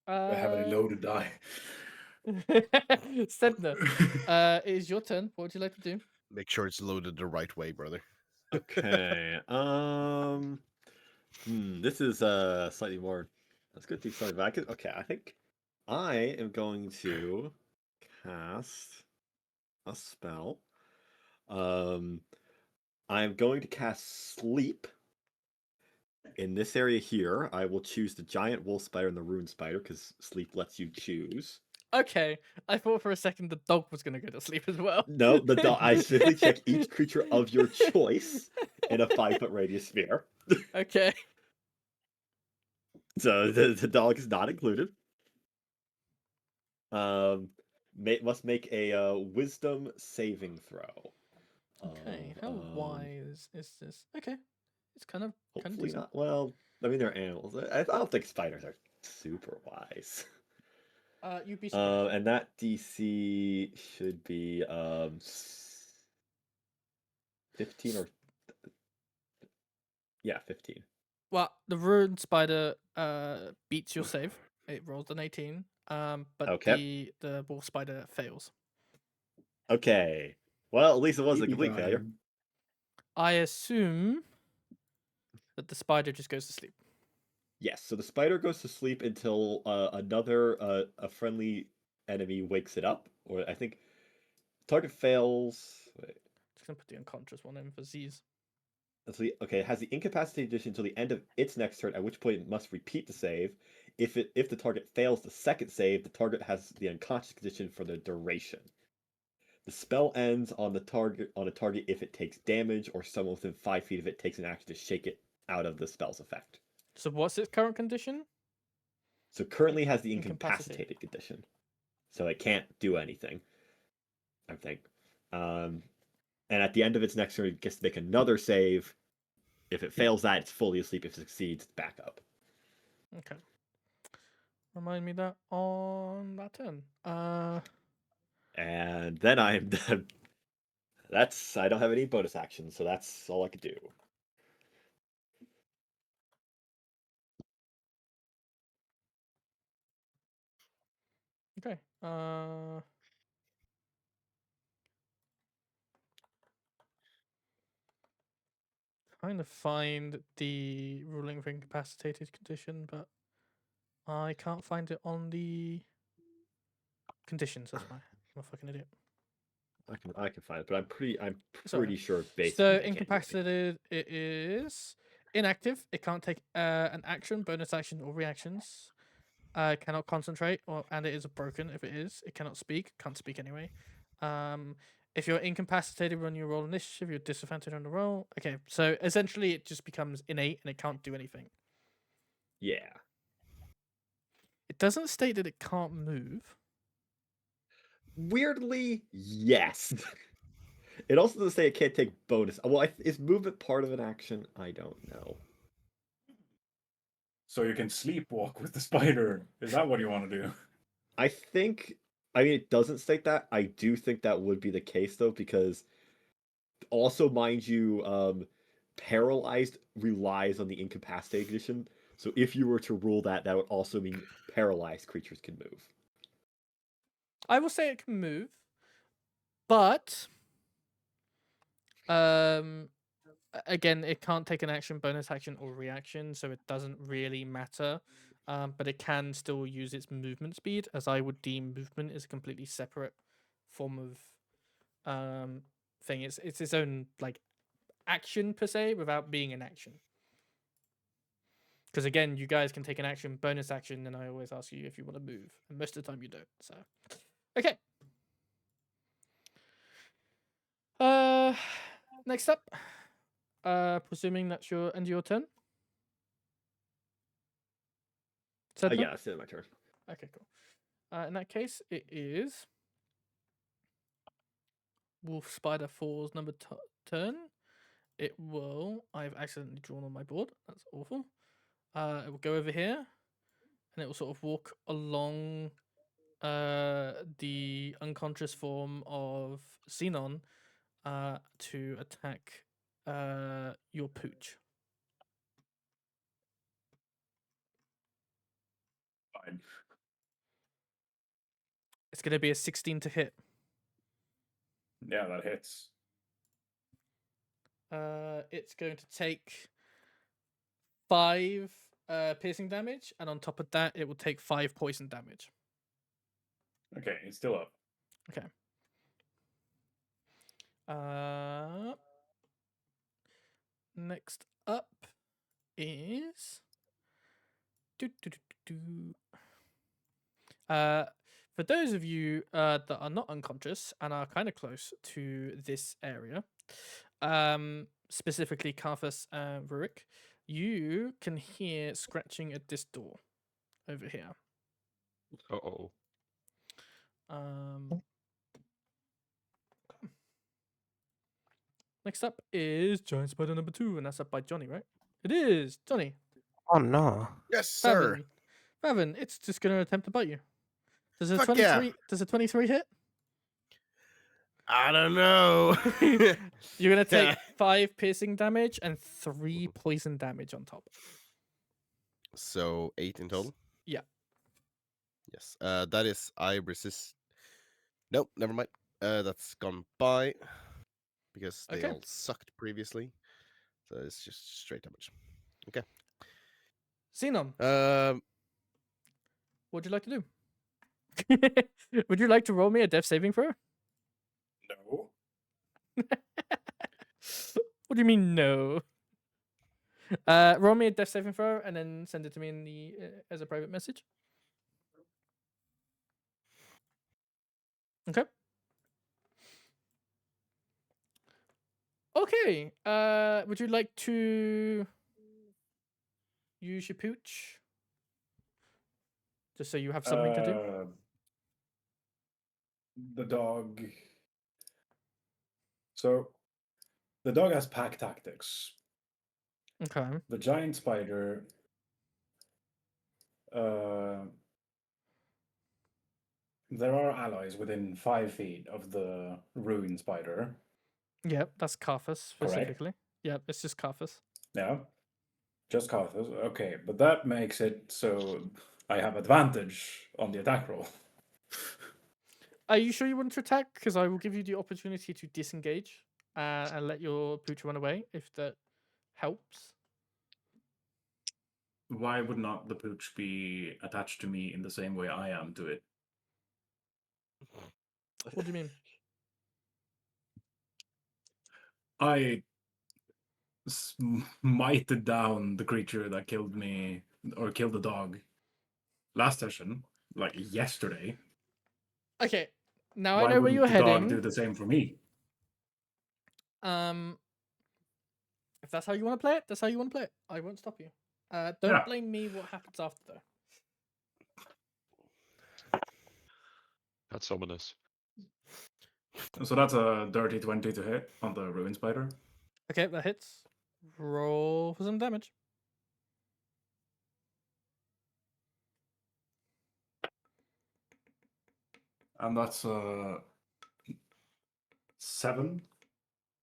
I have a loaded die. Sedna, it is your turn. What would you like to do? Make sure it's loaded the right way, brother. Okay. This is slightly more. Let's go do something back. Okay, I think I am going to cast a spell. I'm going to cast Sleep. In this area here, I will choose the giant wolf spider and the rune spider because Sleep lets you choose. Okay, I thought for a second the dog was going to go to sleep as well. No, the dog. I simply check each creature of your choice in a 5-foot radius sphere. Okay. So the dog is not included. Must make a wisdom saving throw. Okay, how wise is this? Okay, it's kind of Hopefully decent. not. Well, I mean they're animals. I don't think spiders are super wise. You'd be surprised. And that DC should be 15 or 15. Well, the rune spider beats your save. It rolls an 18. But Okay. the wolf spider fails. Okay. Well, at least it wasn't a Keep complete trying. failure. I assume that the spider just goes to sleep. Yes. So the spider goes to sleep until another a friendly enemy wakes it up, or I think target fails. Wait. Just gonna put the unconscious one in for Z's. it has the incapacitated condition until the end of its next turn, at which point it must repeat the save. If the target fails the second save, the target has the unconscious condition for the duration. The spell ends on a target if it takes damage, or someone within 5 feet of it takes an action to shake it out of the spell's effect. So what's its current condition? So currently has the Incapacitated. incapacitated condition, so it can't do anything, I think. And at the end of its next turn, it gets to make another save. If it fails that, it's fully asleep. If it succeeds, it's back up. Okay. Remind me that on that turn. And then I am done. I don't have any bonus actions, so that's all I could do. Okay. Trying to find the ruling of incapacitated condition, but I can't find it on the conditions. That's why I'm a fucking idiot. I can find it, but I'm pretty Sorry. sure basically. So they can't do anything. incapacitated, it is inactive. It can't take an action, bonus action, or reactions. Cannot concentrate, and it is broken. If it is, it cannot speak. Can't speak anyway. If you're incapacitated when you roll initiative, you're disadvantaged on the roll. Okay, so essentially it just becomes innate and it can't do anything. Yeah. It doesn't state that it can't move. Weirdly, yes. It also doesn't say it can't take bonus. Well, is movement part of an action? I don't know. So you can sleepwalk with the spider. Is that what you want to do? I mean, it doesn't state that. I do think that would be the case, though, because also, mind you, paralyzed relies on the incapacitated condition. So if you were to rule that, that would also mean paralyzed creatures can move. I will say it can move, but again, it can't take an action, bonus action, or reaction, so it doesn't really matter. But it can still use its movement speed, as I would deem movement is a completely separate form of thing. It's its own like action per se, without being an action. Because again, you guys can take an action, bonus action, and I always ask you if you want to move, and most of the time you don't. So, okay. Next up, presuming that's your end of your turn. Sedna? Yeah, that's the end of my turn. Okay, cool. In that case, it is Wolf Spider 4's number turn. It will. I've accidentally drawn on my board. That's awful. It will go over here, and it will sort of walk along the unconscious form of Zinon to attack your pooch. Fine. It's going to be a 16 to hit. Yeah, that hits. It's going to take 5 piercing damage, and on top of that, it will take 5 poison damage. Okay, he's still up. Okay. Next up is for those of you that are not unconscious and are kind of close to this area, specifically Carthus and Rurik, you can hear scratching at this door over here. Uh-oh. Next up is Giant Spider number 2, and that's up by Johnny, right? It is Johnny. Oh no. Yes, sir. Favin, it's just gonna attempt to bite you. Does a Fuck 23? yeah. Does a 23 hit? I don't know. You're gonna take 5 piercing damage and 3 poison damage on top. So 8 in total? Yeah. Yes. That is I resist. Nope, never mind. That's gone by because they Okay. all sucked previously. So it's just straight damage. Okay. Zinon, Um, what would you like to do? Would you like to roll me a death saving throw? No. What do you mean no? Roll me a death saving throw and then send it to me in the as a private message. Okay. Okay. Would you like to use your pooch? Just so you have something to do. The dog. So, the dog has pack tactics. Okay. The giant spider. There are allies within 5 feet of the ruin spider. Yep, that's Carthus Correct. specifically. Yep, it's just Carthus. Yeah, just Carthus. Okay, but that makes it so I have advantage on the attack roll. Are you sure you want to attack? Because I will give you the opportunity to disengage and let your pooch run away if that helps. Why would not the pooch be attached to me in the same way I am to it? What do you mean? I smited down the creature that killed me, or killed the dog, last session, like yesterday. Okay, now Why I know where wouldn't you're the dog heading. do the same for me? If that's how you want to play it, that's how you want to play it. I won't stop you. Don't Yeah. blame me what happens after though. That's ominous. So that's a dirty 20 to hit on the ruin spider. Okay, that hits. Roll for some damage. And that's 7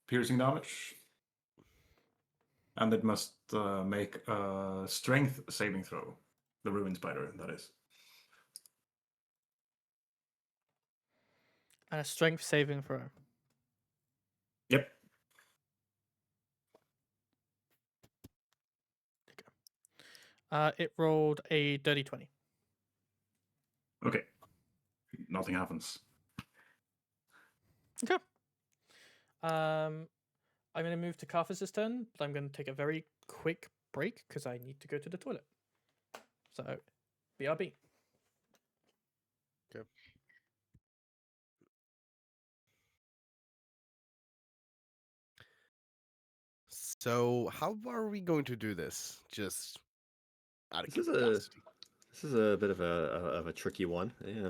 piercing damage. And it must make a strength saving throw. The ruin spider, that is. And a strength saving throw. Yep. It rolled a dirty 20. Okay. Nothing happens. Okay. I'm going to move to Carthus's turn, but I'm going to take a very quick break because I need to go to the toilet. So, BRB. Okay. So, how are we going to do this? Just out of curiosity. This is a bit of a tricky one. Yeah.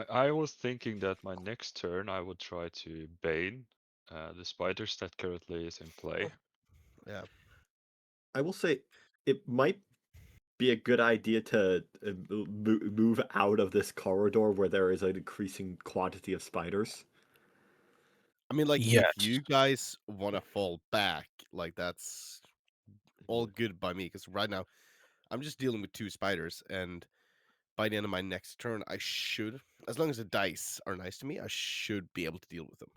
I was thinking that my next turn I would try to bane the spiders that currently is in play. Yeah. I will say it might be a good idea to move out of this corridor where there is an increasing quantity of spiders. I mean, like, Yet. if you guys want to fall back, like, that's all good by me. Because right now, I'm just dealing with 2 spiders, and by the end of my next turn, I should, as long as the dice are nice to me, I should be able to deal with them.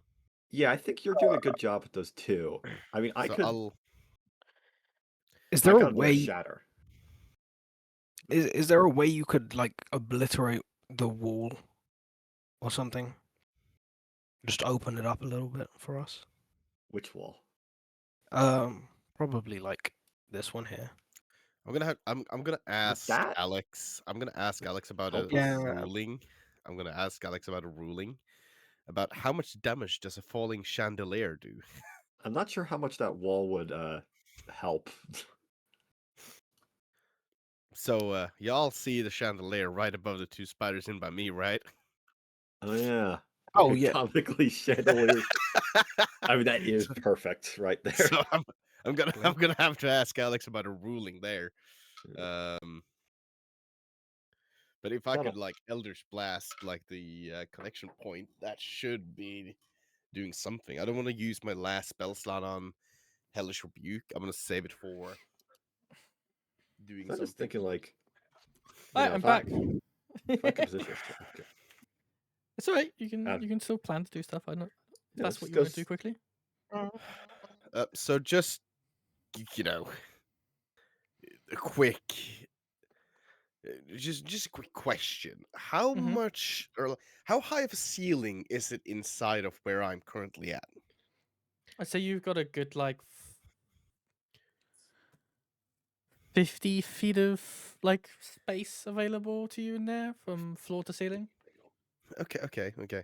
Yeah, I think you're doing a good job with those 2. I mean, I So could. Is I there a gotta do a way? shatter. Is there a way you could like obliterate the wall or something? Just open it up a little bit for us. Which wall? Probably like this one here. I'm gonna ask that? Alex. I'm gonna ask Alex about a Help us. Yeah. ruling. I'm gonna ask Alex about a ruling about how much damage does a falling chandelier do. I'm not sure how much that wall would help. So y'all see the chandelier right above the 2 spiders in by me, right? Oh yeah. Oh, yeah. Comically chandeliers. I mean, that is perfect right there. So I'm gonna have to ask Alex about a ruling there. But if I could That'll- like Eldritch Blast like the connection point, that should be doing something. I don't want to use my last spell slot on Hellish Rebuke. I'm gonna save it for doing I'm just something. thinking like. Alright, I'm back. If I could position this. Okay. It's alright. You Um, can still plan to do stuff. I know if yeah, that's this what you want to do goes- quickly. So just you know, a quick, just a quick question: how Mhm. much or how high of a ceiling is it inside of where I'm currently at? I'd say you've got a good like 50 feet of like space available to you in there from floor to ceiling. Okay.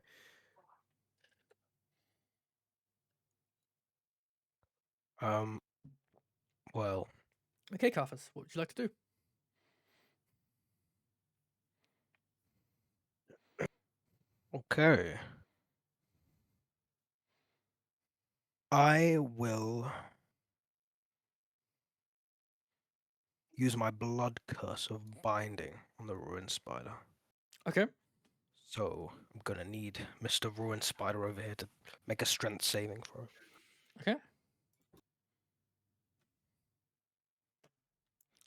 Well, Okay, Carthus, what would you like to do? okay. I will use my blood curse of binding on the ruined spider. Okay. So I'm gonna need Mr. Ruined Spider over here to make a strength saving throw. Okay.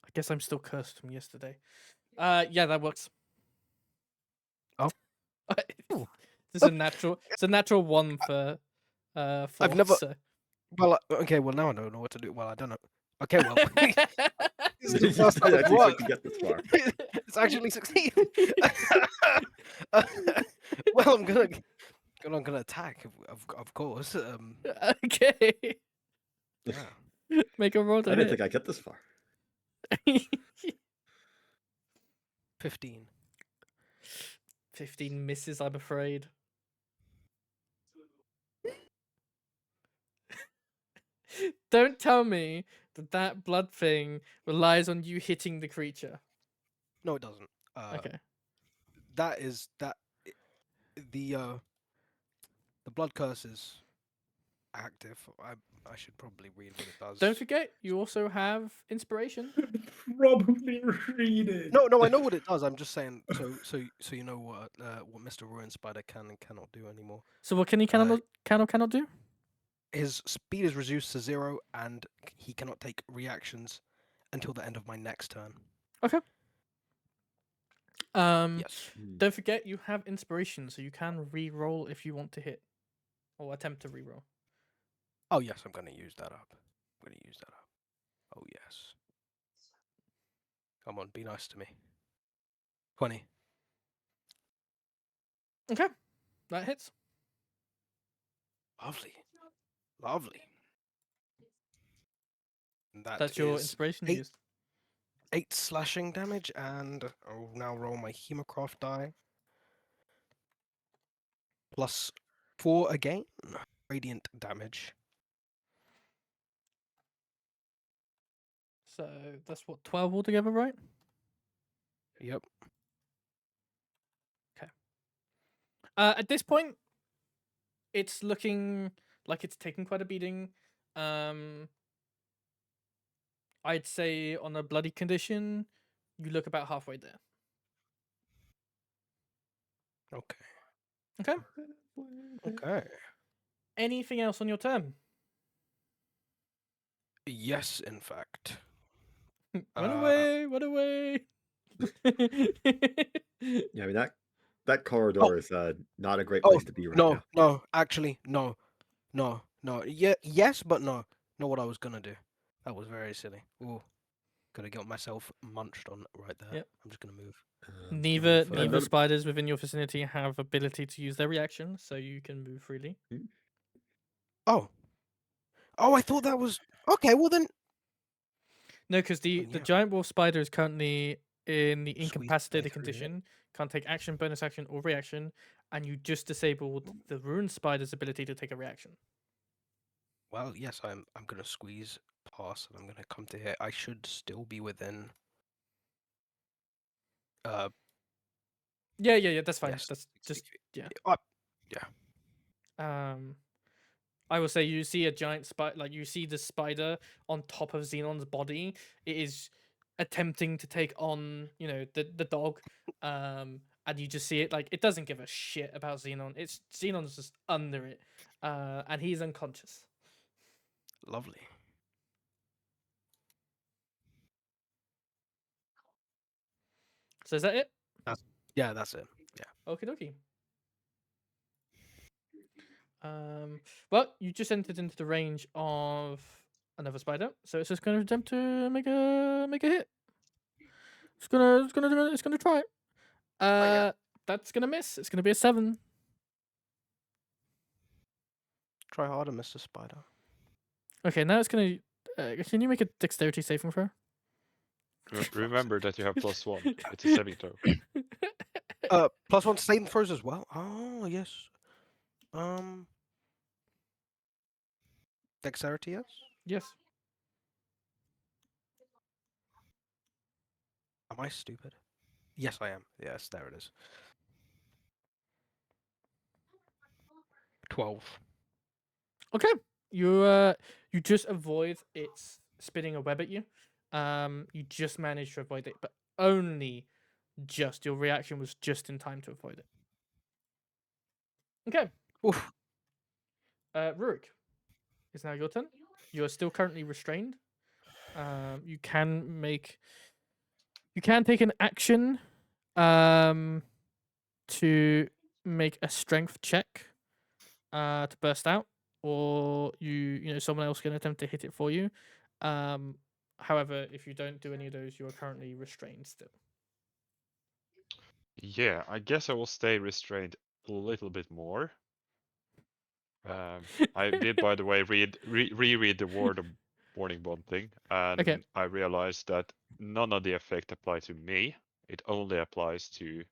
I guess I'm still cursed from yesterday. Yeah, that works. Oh. Ooh. It's a natural. It's a natural 1 for I've never- so. Well, okay. Well, now I don't know what to do. Well, I don't know. Okay, well, this is the You first time it's actually worked. to get this far. It's actually succeeded. Well, I'm gonna attack, of course. Okay. Yeah. Make a roll I to didn't hit. think I'd get this far. 15. 15 misses, I'm afraid. Don't tell me that blood thing relies on you hitting the creature. No, it doesn't. Okay. That is that. The blood curse is active. I should probably read what it does. Don't forget, you also have inspiration. Probably read it. No, I know what it does. I'm just saying, so you know what Mr. Ruined Spider can and cannot do anymore. So what can he cannot do? His speed is reduced to 0, and he cannot take reactions until the end of my next turn. Yes. Don't forget you have inspiration, so you can re-roll if you want to hit, or attempt to re-roll. Oh yes, I'm gonna use that up. Oh yes. Come on, be nice to me. 20. Okay, that hits. Lovely. And That's your is inspiration 8 used. 8 slashing damage, and I'll now roll my Hemocraft die. Plus 4 again. Radiant damage. So that's what, 12 altogether, right? Yep. At this point, it's looking like it's taking quite a beating. I'd say on a bloody condition, you look about halfway there. Okay. Okay. Anything else on your turn? Yes, in fact. Run away! Yeah, I mean that corridor is not a great place to be right now. No, actually, no. Yeah, yes, but no. Not what I was gonna do. That was very silly. Ooh, gonna get myself munched on right there. Yep. I'm just gonna move. Neither further. spiders within your vicinity have ability to use their reaction, so you can move freely. Oh, I thought that was okay. Well then, No, because the yeah. giant wolf spider is currently in the Squeeze incapacitated way through it. condition, can't take action, bonus action, or reaction, and you just disabled the ruined spider's ability to take a reaction. Well, yes, I'm gonna squeeze past, and I'm gonna come to here. I should still be within. Yeah, that's fine. Yes, That's 60 just feet. yeah. Yeah. I will say you see a giant spider, like you see the spider on top of Xenon's body. It is attempting to take on, the dog. And you just see it like it doesn't give a shit about Xenon. Xenon's just under it, and he's unconscious. Lovely. So is that it? Yeah, that's it. Yeah. Okie dokie. Well, you just entered into the range of another spider, so it's just going to attempt to make a hit. It's gonna try. That's gonna miss. It's gonna be a 7. Try harder, Mr. Spider. Okay, now it's gonna. Can you make a dexterity saving throw? Remember that you have +1. It's a saving throw. +1 saving throws as well. Oh yes. Dexterity, yes. Yes. Am I stupid? Yes, I am. Yes, there it is. 12. Okay. You just avoid its spinning a web at you. You just managed to avoid it, but only just. Your reaction was just in time to avoid it. Okay. Oof. Rurik, it's now your turn. You are still currently restrained. You can take an action to make a strength check to burst out, or someone else can attempt to hit it for you. However, if you don't do any of those, you are currently restrained still. Yeah, I guess I will stay restrained a little bit more. I did, by the way, reread the warning bond thing, and I realized that none of the effect apply to me. It only applies to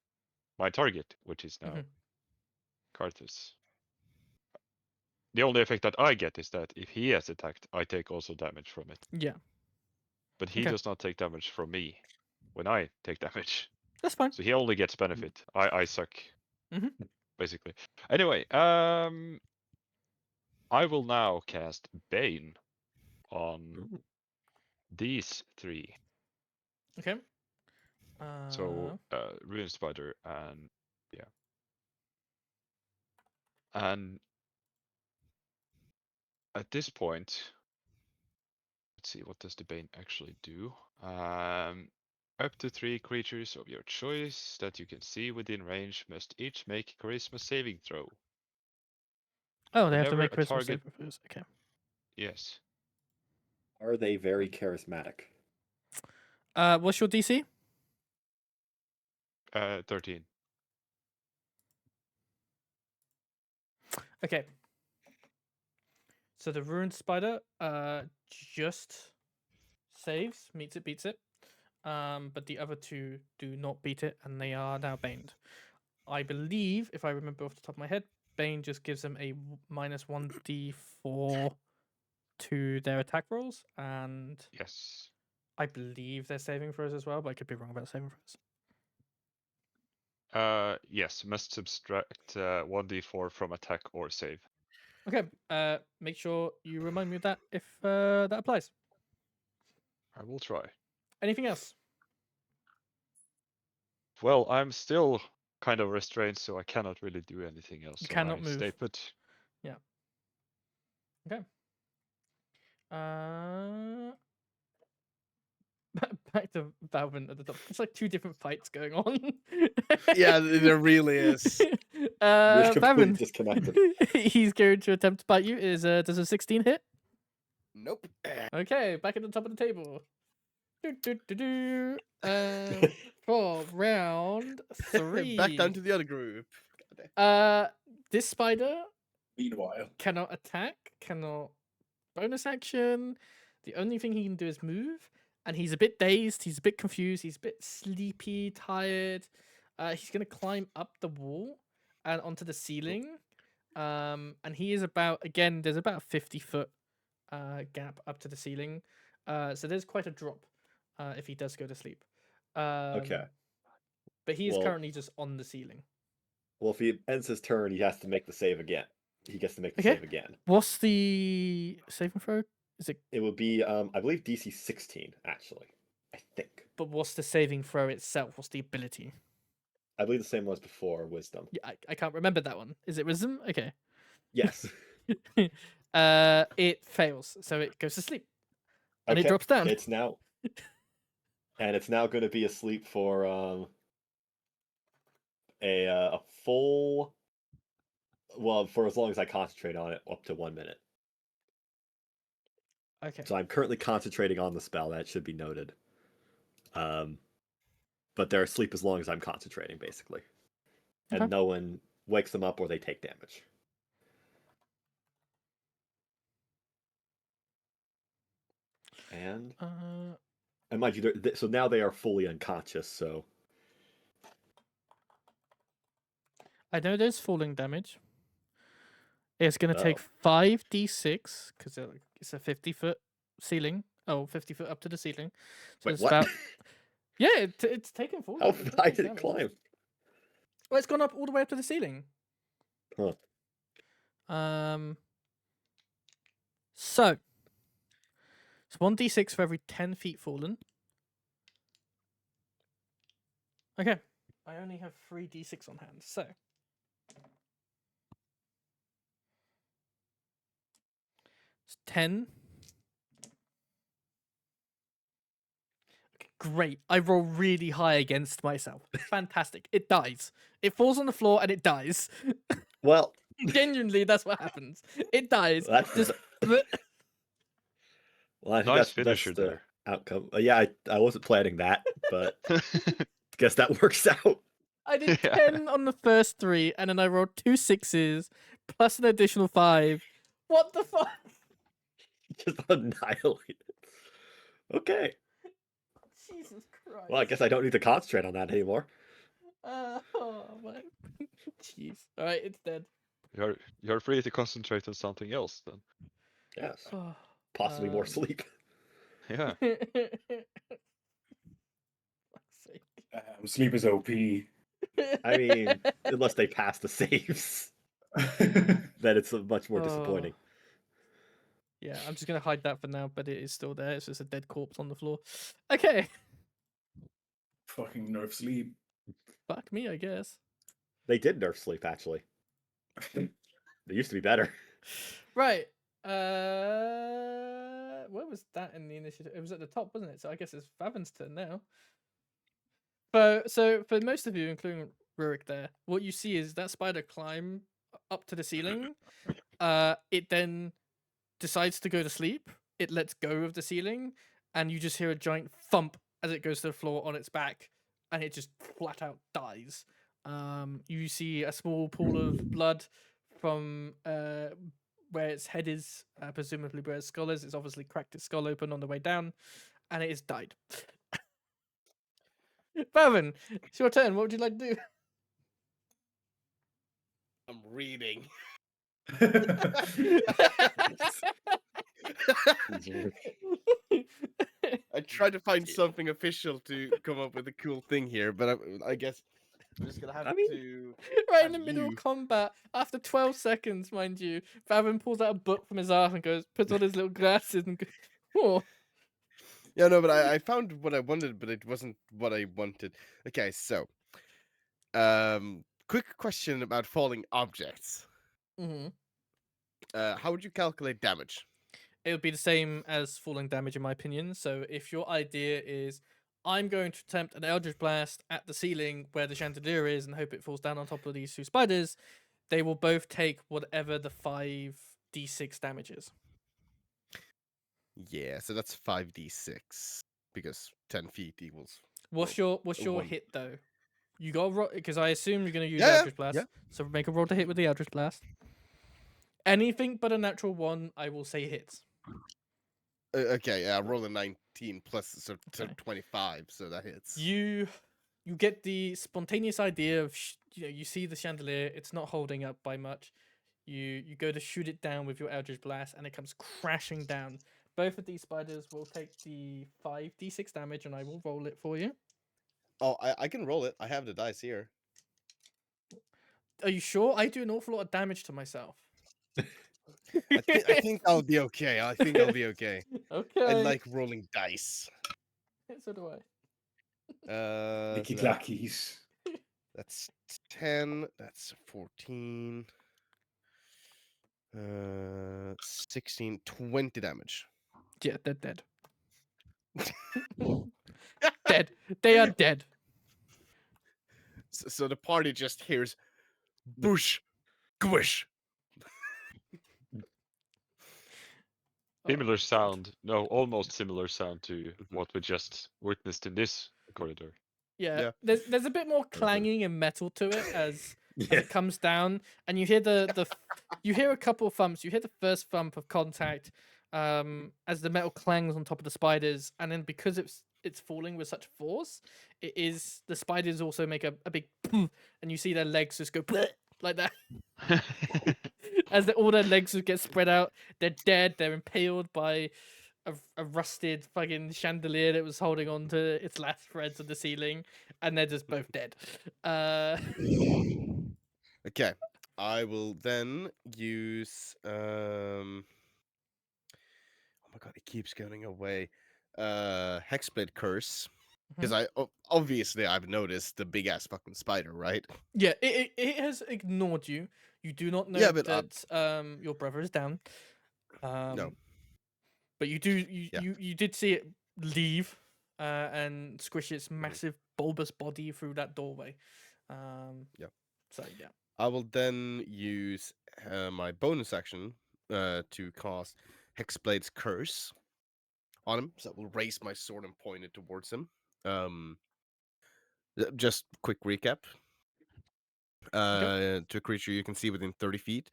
my target, which is now Carthus. The only effect that I get is that if he has attacked, I take also damage from it. Yeah, But he does not take damage from me when I take damage. that's fine. So he only gets benefit. I suck, basically. Anyway, I will now cast Bane on these 3. Okay. So Rune Spider and yeah. And at this point, let's see, what does the Bane actually do? Up to 3 creatures of your choice that you can see within range must each make a charisma saving throw. Oh, they have to Whenever make a Christmas target- saving throws. Okay. Yes. Are they very charismatic? What's your DC? 13. Okay. So the ruined spider just saves, meets it, beats it. But the other 2 do not beat it, and they are now baned. I believe, if I remember off the top of my head, Bane just gives them a -1d4 to their attack rolls, and Yes. I believe they're saving throws as well, but I could be wrong about saving throws. Yes, must subtract 1d4 from attack or save. Okay. Make sure you remind me of that if that applies. I will try. Anything else? Well, I'm still kind of restrained, so I cannot really do anything else. You So cannot I move. stay put. Yeah. Okay. Back to Wauvin at the top. It's like 2 different fights going on. Yeah, there really is. You're completely Wauvin, disconnected. he's going to attempt to bite you. Does a 16 hit? Nope. Okay, back at the top of the table. For round 3. Back down to the other group. This spider Meanwhile, cannot attack, cannot bonus action. The only thing he can do is move, and he's a bit dazed, he's a bit confused, he's a bit sleepy, tired. He's gonna climb up the wall and onto the ceiling. And he is there's about a 50-foot gap up to the ceiling. So there's quite a drop if he does go to sleep. Okay. But he is Well- currently just on the ceiling. Well, if he ends his turn, he has to make the save again. He gets to make the Okay. save again. What's the saving throw? Is it? It would be, I believe, DC 16, actually. I think. But what's the saving throw itself? What's the ability? I believe the same was before Wisdom. Yeah, I can't remember that one. Is it wisdom? Okay. Yes. It fails, so it goes to sleep, and it Okay, drops down. It's now, and it's now going to be asleep for a full, well, for as long as I concentrate on it, up to 1 minute. Okay. So I'm currently concentrating on the spell. That should be noted. But they're asleep as long as I'm concentrating, basically, and Okay. no one wakes them up or they take damage. And And mind you, so now they are fully unconscious. So I know there's falling damage. It's going to take Oh. 5d6 because it's a 50-foot ceiling. Oh, 50 foot up to the ceiling. So wait, it's what? about yeah, it's taken falling. How it's taken high did it damage. climb? Well, it's gone up all the way up to the ceiling. Huh. So it's 1d6 for every 10 feet fallen. Okay. I only have 3d6 on hand, so it's 10. Okay, great. I roll really high against myself. Fantastic. It dies. It falls on the floor and it dies. Well, Genuinely, that's what happens. It dies. that's Just well, I think Nice that's finisher the there. outcome. Yeah, I wasn't planning that, but guess that works out. I did Yeah. 10 on the first 3, and then I rolled 2 6s plus an additional 5. What the fuck? Just annihilated. Okay. Jesus Christ. Well, I guess I don't need to concentrate on that anymore. Oh my. Jeez. Alright, it's dead. You're free to concentrate on something else then. Yes. Oh, Possibly more sleep. Yeah. Fuck's sake. Sleep is OP. I mean, unless they pass the saves, then it's much more disappointing. Yeah, I'm just gonna hide that for now, but it is still there. It's just a dead corpse on the floor. Okay. Fucking nerf sleep. Fuck me, I guess. They did nerf sleep, actually. They used to be better. Right. Where was that in the initiative? It was at the top, wasn't it? So I guess it's Favin's turn now. So for most of you, including Rurik there, what you see is that spider climb up to the ceiling. It then decides to go to sleep. It lets go of the ceiling, and you just hear a giant thump as it goes to the floor on its back, and it just flat out dies. You see a small pool of blood from where its head is, presumably where its skull is. It's obviously cracked its skull open on the way down, and it has died. Bavin, it's your turn. What would you like to do? I'm reading. I tried to find something official to come up with a cool thing here, but I guess I'm just gonna have to. Right in the have middle you- of combat, after 12 seconds, mind you, Bavin pulls out a book from his ass and puts on his little glasses and goes, oh. Yeah, no, but I found what I wanted, but it wasn't what I wanted. Okay, so, quick question about falling objects. Mm-hmm. How would you calculate damage? It would be the same as falling damage, in my opinion. So if your idea is, I'm going to attempt an Eldritch Blast at the ceiling where the chandelier is and hope it falls down on top of these 2 spiders, they will both take whatever the 5d6 damage is. Yeah, so that's 5d6 because 10 feet equals. What's Well, your one. hit though? You got roll because I assume you're going to use Yeah, Eldritch Blast. yeah. So make a roll to hit with the Eldritch Blast. Anything but a natural 1, I will say hits. Okay, yeah, roll a 19 plus, so Okay. 25, so that hits. You get the spontaneous idea of you see the chandelier, it's not holding up by much. You go to shoot it down with your Eldritch Blast, and it comes crashing down. Both of these spiders will take the 5d6 damage, and I will roll it for you. Oh, I can roll it. I have the dice here. Are you sure? I do an awful lot of damage to myself. I think I'll be okay. I think I'll be okay. Okay. I like rolling dice. So do I. Licky So clackies. that's 10. That's 14. 16, 20 damage. Yeah, they're dead. Dead. They are dead. So the party just hears boosh, squish. Similar sound. No, almost similar sound to what we just witnessed in this corridor. Yeah, Yeah. there's a bit more clanging and metal to it as Yeah. it comes down, and you hear you hear a couple of thumps. You hear the first thump of contact, as the metal clangs on top of the spiders, and then because it's it's falling with such force, the spiders also make a big and you see their legs just go like that. As all their legs would get spread out, they're dead. They're impaled by a rusted fucking chandelier that was holding on to its last threads of the ceiling, and they're just both dead. Okay, I will then use. Oh my god, it keeps going away. Hexblade Curse. Because obviously I've noticed the big ass fucking spider, right? Yeah, it has ignored you. You do not know Yeah, but, that your brother is down. No. But you do Yeah. you did see it leave and squish its massive bulbous body through that doorway. Yeah. So yeah. I will then use my bonus action to cast Hexblade's Curse on him. So I will raise my sword and point it towards him. Just quick recap. To a creature you can see within 30 feet,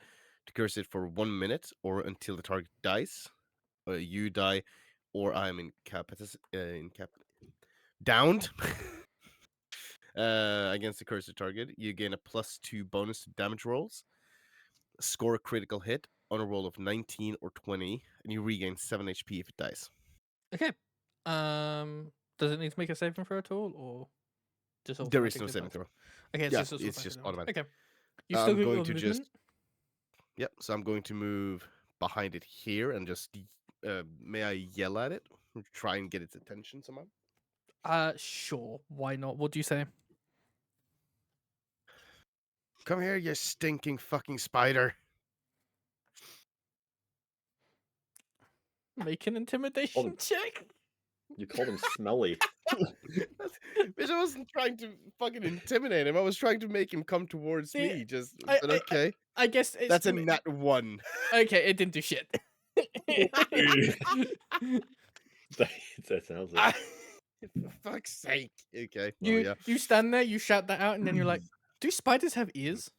to curse it for 1 minute or until the target dies, you die, or I'm downed. Against the cursed target, you gain a +2 bonus to damage rolls, score a critical hit on a roll of 19 or 20, and you regain 7 HP if it dies. Okay. Does it need to make a saving throw at all, or just There is automatic no saving advantage? throw. Okay, Yeah, it's it's just automatic. Okay. You still I'm got going your to movement? just. Yep. So I'm going to move behind it here and just. May I yell at it? Try and get its attention somehow. Sure. Why not? What do you say? Come here, you stinking fucking spider. Make an intimidation check. You called him smelly. Bitch, I wasn't trying to fucking intimidate him. I was trying to make him come towards Yeah, me. But okay. I guess it's That's a nat 1. Okay, it didn't do shit. That sounds like. For fuck's sake. Okay. Well, you yeah. you stand there, you shout that out, and then you're like, "Do spiders have ears?"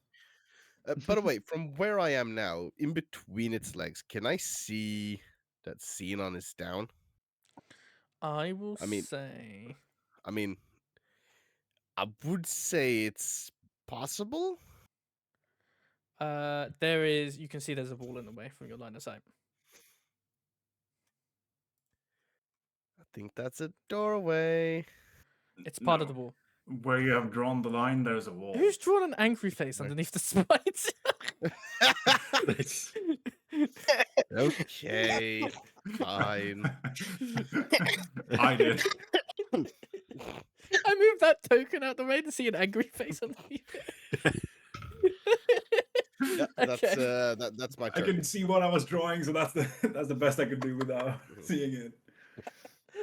By the way, from where I am now, in between its legs, can I see that Zinon is down? I will I mean- say. I mean, I would say it's possible. There is. You can see there's a wall in the way from your line of sight. I think that's a doorway. It's part of No. the wall. Where you have drawn the line, there's a wall. Who's drawn an angry face Right. underneath the spikes? That's- Okay. Fine. I did. I moved that token out the way to see an angry face underneath it. Yeah, that's Okay. that's my I turn. can see what I was drawing, so that's the best I could do without seeing it.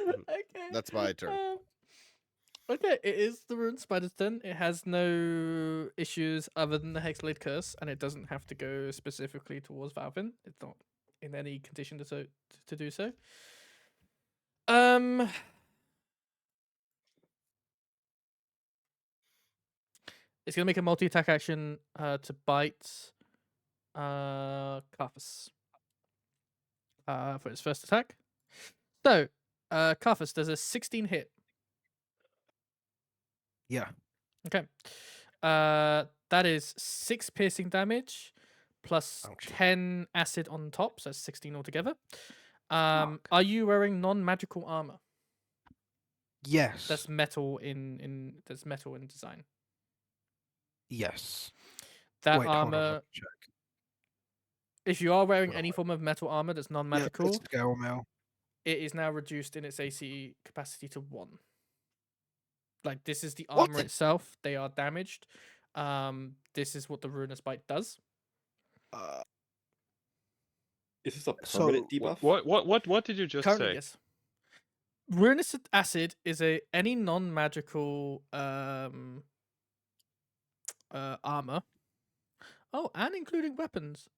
Okay. That's my turn. Okay, it is the Ruined Spider's turn. It has no issues other than the Hexblade Curse, and it doesn't have to go specifically towards Wauvin. It's not in any condition to do so. It's gonna make a multi-attack action to bite Carthus for its first attack. So, Carthus does a 16 hit. Yeah. Okay. That is 6 piercing damage plus Ouch. 10 acid on top, so that's 16 altogether. Are you wearing non-magical armor? Yes. That's metal in design. Yes. That Wait, hold on, let armor, me check. if you are wearing Hold on, any wait. form of metal armor that's Yeah, non-magical, it's scale mail. it is now reduced in its AC capacity to 1. Like, this is the What? armor itself. They are damaged. This is what the Ruinous Bite does. Is this a So, permanent debuff? What did you just Currently, say? yes. Ruinous Acid is any non-magical armor. Oh, and including weapons.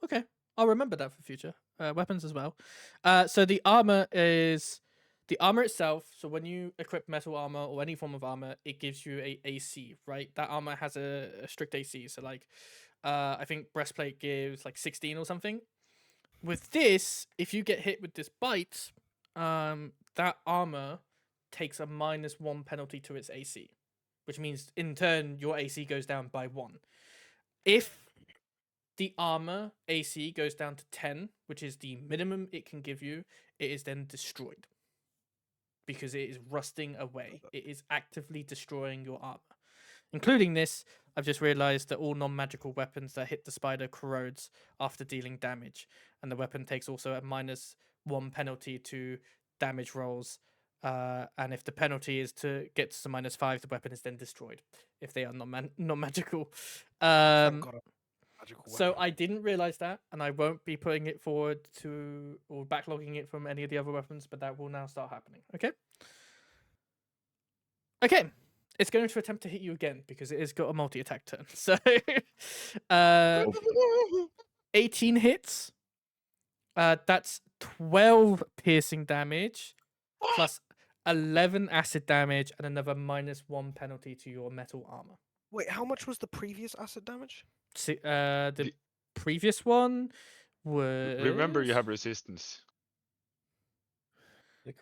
Okay, I'll remember that for future. Weapons as well. So the armor is the armor itself. So when you equip metal armor or any form of armor, it gives you a AC, right? That armor has a strict AC. So like, I think breastplate gives like 16 or something. With this, if you get hit with this bite, that armor takes a -1 penalty to its AC, which means in turn your AC goes down by 1. If the armor AC goes down to 10, which is the minimum it can give you, it is then destroyed. Because it is rusting away. It is actively destroying your armor. Including this, I've just realized that all non-magical weapons that hit the spider corrodes after dealing damage. And the weapon takes also a -1 penalty to damage rolls. And if the penalty is to get to -5, the weapon is then destroyed. If they are non-magical. Thank God. Magical So weapon. I didn't realize that, and I won't be putting it forward to or backlogging it from any of the other weapons, but that will now start happening. Okay. Okay. It's going to attempt to hit you again because it has got a multi-attack turn. So, 18 hits. That's 12 piercing damage, plus 11 acid damage, and another -1 penalty to your metal armor. Wait, how much was the previous acid damage? The previous one was. Remember, you have resistance.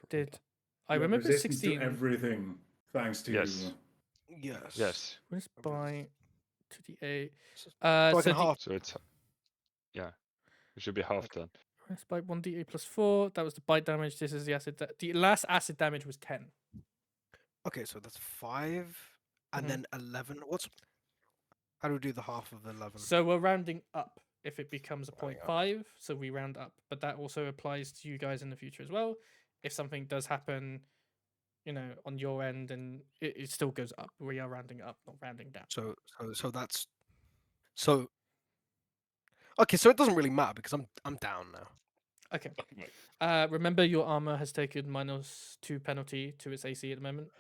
Did I You have remember resistance 16? to everything, thanks to Yes. Yes. Yes. Where's by 2d8? So I can half. So it's yeah. It should be half then. Where's by 1d8 plus 4? That was the bite damage. This is the acid. The last acid damage was 10. Okay, so that's 5 and Mhm. then 11. How do we do the half of 11? So we're rounding up if it becomes a Rounding up. 0.5. So we round up, but that also applies to you guys in the future as well. If something does happen, on your end, and it still goes up. We are rounding up, not rounding down. So that's okay. So it doesn't really matter because I'm down now. Okay. Remember, your armor has taken -2 penalty to its AC at the moment.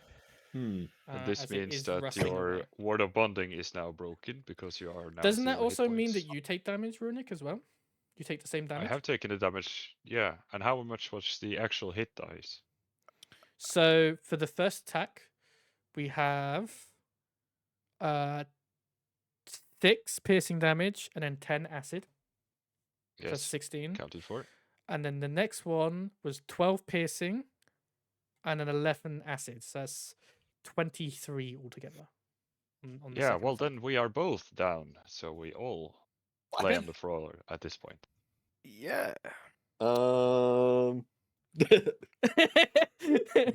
Hmm. And this as it means is that rusting your away. ward of bonding is now broken because you are now. Doesn't that 0 hit also mean that points. you take damage, Rurik, as well? You take the same I damage. have taken the damage, yeah. And how much was the actual hit dice? So for the first attack, we have 6 piercing damage and then 10 acid. So that's Yes, 16. counted for. And then the next one was 12 piercing and then 11 acid. So that's 23 altogether. On the Yeah, second well attack. then we are both down, so we all lay on the floor at this point. Yeah. Um.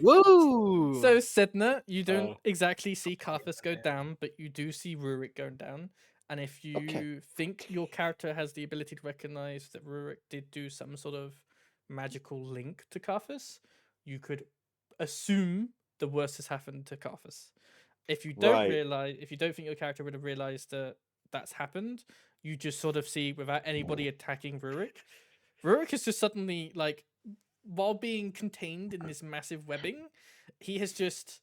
Woo! So Sedna, you don't exactly see Carthus go down, but you do see Rurik going down. And if you think your character has the ability to recognize that Rurik did do some sort of magical link to Carthus, you could assume the worst has happened to Carthus. If you don't if you don't think your character would have realized that that's happened, you just sort of see without anybody attacking Rurik. Rurik is just suddenly like, while being contained in this massive webbing, he has just.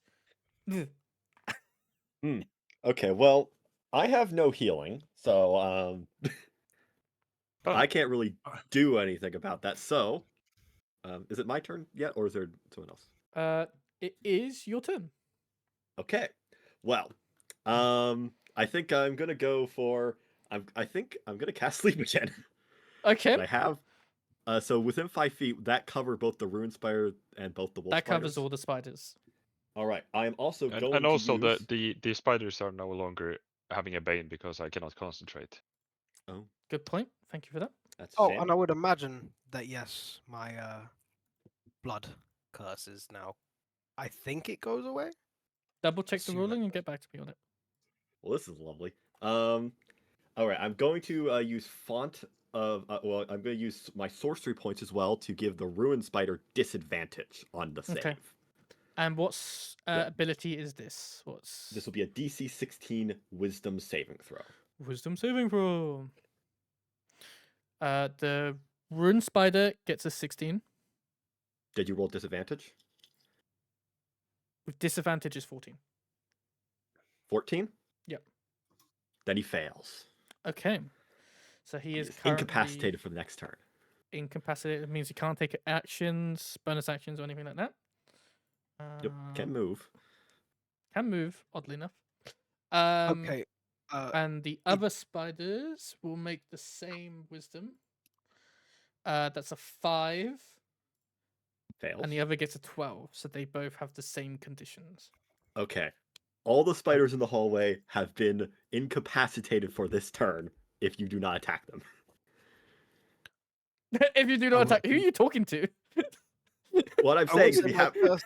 Okay, well, I have no healing, so Oh, I can't really do anything about that. So, is it my turn yet, or is there someone else? It is your turn. Okay, well, I think I'm gonna go for. I think I'm gonna cast Sleep again. Okay. And I have. So within 5 feet, that covered both the Rune Spider and both the Wolf That Spiders. covers all the spiders. All right, I am also going and to also use... the spiders are no longer having a bane because I cannot concentrate. Oh, Good point. Thank you for that. that's a Oh, shame. and I would imagine that yes, my blood curse is now. I think it goes away. Double check the Assume that ruling and get back to me on it. Well, this is lovely. All right, I'm going to use font of. Well, I'm going to use my sorcery points as well to give the Ruin Spider disadvantage on the save. Okay. And what's ability is this? What's This will be a DC 16 Wisdom saving throw. Wisdom saving throw? The rune spider gets a 16. Did you roll disadvantage? With disadvantage is 14. 14? Yep. Then he fails. Okay. So he is incapacitated for the next turn. Incapacitated. It means he can't take actions, bonus actions, or anything like that. Yep, can move. Can move, oddly enough. Okay. And the other spiders will make the same wisdom. That's a 5. Fails. and the other gets a 12, so they both have the same conditions. Okay. All the spiders in the hallway have been incapacitated for this turn if you do not attack them. If you do not attack, who are you talking to? What I'm I saying would is say my first-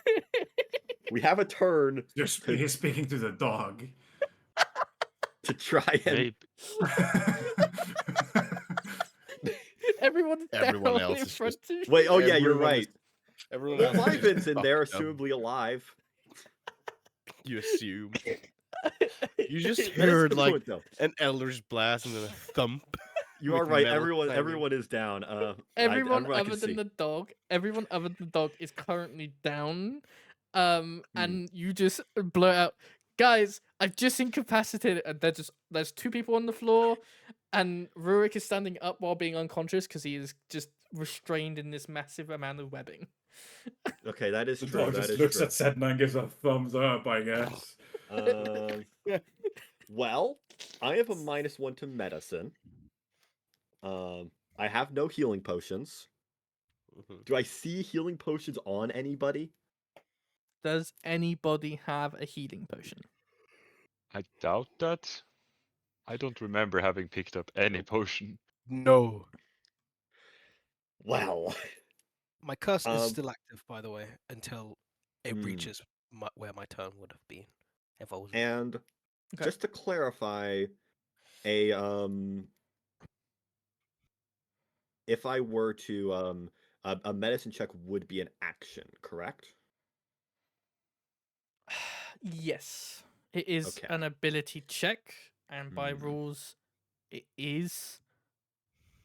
we have a turn He's speaking to the dog. to try and Maybe. Everyone's Everyone down else in is front of you. wait. Oh yeah, you're Everyone right. is- Everyone Well, else is just Wyvern's in there, fucked up. assumably alive. You assume. You just That is a heard good like point, though. an Elder's Blast and then a thump. You are with right. metal clanging. Everyone is down. Everyone everyone I can other than see. the dog, everyone other than the dog is currently down. Hmm. And you just blurt out, guys, I've just incapacitated, and there's two people on the floor, and Rurik is standing up while being unconscious because he is just restrained in this massive amount of webbing. Okay, that is The true. dog That just is looks true. at Sedna and gives a thumbs up, I guess. Well, I have a -1 to medicine. I have no healing potions. Mhm. Do I see healing potions on anybody? Does anybody have a healing potion? I doubt that. I don't remember having picked up any potion. No. Well, My curse is Um, still active, by the way, until it Hmm. reaches where my turn would have been if I was. and Okay. just to clarify, a if I were to a medicine check would be an action, correct? Yes, it is Okay. an ability check, and by Hmm. rules, it is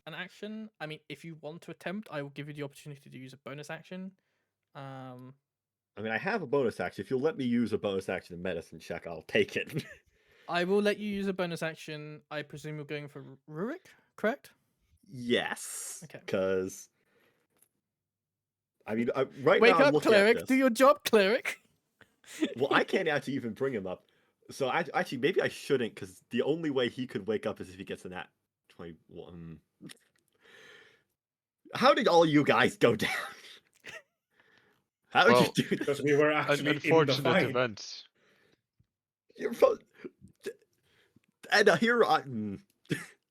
an action. I mean, if you want to attempt, I will give you the opportunity to use a bonus action. I mean, I have a bonus action. If you'll let me use a bonus action in medicine check, I'll take it. I will let you use a bonus action. I presume you're going for Rurik, correct? Yes. Okay. Because I mean, right Wake now I'm up, looking cleric. at Do this. your job, cleric. Well, I can't actually even bring him up. So actually, maybe I shouldn't, because the only way he could wake up is if he gets a nat 21. How did all you guys go down? How did Well, you do Because this? we were An actually in the unfortunate fight. event. You're both... And here I...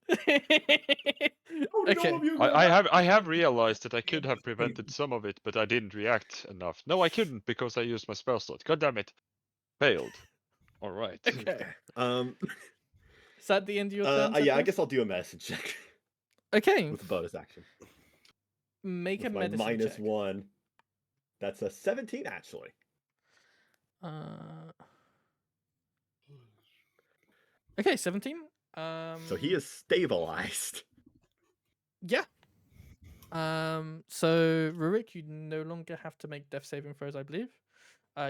How did all Okay. of you go I down? have realized that I could have prevented some of it, but I didn't react enough. No, I couldn't because I used my spell slot. God damn it. Failed. All right. Okay. Um, Is that the end of your turn? yeah, I Sedna? guess I'll do a medicine check Okay. with a bonus action. Make With a my medicine check. -1. That's a 17, actually. Okay, 17. So he is stabilized. Yeah. So Rurik, you no longer have to make death saving throws, I believe.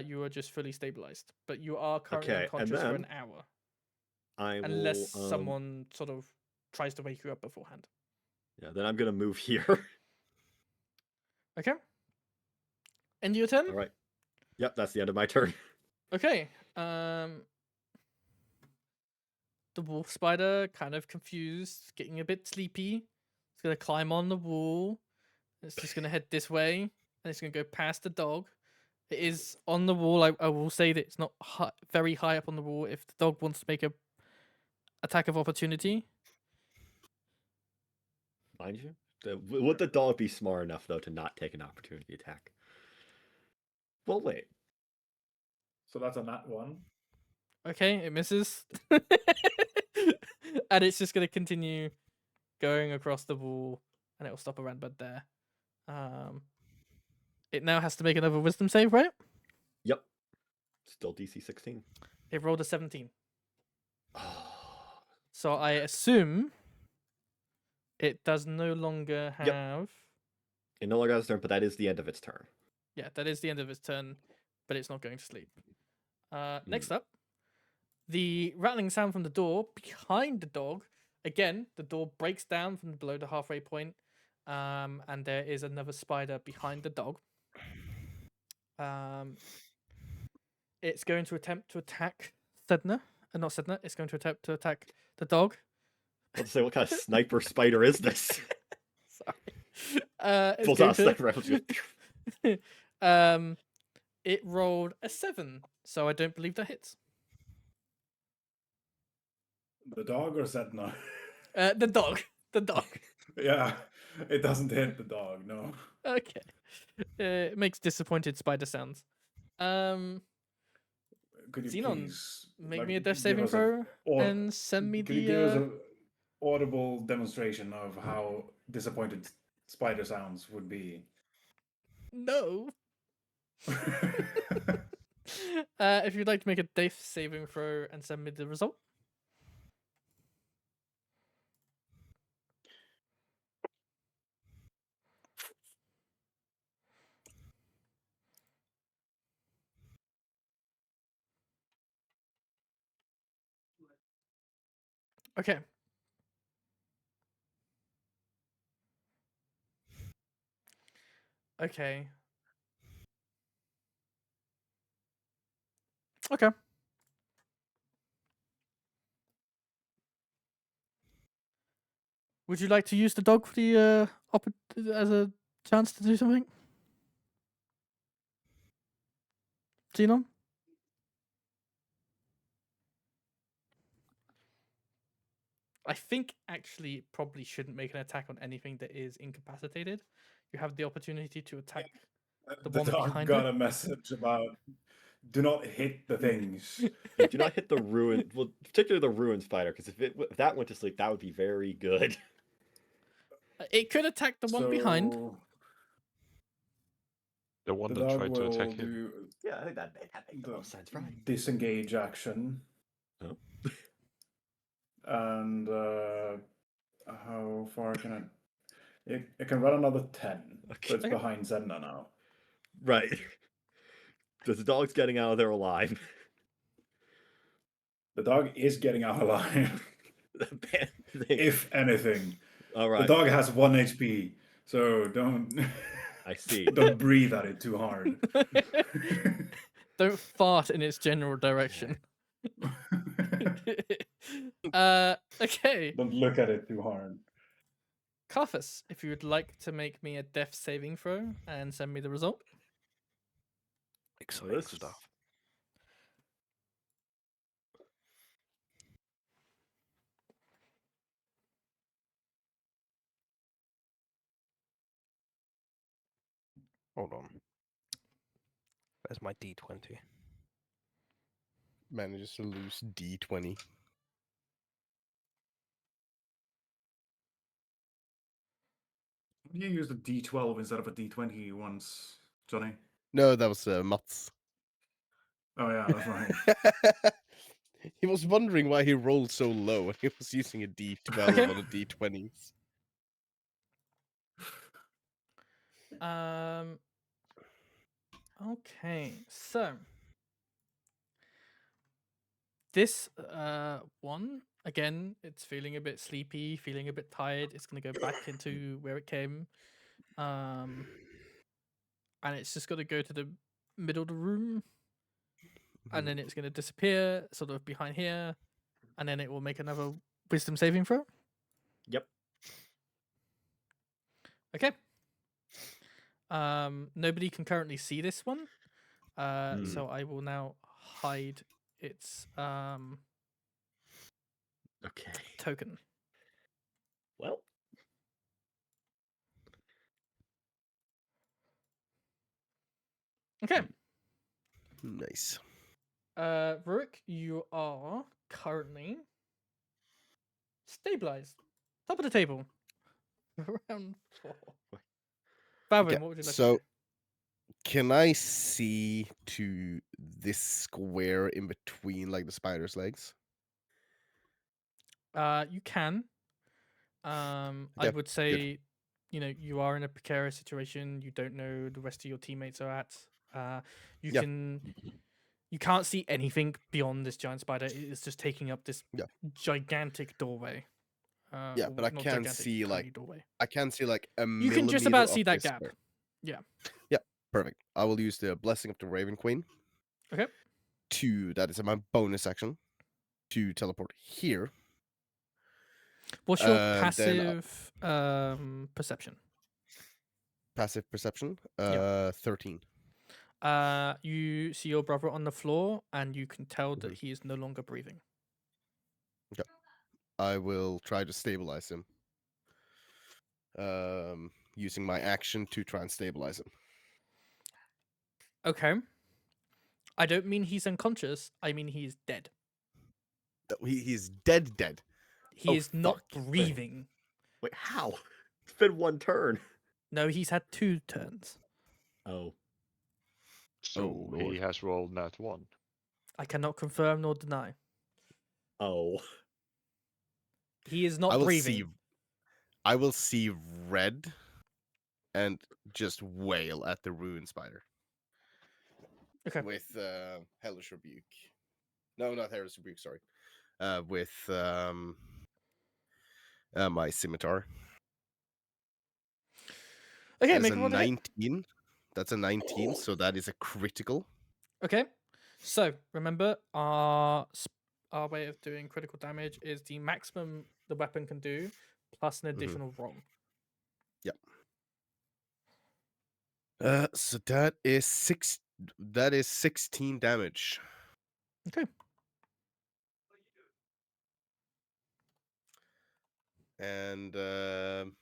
You are just fully stabilized, but you are currently Okay, and unconscious for an then hour, I will... unless someone sort of tries to wake you up beforehand. Yeah, then I'm going to move here. Okay. End of your turn. All right. Yep, that's the end of my turn. Okay. The wolf spider, kind of confused, getting a bit sleepy. It's gonna climb on the wall. It's just gonna head this way, and it's gonna go past the dog. It is on the wall. I will say that it's not very high up on the wall. If the dog wants to make a attack of opportunity, Mind you, would the dog be smart enough, though, to not take an opportunity attack? Well, wait. So that's a nat 1. okay, it misses, and it's just gonna continue going across the wall, and it will stop around about there. It now has to make another wisdom save, right? Yep. Still DC 16. It rolled a 17. Oh. So I assume it does no longer Yep. have. It no longer has a turn, but that is the end of its turn. Yeah, that is the end of its turn, but it's not going to sleep. Next up, the rattling sound from the door behind the dog. Again, the door breaks down from below the halfway point, and there is another spider behind the dog. It's going to attempt to attack Sedna. Not Sedna, it's going to attempt to attack the dog. Let's say, what kind of sniper spider is this? Sorry. It's Pulls going out a to sniper rifle. Just It rolled a 7, so I don't believe that hits. The dog or Sedna? The dog. The dog. Yeah, it doesn't hit the dog, no. Okay. It makes disappointed spider sounds. Could you Zinon, please make me a like, death give saving us throw or and send me could you give us the. an audible demonstration of how disappointed spider sounds would be? No. If you'd like to make a death saving throw and send me the result. Okay. Okay. Okay. Would you like to use the dog for the as a chance to do something? Zinon? I think actually it probably shouldn't make an attack on anything that is incapacitated. You have the opportunity to attack the one dog behind got it. a message about do not hit the things. Yeah, do not hit the ruin. Well, particularly the ruin spider, because if that went to sleep, that would be very good. It could attack the one behind. So The one the that dog tried to will attack him. do Yeah, I think that makes the most sense, right? disengage action. Oh. And how far can it can run another 10. So it's Okay. behind Sedna now. Right. Because the dog's getting out of there alive. The dog is getting out alive. If anything. All right. The dog has 1 HP, so don't I see. don't breathe at it too hard. Don't fart in its general direction. Okay. Don't look at it too hard. Carthus, if you would like to make me a death saving throw and send me the result. Exciting this is- stuff. Hold on. Where's my D20? Manages to lose D20. You used a D12 instead of a D20 once, Johnny. No, that was Mats. Oh yeah, that's right. He was wondering why he rolled so low and he was using a D12 on a D20s. Okay, so this one again, it's feeling a bit sleepy, feeling a bit tired. It's gonna go back into where it came, and it's just gonna go to the middle of the room, and then it's gonna disappear, sort of behind here, and then it will make another wisdom saving throw. Yep. Okay. Nobody can currently see this one. So I will now hide its Okay. token. Well. Okay. Nice. Rurik, you are currently stabilized. Top of the table. Round 4. Balvin, Okay, what would you like so to can I see to this square in between like the spider's legs? do? You can. I Okay, would say, you are in a precarious situation. You don't know the rest of your teammates are at. You Yeah. you can't see anything beyond this giant spider. It is just taking up this Yeah. gigantic doorway. Yeah, or but I not can gigantic, see tiny like doorway. I can see like a You can just millimeter about of see that this gap. square. Yeah. Yeah, perfect. I will use the Blessing of the Raven Queen. Okay. That is my bonus action to teleport here. What's your Then passive perception? passive perception. Yep. 13. You see your brother on the floor, and you can tell that Mhm. he is no longer breathing. I will try to stabilize him. Using my action to try and stabilize him. Okay. I don't mean he's unconscious. I mean he's dead. He's dead. He Oh, is not fuck. breathing. Wait, how? It's been one turn. No, he's had 2 turns. Oh. So he Lord. has rolled nat 1. I cannot confirm nor deny. Oh. He is not breathing. I will see red and just wail at the ruin spider. Okay. With Hellish Rebuke. No, not Hellish Rebuke, sorry. With my scimitar. Okay, That is make a a roll to hit. 19. That's a 19, so that is a critical. Okay. So remember, our way of doing critical damage is the maximum the weapon can do, plus an additional roll. Yep. So that is 16 damage. Okay. And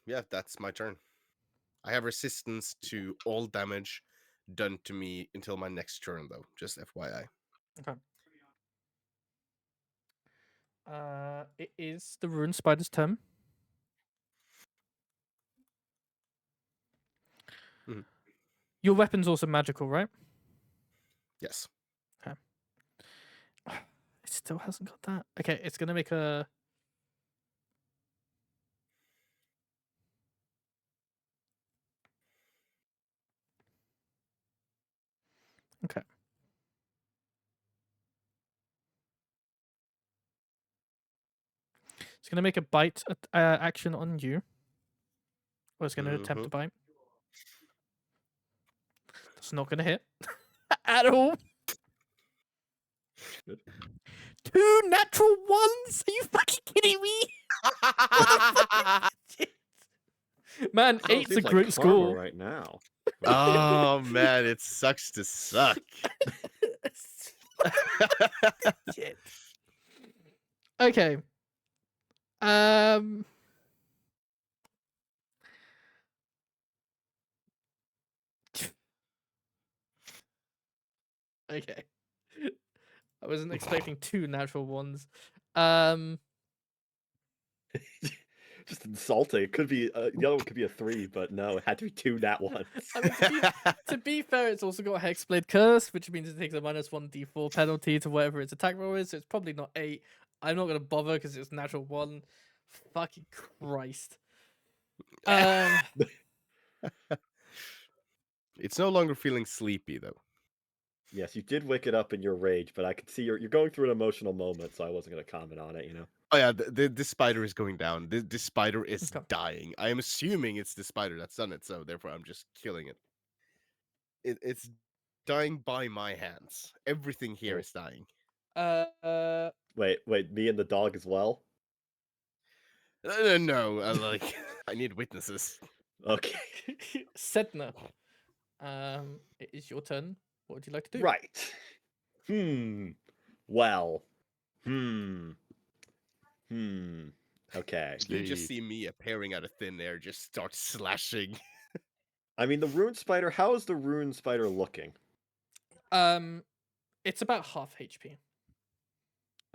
yeah, that's my turn. I have resistance to all damage done to me until my next turn, though. Just FYI. Okay. It is the rune spider's turn. Mhm. Your weapon's also magical, right? Yes. It still hasn't got that. Okay, it's gonna make a. Okay. It's gonna make a bite action on you. Or it's gonna attempt to bite. That's not gonna hit at all. 2 natural ones? Are you fucking kidding me? Man, So it 8's a seems like great karma score. right now. Oh man, it sucks to suck. Shit. Okay. Okay. I wasn't expecting 2 natural ones. Just insulting. It could be the other one could be a 3, but no, it had to be 2 nat ones. I mean, to be fair, it's also got a Hexblade Curse, which means it takes a -1d4 penalty to whatever its attack roll is, so it's probably not 8. I'm not going to bother because it's natural 1. Fucking Christ. It's no longer feeling sleepy, though. Yes, you did wake it up in your rage, but I could see you're going through an emotional moment, so I wasn't going to comment on it, you know? Oh yeah, the spider is going down. The spider is Okay. dying. I am assuming it's the spider that's done it, so therefore I'm just killing it. It's dying by my hands. Everything here Oh. is dying. Wait, me and the dog as well? No, like I need witnesses. Okay. Sedna. It is your turn. What would you like to do? Right. Well. Okay. You just Sleep. see me appearing out of thin air, just start slashing. I mean, the rune spider, how is the rune spider looking? It's about half HP.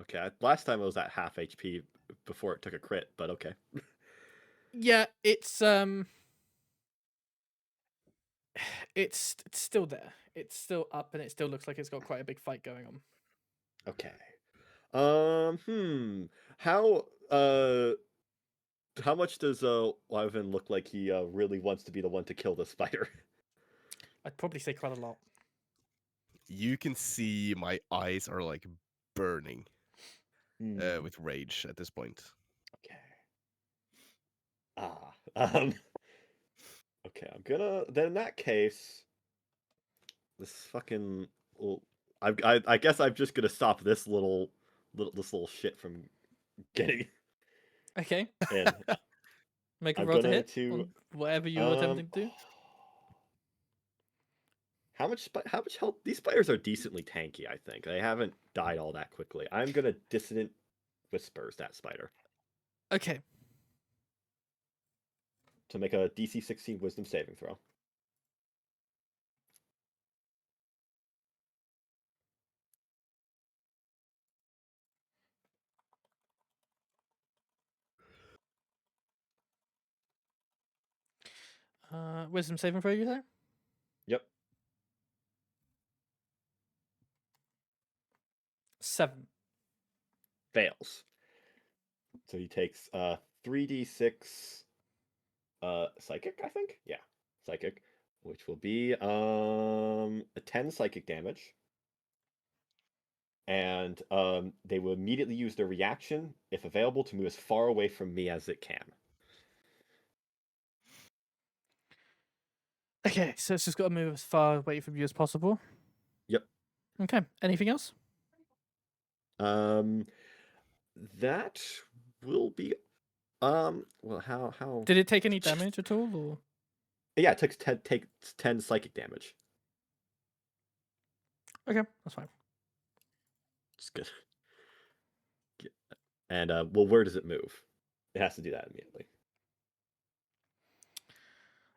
Okay, last time it was at half HP before it took a crit, but okay. Yeah, it's still there. It's still up, and it still looks like it's got quite a big fight going on. Okay. How much does Wauvin look like he really wants to be the one to kill the spider? I'd probably say quite a lot. You can see my eyes are like burning with rage at this point. Okay. Okay, I'm gonna. Then in that case, this fucking. Well, I guess I'm just gonna stop this little shit from getting Okay. in. Make a I'm roll to gonna hit on whatever you're attempting to do. How much health? These spiders are decently tanky, I think. They haven't died all that quickly. I'm gonna Dissonant Whispers that spider Okay. to make a DC 16 Wisdom saving throw. Wisdom saving throw, you say? Yep. 7. Fails. So he takes 3d6 psychic, I think? Yeah, psychic, which will be a 10 psychic damage. And they will immediately use their reaction, if available, to move as far away from me as it can. Okay, so it's just got to move as far away from you as possible. Yep. Okay. Anything else? That will be well, how Did it take any damage at all, or? Yeah, it takes 10 psychic damage. Okay, that's fine. It's good. And well, where does it move? It has to do that immediately.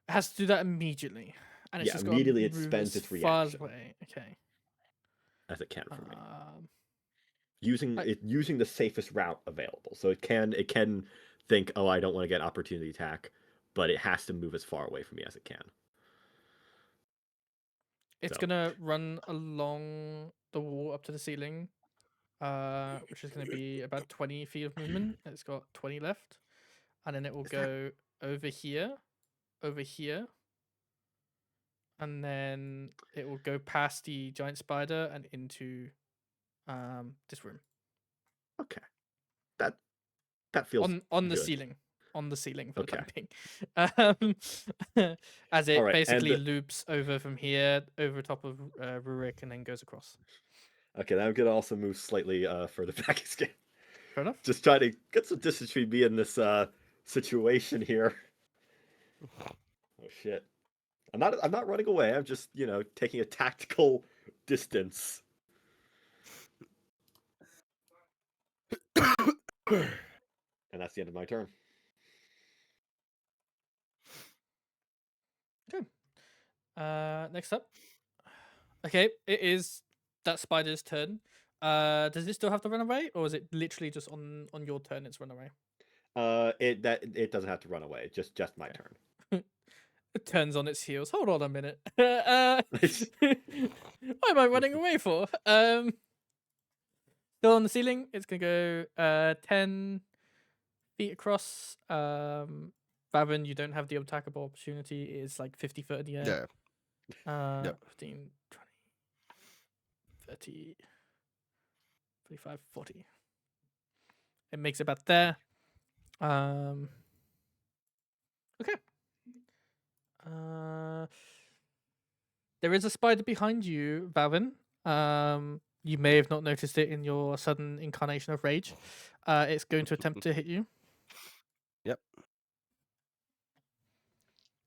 It has to do that immediately, and it's Yeah, just immediately got it to move spends as its far reaction. away. Okay. As it can from me. I- Using the safest route available. So it can think, oh, I don't want to get opportunity attack, but it has to move as far away from me as it can. It's So. gonna run along the wall up to the ceiling, which is gonna be about 20 feet of movement. It's got 20 left, and then it will go over here, and then it will go past the giant spider and into this room Okay. That feels on the good. ceiling. On the ceiling for the time Okay. being, as it Alright, and basically loops over from here over top of Rurik and then goes across. Okay, then I'm gonna also move slightly further back again. Fair enough. Just try to get some distance between me and this situation here. Oh shit. I'm not running away, I'm just, taking a tactical distance. And that's the end of my turn. Okay. Next up. Okay, it is that spider's turn. Does it still have to run away, or is it literally just on your turn? It's run away. It doesn't have to run away. Just my Okay. turn. It turns on its heels. Hold on a minute. What am I running away for? Still on the ceiling. It's gonna go 10 feet across. Vaven, you don't have the attackable opportunity. It's like 50 foot in the air. Yeah. Yep. 15, 20, 30, 35, 40. It makes it about there. Okay. There is a spider behind you, Vaven. You may have not noticed it in your sudden incarnation of rage. It's going to attempt to hit you. Yep.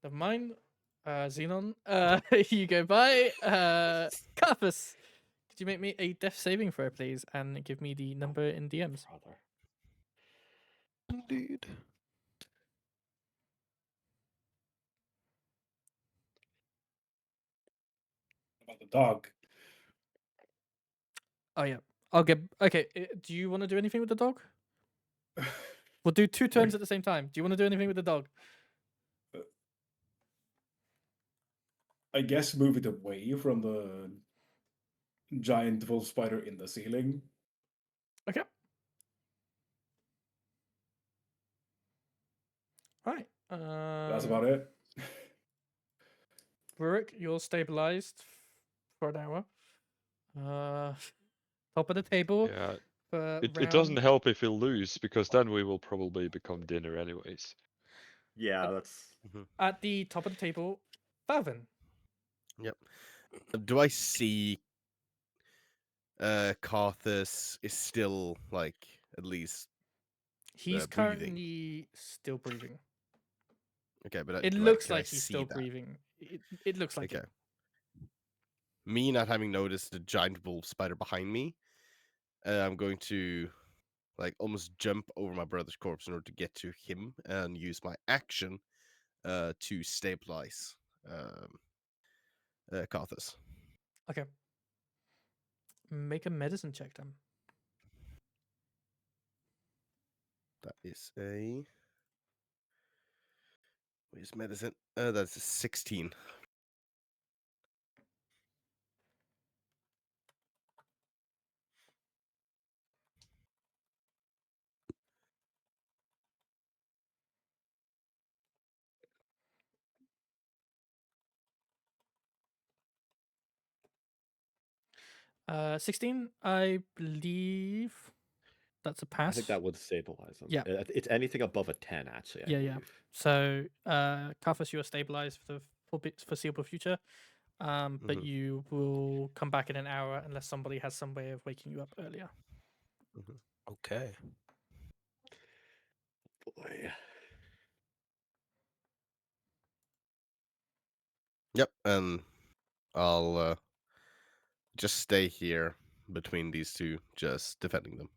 Never mind. Zinon, you go by. Carthus, could you make me a death saving throw, please, and give me the number in DMs? Brother. Indeed. About the dog. Oh yeah, I'll get. Okay, do you want to do anything with the dog? We'll do 2 turns at the same time. Do you want to do anything with the dog? I guess move it away from the giant wolf spider in the ceiling. Okay. All right. That's about it. Rurik, you're stabilized for an hour. Top of the table. Yeah. For It doesn't round- help if we lose, because then we will probably become dinner anyways. Yeah, that's. At the top of the table, Vaven. Yep. Do I see Carthus is still like at least He's breathing? currently still breathing. Okay, but It do looks can I like he's see still that? breathing. It looks like Okay. it. me not having noticed the giant wolf spider behind me, I'm going to like almost jump over my brother's corpse in order to get to him and use my action to stabilize Carthus. Okay. Make a medicine check then. That is a where's medicine? That's a 16. Uh, 16, I believe that's a pass. I think that would stabilize them. Yeah. It's anything above a 10, actually. I Yeah, yeah. believe. So, Carthus, you are stabilized for the foreseeable future. But Mhm. you will come back in an hour unless somebody has some way of waking you up earlier. Okay. Boy. Yep, and I'll just stay here between these two, just defending them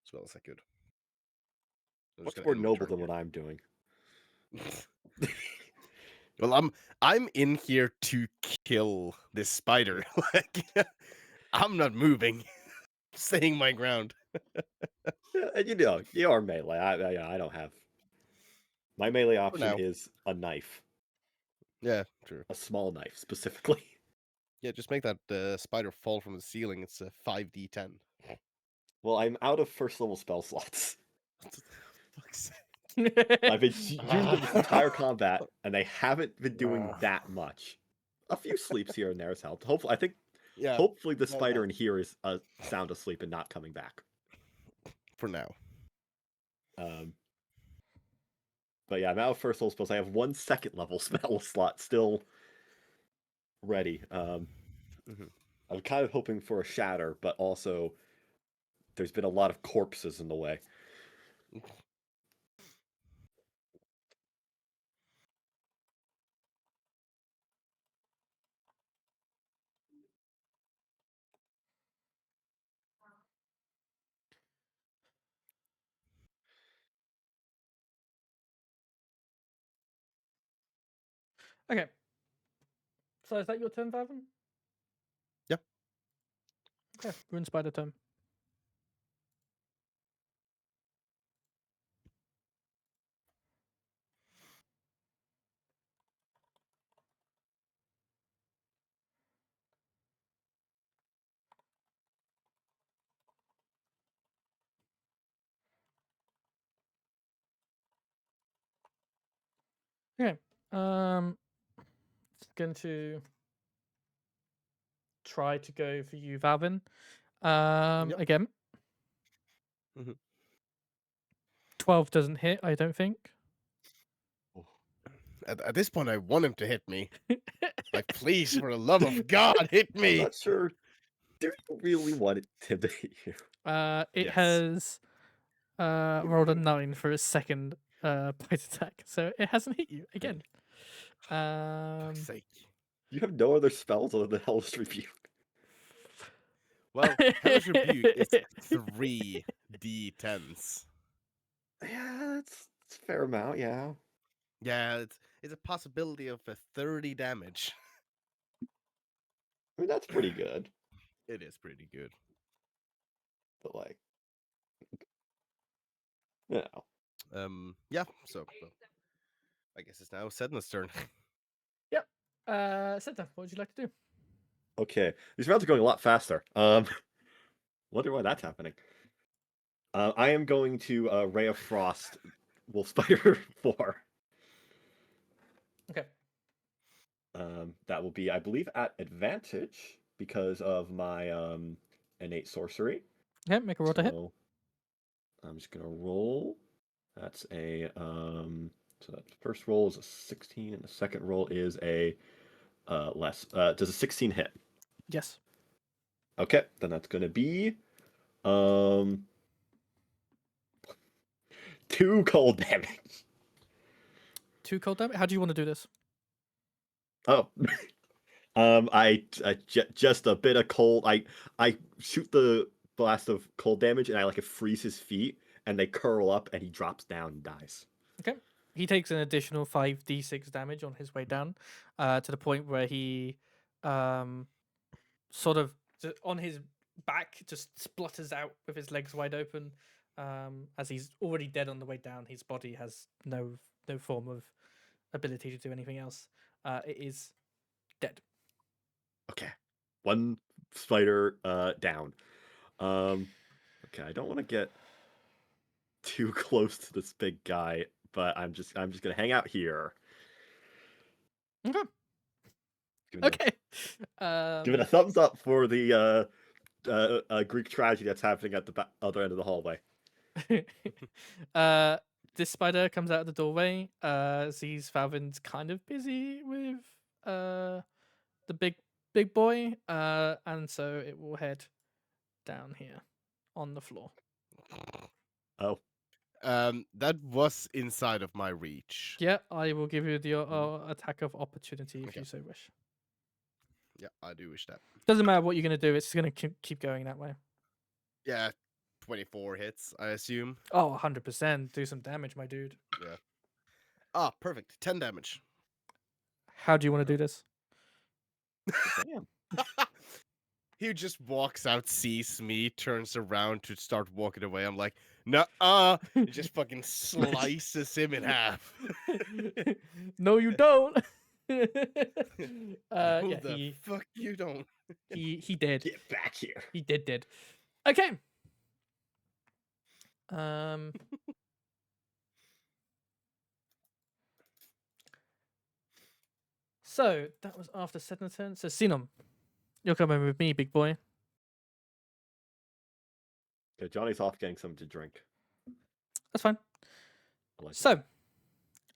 as well as I could. I'm just What's gonna more end my noble turn than what I'm doing? here. Well, I'm in here to kill this spider. Like, I'm not moving, staying my ground. Yeah, and you are melee. I don't have. My melee option now. is a knife, Yeah, true. a small knife specifically. Yeah, just make that spider fall from the ceiling. It's a 5d10. Well, I'm out of first level spell slots. Fuck's I've been using them this entire combat, and they haven't been doing that much. A few sleeps here and there has helped. Hopefully, I think. Yeah, Hopefully, the that'll spider help. in here is sound asleep and not coming back. For now. But yeah, I'm out of first level spells. I have 1 second level spell slot still ready. Mhm. I'm kind of hoping for a shatter, but also there's been a lot of corpses in the way. Okay. So is that your turn, Valvin? Yeah. Okay. Rune Spider turn. Okay. It's going to try to go for you, Valvin. Yep. Again. Mhm. 12 doesn't hit, I don't think. At this point, I want him to hit me. Like, please, for the love of God, hit I'm me! not sure. Do you really want it to hit you? It Yes. has rolled a 9 for its second bite attack, so it hasn't hit you again. Fuck's sake. You have no other spells other than Hellish Rebuke. Well, Hellish Rebuke is 3d10s. Yeah, it's a fair amount, yeah. Yeah, it's a possibility of a 30 damage. I mean, that's pretty good. It is pretty good. But, like, you know. Yeah, so well, I guess it's now Sedna's turn. Yep. Sedna, what would you like to do? Okay, these rounds are going a lot faster. Wonder why that's happening. I am going to Ray of Frost Wolf Spider 4. Okay. That will be, I believe, at advantage because of my innate sorcery. Yeah, make a roll to hit. So I'm just gonna roll. That's a so that first roll is a 16, and the second roll is a less. Does a 16 hit? Yes. Okay, then that's gonna be 2 cold damage. 2 cold damage. How do you want to do this? Oh, Just a bit of cold. I shoot the blast of cold damage, and I like it freeze his feet, and they curl up, and he drops down and dies. Okay. He takes an additional 5d6 damage on his way down, to the point where he, sort of on his back just splutters out with his legs wide open. As he's already dead on the way down, his body has no form of ability to do anything else. It is dead. Okay, one spider down. Okay, I don't want to get too close to this big guy, but I'm just gonna hang out here. Okay. Give it Okay. give it a thumbs up for the Greek tragedy that's happening at the other end of the hallway. This spider comes out of the doorway. Sees Falvin's kind of busy with the big boy. And so it will head down here on the floor. Oh, That was inside of my reach. Yeah, I will give you the attack of opportunity if Okay. you so wish. Yeah, I do wish that. Doesn't matter what you're gonna do. It's gonna keep going that way. Yeah, 24 hits, I assume. Oh, 100%. Do some damage, my dude. Yeah. Ah, perfect. 10 damage. How do you want to do this? damn. He just walks out, sees me, turns around to start walking away. I'm like, no, he just fucking slices him in half. No, you don't. No, Yeah, the fuck you don't. he did. Get back here. He did. Okay. So that was after Sedna's turn. So Zinon, you're coming with me, big boy. Okay, Johnny's off getting something to drink. That's fine. I like So,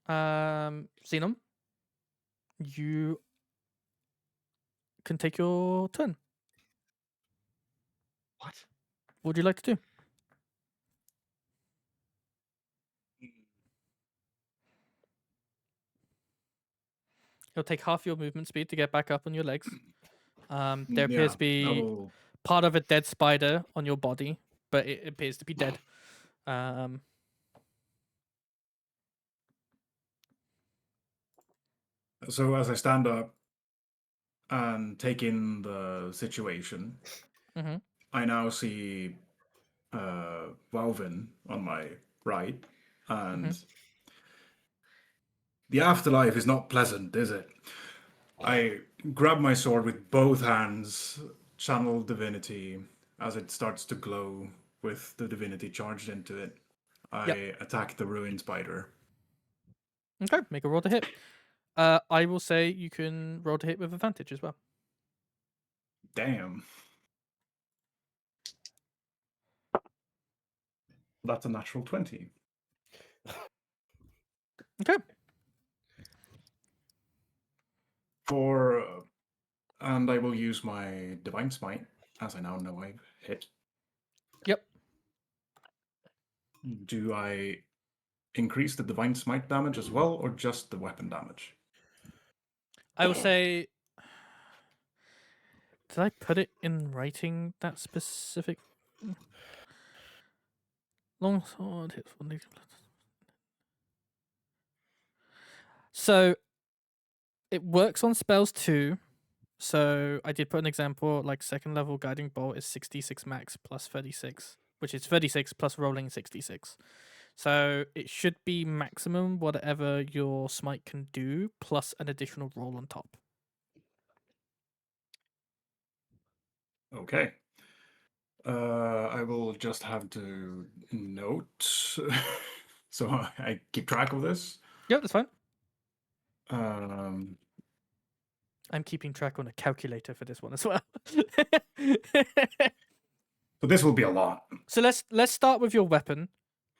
Zinon, you can take your turn. what? What would you like to do? You'll take half your movement speed to get back up on your legs. There appears to be Oh, part of a dead spider on your body, but it appears to be dead. so as I stand up and take in the situation, Mhm. I now see Wauvin on my right, and the afterlife is not pleasant, is it? I grab my sword with both hands, channel divinity as it starts to glow with the divinity charged into it. I attack the ruined spider. Okay, make a roll to hit. I will say you can roll to hit with advantage as well. Damn. That's a natural 20. Okay. And I will use my divine smite, as I now know I've hit. Yep. Do I increase the divine smite damage as well, or just the weapon damage? I will say. Did I put it in writing that specific? Long sword hits one. So it works on spells too. So I did put an example, like second level guiding bolt is 66 max plus 36, which is 36 plus rolling 66. So it should be maximum whatever your smite can do plus an additional roll on top. Okay. I will just have to note. So I keep track of this. Yep, that's fine. Um, I'm keeping track on a calculator for this one as well. but this will be a lot. So let's start with your weapon.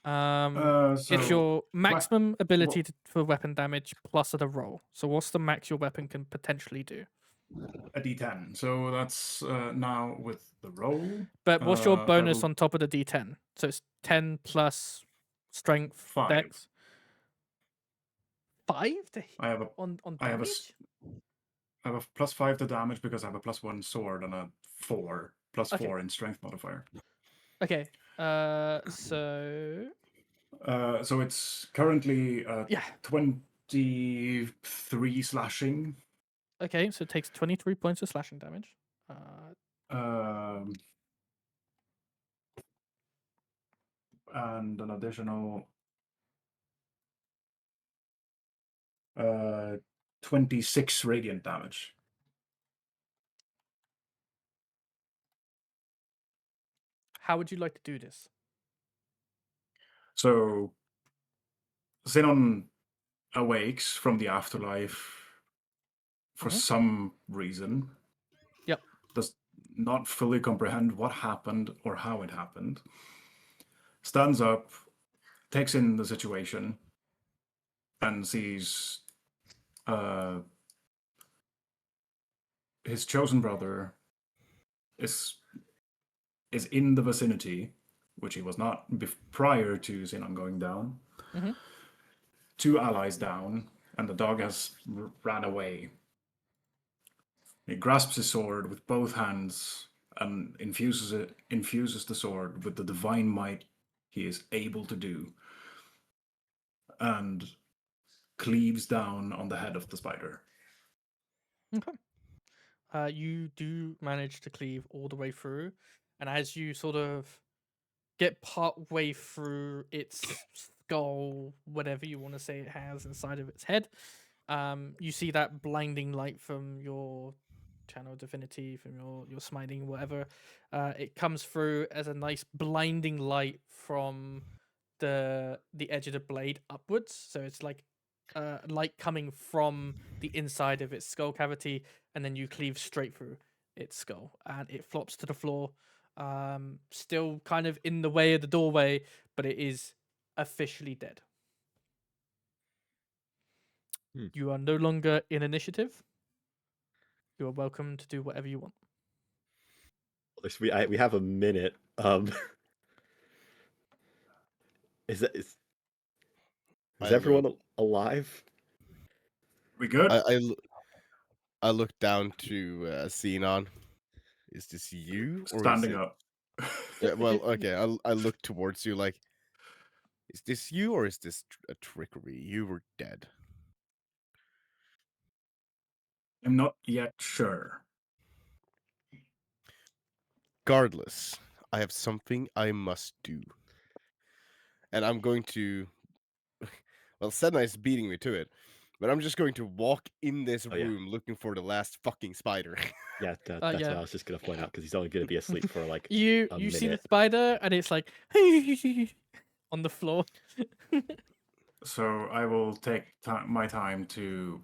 It's So your maximum ability for weapon damage plus a roll. So what's the max your weapon can potentially do? a D10. So that's now with the roll. But what's your I bonus will- on top of the D10? So it's 10 plus strength 5. dex. 5 to hit I have a on I have a damage? I have a +5 to damage because I have a +1 sword and a 4 +4 Okay. in strength modifier. Okay. So So it's currently yeah. 23 slashing. Okay. So it takes 23 points of slashing damage. And an additional 26 radiant damage. How would you like to do this? So Zinon awakes from the afterlife for some reason. Yep. Does not fully comprehend what happened or how it happened. Stands up, takes in the situation, and sees his chosen brother is in the vicinity, which he was not prior to Zinon going down. Mm-hmm. 2 allies down, and the dog has ran away. He grasps his sword with both hands and infuses the sword with the divine might he is able to do, and cleaves down on the head of the spider. Okay. You do manage to cleave all the way through, and as you sort of get part way through its skull, whatever you want to say it has inside of its head, you see that blinding light from your channel of divinity, from your smiting, whatever. It comes through as a nice blinding light from the edge of the blade upwards. So it's like light coming from the inside of its skull cavity, and then you cleave straight through its skull, and it flops to the floor. Still kind of in the way of the doorway, but it is officially dead. You are no longer in initiative. You are welcome to do whatever you want. At least we have a minute. Is I everyone alive? We good? I look down to Zinon. Is this you or Standing is it... up. Yeah, well, okay. I look towards you like, is this you or is this a trickery? You were dead. I'm not yet sure. Regardless, I have something I must do, and I'm going to. Well, Sedna is beating me to it, but I'm just going to walk in this Oh, yeah. room looking for the last fucking spider. Yeah, that's what yeah. I was just gonna point out because he's only gonna be asleep for like You a see the minute. spider, and it's like on the floor. So I will take my time to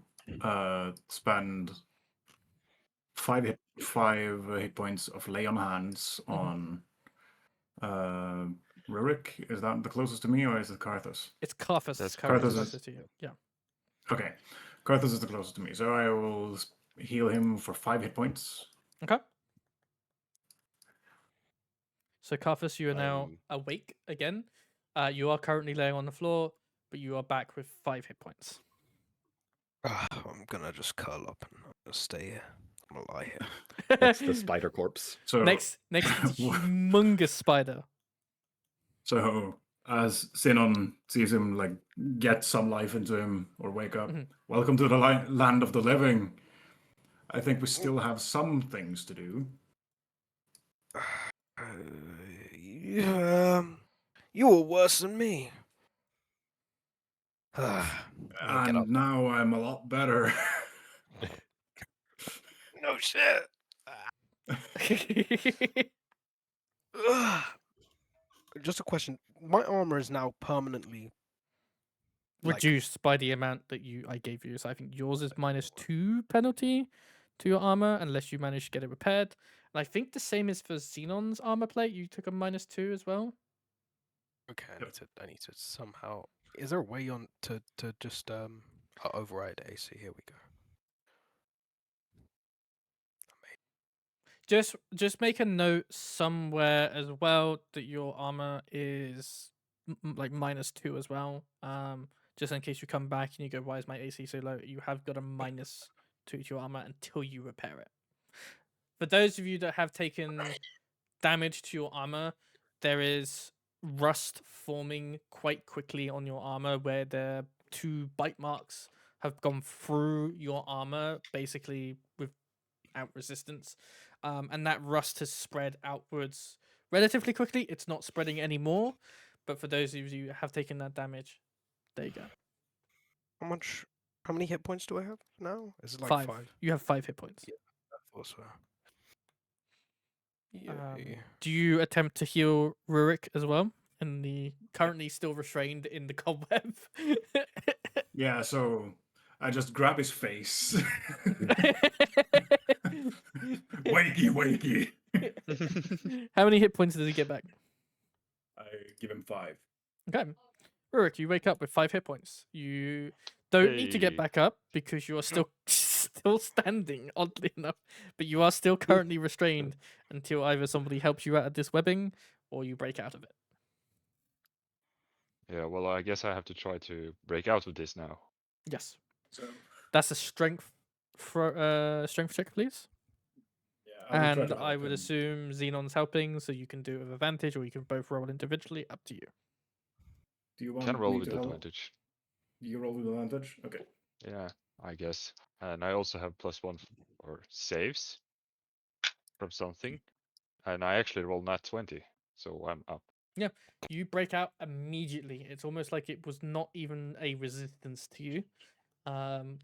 spend 5 hit points of lay on hands on Rurik. Is that the closest to me, or is it Carthus? It's Carthus. That's Carthus Carthus. to you. Yeah. Okay, Carthus is the closest to me, so I will heal him for 5 hit points. Okay. So Carthus, you are now I'm- awake again. You are currently laying on the floor, but you are back with 5 hit points. I'm gonna just curl up and I'm gonna stay here. I'm gonna lie here. That's the spider corpse. So next to the humongous spider. So as Zinon sees him like get some life into him or wake up, welcome to the land of the living. I think we still have some things to do. You were worse than me. Get And up. now I'm a lot better. No shit. Just a question. My armor is now permanently Reduced by the amount that I gave you. So I think yours is -2 penalty to your armor unless you manage to get it repaired. And I think the same is for Xenon's armor plate. You took a -2 as well. Okay, I need to somehow. Is there a way on to just I'll override AC? Here we go. Just make a note somewhere as well that your armor is like -2 as well. Just in case you come back and you go, why is my AC so low? You have got a -2 to each of your armor until you repair it. For those of you that have taken damage to your armor, there is rust forming quite quickly on your armor where the 2 bite marks have gone through your armor, basically without resistance. And that rust has spread outwards relatively quickly. It's not spreading anymore, but for those of you who have taken that damage, there you go. How many hit points do I have now? Is it like 5. 5? You have 5 hit points. Yeah. Also. Yeah. Do you attempt to heal Rurik as well? In the currently still restrained in the cobweb. Yeah, so I just grab his face. Wakey, wakey. How many hit points does he get back? I give him 5. Okay. Rurik, you wake up with 5 hit points. You don't need to get Hey. back up because you are still still standing, oddly enough. But you are still currently restrained until either somebody helps you out of this webbing or you break out of it. Yeah, well, I guess I have to try to break out of this now. Yes. So That's a strength strength check, please. yeah, I will try And to I help would him. assume Xenon's helping, so you can do it with advantage, or you can both roll individually. Up to you. Do you want Can roll me with to help? advantage. You roll with advantage? Okay. Yeah, I guess. And I also have +1 for saves from something. And I actually rolled nat 20, so I'm up. You break out immediately. It's almost like it was not even a resistance to you. Kind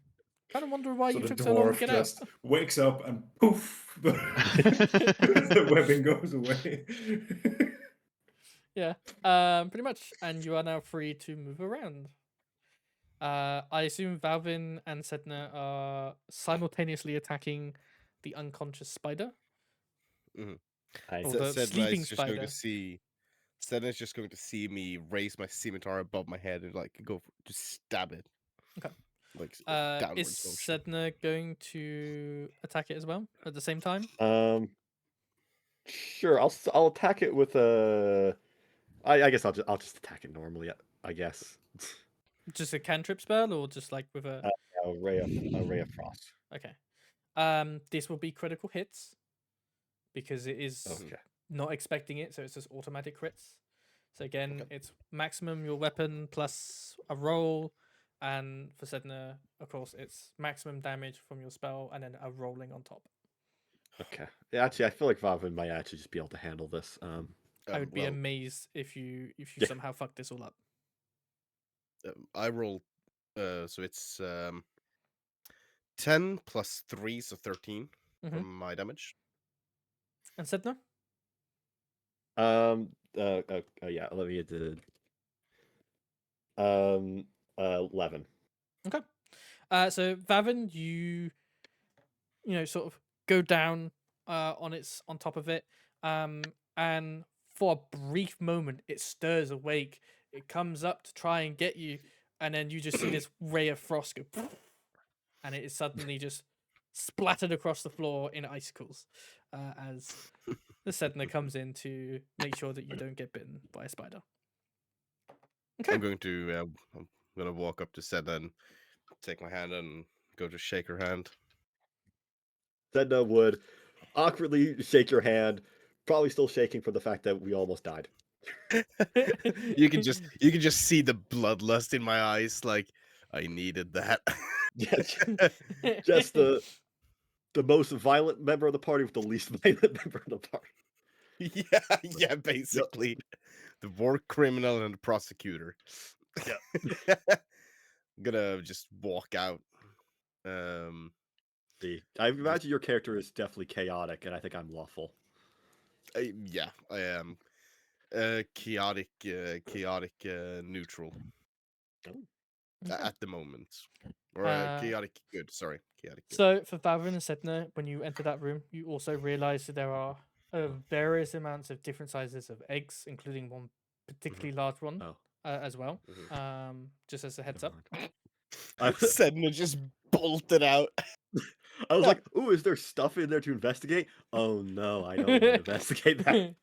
of wonder why So you the took so long to dwarf get just out. wakes up and poof, the webbing goes away. Yeah. Pretty much. And you are now free to move around. I assume Wauvin and Sedna are simultaneously attacking the unconscious spider. I Or the sleeping spider. Sedna's just going to see me raise my scimitar above my head and like go just stab it. Okay. Like Is downwards motion. Sedna going to attack it as well at the same time? Sure. I'll attack it with a. I guess I'll just attack it normally. I guess. Just a cantrip spell, or just like with a A ray of frost. okay. This will be critical hits because it is Okay. not expecting it, so it's just automatic crits. So again, it's maximum your weapon plus a roll, and for Sedna, of course, it's maximum damage from your spell and then a rolling on top. Okay. Yeah, actually, I feel like Vavan might actually just be able to handle this. I would be well, amazed if you Yeah. somehow fuck this all up. I roll. So it's 10 plus 3, so 13 Mhm. from my damage. And Sedna? Yeah. Let me get to. 11. Okay. So Vavin, you sort of go down on top of it, and for a brief moment it stirs awake. It comes up to try and get you, and then you just see this ray of frost go, and it is suddenly just splattered across the floor in icicles, as the Sedna comes in to make sure that you don't get bitten by a spider. Okay. I'm going to walk up to Sedna and take my hand and go to shake her hand. Sedna would awkwardly shake your hand, probably still shaking from the fact that we almost died. you can just see the bloodlust in my eyes. Like I needed that. Yeah, just the most violent member of the party with the least violent member of the party. yeah, basically. The war criminal and the prosecutor. Yeah. I'm gonna just walk out. See, I imagine your character is definitely chaotic, and I think I'm lawful. Yeah, I am. Chaotic neutral. Okay. At the moment. Or Uh, chaotic good, sorry. Chaotic good. So for Vavin and Sedna, when you enter that room, you also realize that there are various amounts of different sizes of eggs, including one particularly large one Oh. as well. Just as a heads up. Sedna just bolted out. I was like, "Ooh, is there stuff in there to investigate?" Oh no, I don't want to investigate that.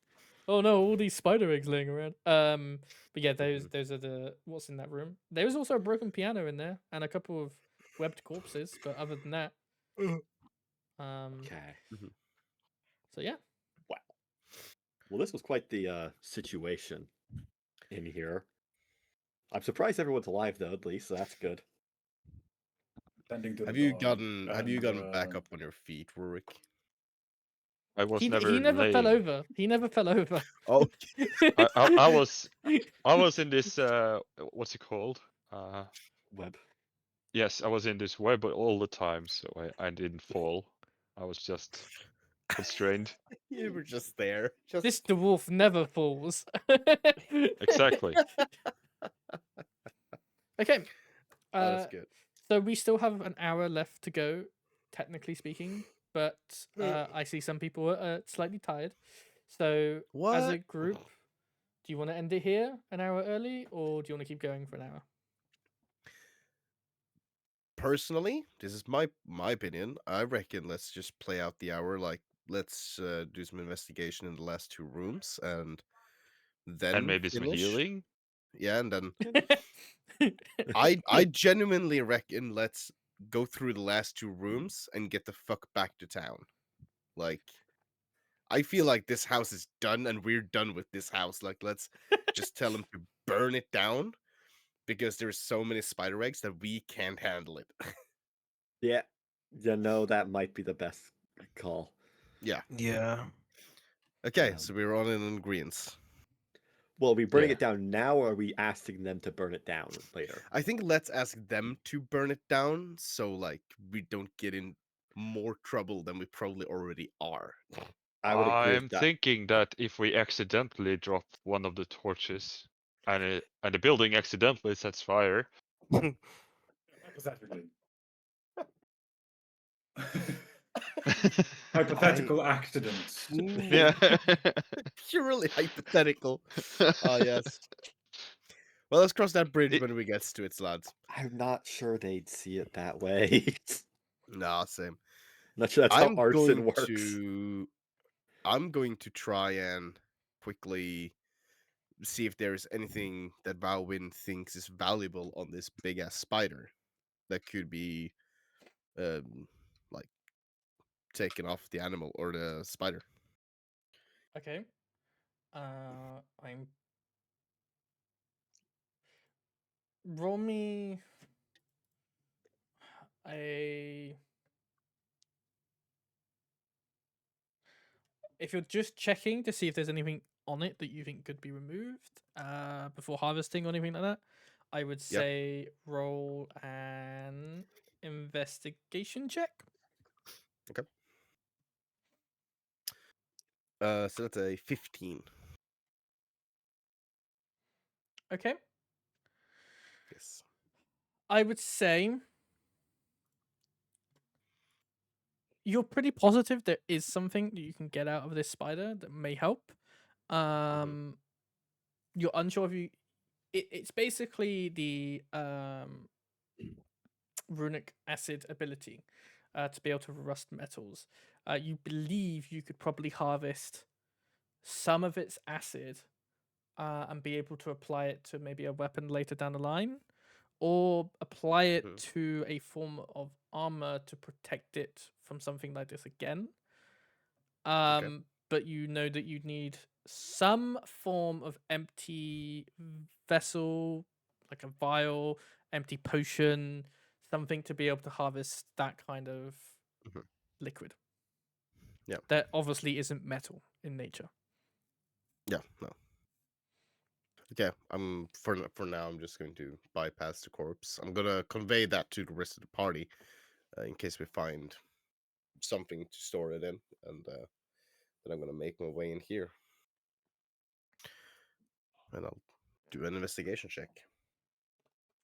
Oh no, all these spider eggs laying around. But yeah, those are the what's in that room. There was also a broken piano in there and a couple of webbed corpses, but other than that, Okay. So yeah. Wow. Well, this was quite the situation in here. I'm surprised everyone's alive though, at least, so that's good. Tending to Have the you dog. gotten back up on your feet, Rurik? I was He never never fell laying. over. He never fell over. Oh, I was in this what's it called? Web. Yes, I was in this web all the time, so I didn't fall. I was just constrained. you were just there. Just This dwarf never falls. Exactly. Okay. oh, that's good. So we still have an hour left to go, technically speaking, but I see some people are slightly tired. So as a What? group, do you want to end it here an hour early, or do you want to keep going for an hour? Personally, this is my opinion. I reckon let's just play out the hour. Like, let's do some investigation in the last two rooms, and then And maybe some finish. healing. Yeah, and then I genuinely reckon let's go through the last two rooms and get the fuck back to town. Like, I feel like this house is done, and we're done with this house. Like, let's just tell them to burn it down because there's so many spider eggs that we can't handle it. Yeah. No, that might be the best call. Yeah. Yeah. Okay, Um, so we're all in agreement. Well, are we burning Yeah. it down now, or are we asking them to burn it down later? I think let's ask them to burn it down so like we don't get in more trouble than we probably already are. I would agree I'm with that. thinking that if we accidentally drop one of the torches and the building accidentally sets fire, Hypothetically. Hypothetical accidents. yeah. Purely hypothetical. Oh yes. Well, let's cross that bridge It- when we get to it, lads. I'm not sure they'd see it that way. Nah, same. Not sure that's how I'm arson going works. to I'm going to try and quickly see if there's anything that Wauvin thinks is valuable on this big ass spider that could be like taken off the animal or the spider. Okay. I'm roll me a. If you're just checking to see if there's anything on it that you think could be removed before harvesting or anything like that, I would Yep. say roll an investigation check. So that's a 15. Okay. Yes. Mm-hmm. I would say you're pretty positive there is something that you can get out of this spider that may help. You're unsure if you. It's basically the runic acid ability to be able to rust metals. You believe you could probably harvest some of its acid and be able to apply it to maybe a weapon later down the line, or apply it Mhm. to a form of armor to protect it from something like this again. But you know that you need some form of empty vessel, like a vial, empty potion, something to be able to harvest that kind of Mhm. liquid. Yeah. That obviously isn't metal in nature. Yeah, no. Okay, for now I'm just going to bypass the corpse. I'm gonna convey that to the rest of the party in case we find something to store it in, and then I'm gonna make my way in here, and I'll do an investigation check.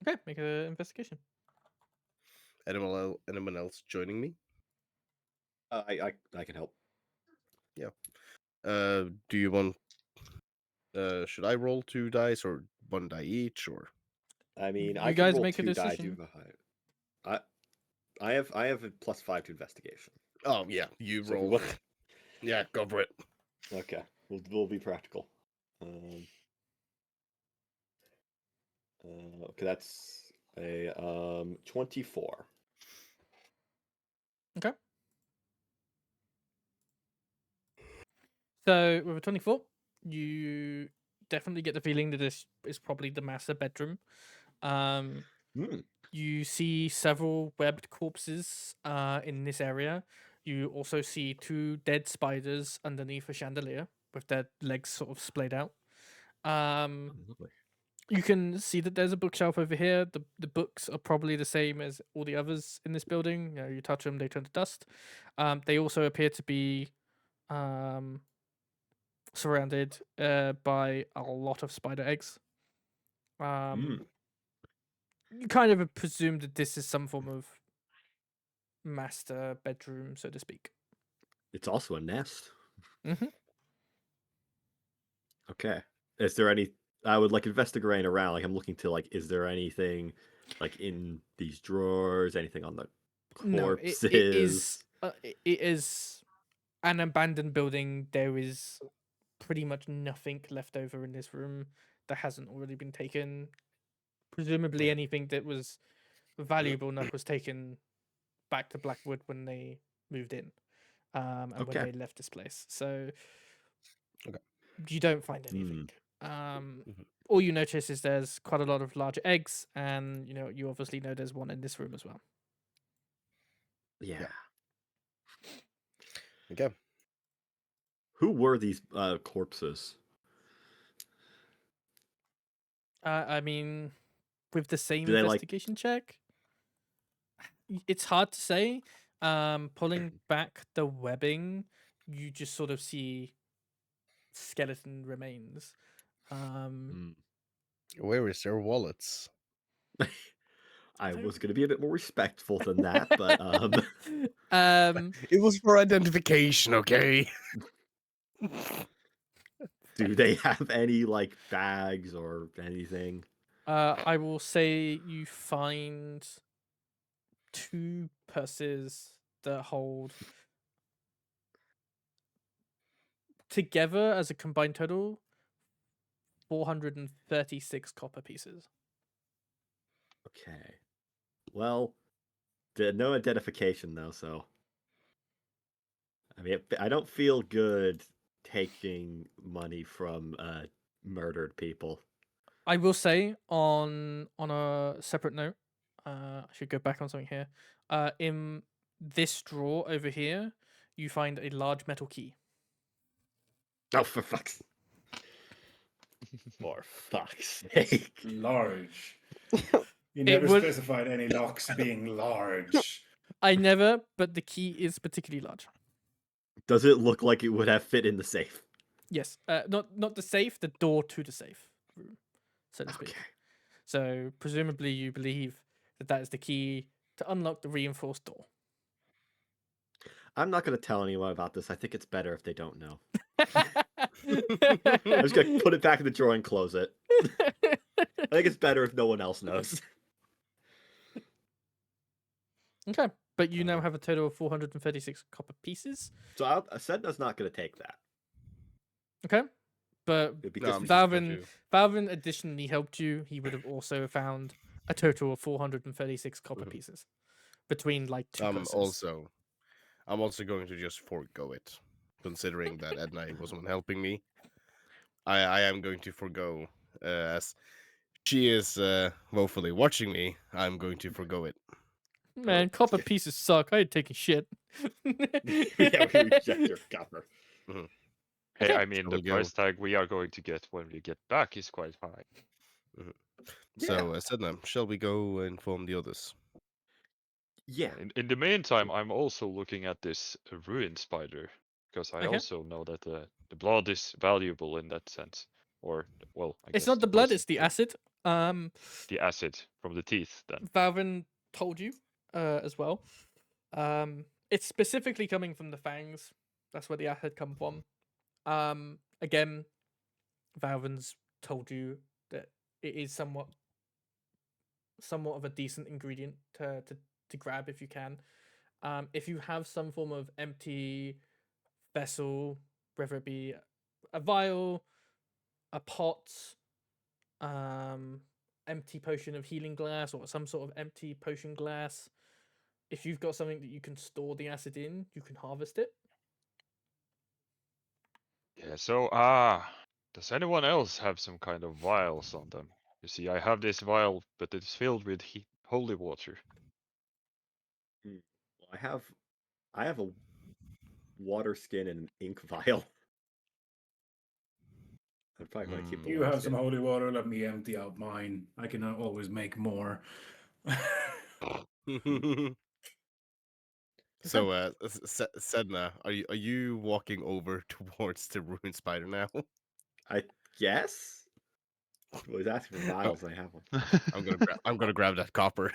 Okay, make an investigation. Anyone else joining me? I can help. Yeah. Do you want? Should I roll 2 dice or 1 die each, or? I mean, You I can guys roll make a 2 die decision. I have a +5 to investigation. Oh yeah, you So if we roll. want- Yeah, go for it. Okay, we'll be practical. Okay, that's a 24. Okay. So with a 24, you definitely get the feeling that this is probably the master bedroom. Hmm. You see several webbed corpses in this area. You also see 2 dead spiders underneath a chandelier with their legs sort of splayed out. Oh, lovely. You can see that there's a bookshelf over here. The books are probably the same as all the others in this building. You know, you touch them, they turn to dust. They also appear to be surrounded by a lot of spider eggs. Mm. You kind of presume that this is some form of master bedroom, so to speak. It's also a nest. Mm-hmm. Okay. Is there any? I would like investigating around. Like I'm looking to like, is there anything like in these drawers? Anything on the No, corpses? it is an abandoned building. There is pretty much nothing left over in this room that hasn't already been taken. Presumably, anything that was valuable enough was taken back to Blackwood when they moved in, and when Okay. they left this place. So Okay. you don't find Hmm. anything. Mhm. All you notice is there's quite a lot of large eggs, and you obviously know there's one in this room as well. Yeah. Okay. Who were these corpses? I mean, with the same Do they like? investigation check, it's hard to say. Pulling back the webbing, you just sort of see skeleton remains. Hmm. Where is their wallets? I don't- was gonna be a bit more respectful than that, but um, It was for identification, okay? do they have any like bags or anything? I will say you find 2 purses that hold together as a combined total 436 copper pieces. Okay. Well, no identification though, so I mean, I don't feel good taking money from murdered people. I will say on a separate note, I should go back on something here. In this drawer over here, you find a large metal key. Oh, for fuck's sake! Large. You It never would. specified any locks being large. I never, but the key is particularly large. Does it look like it would have fit in the safe? Yes, not the safe, the door to the safe room, so to speak. Okay. So presumably you believe that that is the key to unlock the reinforced door. I'm not going to tell anyone about this. I think it's better if they don't know. I'm just going to put it back in the drawer and close it. I think it's better if no one else knows. Okay, but you now have a total of 436 copper pieces. So Sedna's not going to take that. Okay, but It'd be No, I'm just just going to- Valvin additionally helped you. He would have also found a total of 436 copper Mhm. pieces between like 2 purses. I'm also going to just forego it, considering that Edna was one helping me. I am going to forego, as she is woefully watching me. I'm going to forego it. Man, copper pieces suck. I ain't taking shit. yeah, we reject your cover. Hey, Okay. I mean, Shall the we go? price tag we are going to get when we get back is quite high. So, Sedna, shall we go inform the others? Yeah. In the meantime, I'm also looking at this ruined spider because I Okay. also know that the blood is valuable in that sense. Or well, I It's guess not the blood, poison, it's the but acid. the acid from the teeth. Then Valvin told you as well. It's specifically coming from the fangs. That's where the acid come from. Again, Valvin's told you that it is somewhat of a decent ingredient to grab if you can. If you have some form of empty vessel, whether it be a vial, a pot, empty potion of healing glass, or some sort of empty potion glass, if you've got something that you can store the acid in, you can harvest it. Yeah, so, does anyone else have some kind of vials on them? You see, I have this vial, but it's filled with holy water. Well, I have a water skin and an ink vial. I'm probably going to keep the You water have some skin. holy water. Let me empty out mine. I can always make more. So, Sedna, are you walking over towards the ruined spider now? I guess. Well, he's asking for vials. I have one. I'm gonna grab that copper.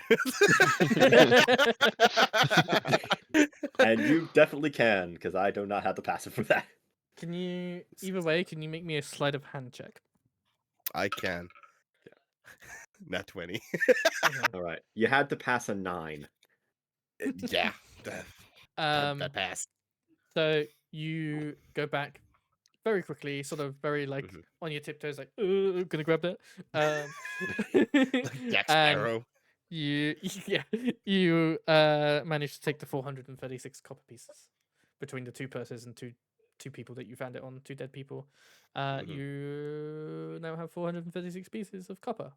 And you definitely can, because I do not have the passive for that. Can you, either way, can you make me a sleight of hand check? I can. Not 20. Okay. All right. You had to pass a 9. Yeah. That passed. So you go back very quickly, sort of very like on your tiptoes, like gonna grab that. Jack And Sparrow. you managed to take the 436 copper pieces between the two purses and two people that you found it on, two dead people. You now have 436 pieces of copper.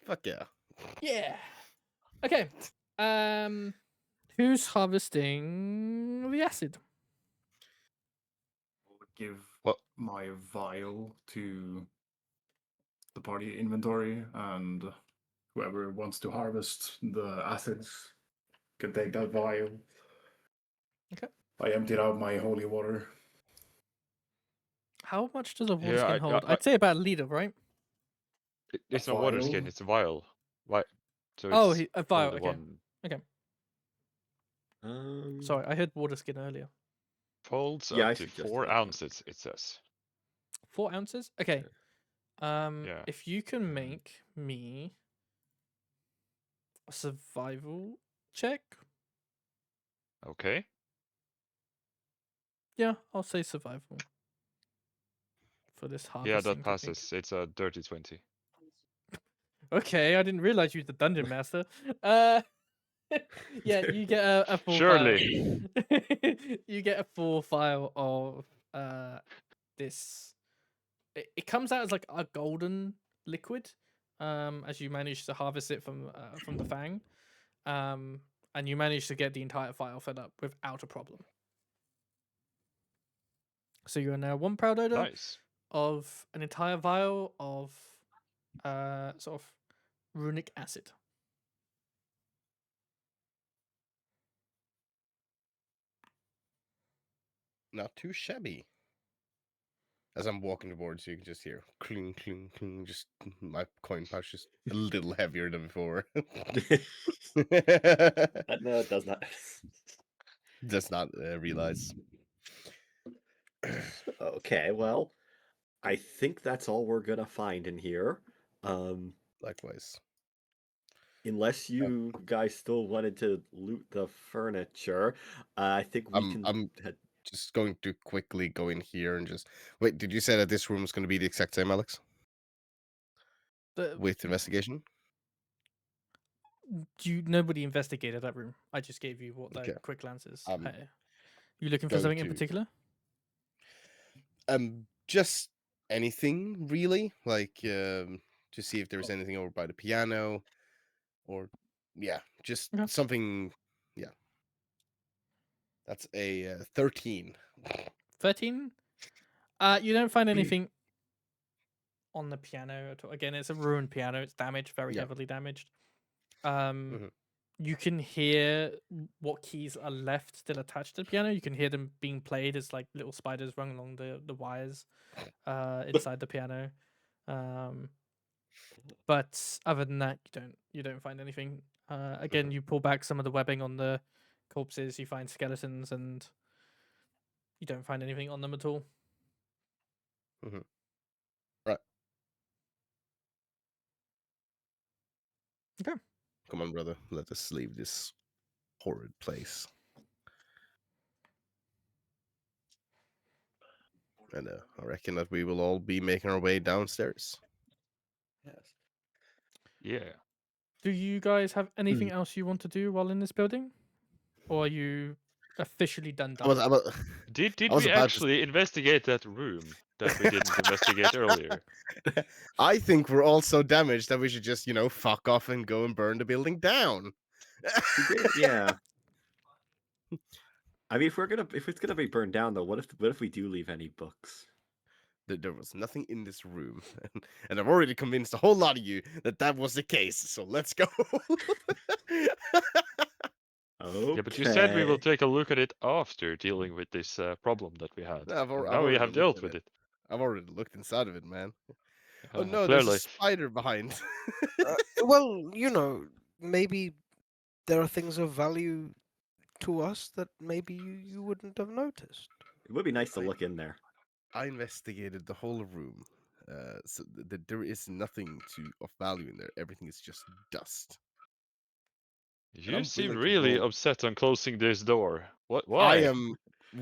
Fuck yeah. Yeah. Okay. Who's harvesting the acid? I would give Well- my vial to the party inventory, and whoever wants to harvest the acids can take that vial. Okay. I emptied out my holy water. How much does a water Yeah, skin hold? I'd say about a liter, right? It's not water skin, vial? it's a vial. Why? So Oh, it's a vial. only Okay. one. Sorry, I heard water skin earlier. Folds Yeah, I up to suggested 4 that, yeah. ounces, it says. 4 ounces. Okay. Yeah. If you can make me a survival check. Okay. Yeah, I'll say survival for this Yeah, harvesting that technique. passes. It's a dirty 20. Okay, I didn't realize you were the dungeon master. Yeah, you get a full Surely. vial. You get a full vial of this. It comes out as like a golden liquid, as you manage to harvest it from the fang, and you manage to get the entire vial filled up without a problem. So you are now one proud owner Nice. of an entire vial of sort of runic acid. Not too shabby. As I'm walking towards you can just hear cling, cling, cling. Just my coin pouch is a little heavier than before. No, it does not. Does not realize. Okay, well, I think that's all we're gonna find in here. Likewise. Unless you guys still wanted to loot the furniture, I think we can. I'm just going to quickly go in here and just wait. Did you say that this room is going to be the exact same, Alex? With investigation? Nobody investigated that room. I just gave you what the Okay. quick glances. Um, You looking for going something in to- particular? Just anything really, like to see if there's anything over by the piano, or just Okay. something. Yeah, that's a 13. 13. You don't find anything on the piano at all. Again, it's a ruined piano. It's damaged, very Yeah. heavily damaged. You can hear what keys are left still attached to the piano. You can hear them being played as like little spiders run along the wires inside the piano. But other than that, you don't find anything. Again, you pull back some of the webbing on the corpses. You find skeletons, and you don't find anything on them at all. Right. Okay. Come on, brother. Let us leave this horrid place. And I reckon that we will all be making our way downstairs. Yes. Yeah. Do you guys have anything Hmm. else you want to do while in this building, or are you officially done? I was, I was, Did I was we about to. actually investigate that room that we didn't investigate earlier? I think we're all so damaged that we should just, fuck off and go and burn the building down. We did, yeah. I mean, if it's gonna be burned down though, what if we do leave any books? There was nothing in this room, and I've already convinced a whole lot of you that was the case. So let's go. Okay. Yeah, but you said we will take a look at it after dealing with this problem that we had. I've And I've now we already have looked dealt at with it. it. I've already looked inside of it, man. Oh no, there's a Clearly. spider behind. Well, maybe there are things of value to us that maybe you wouldn't have noticed. It would be nice to I- look in there. I investigated the whole room, so there is nothing of value in there. Everything is just dust. You I'm seem willing to really roll- upset on closing this door. What? I Why? am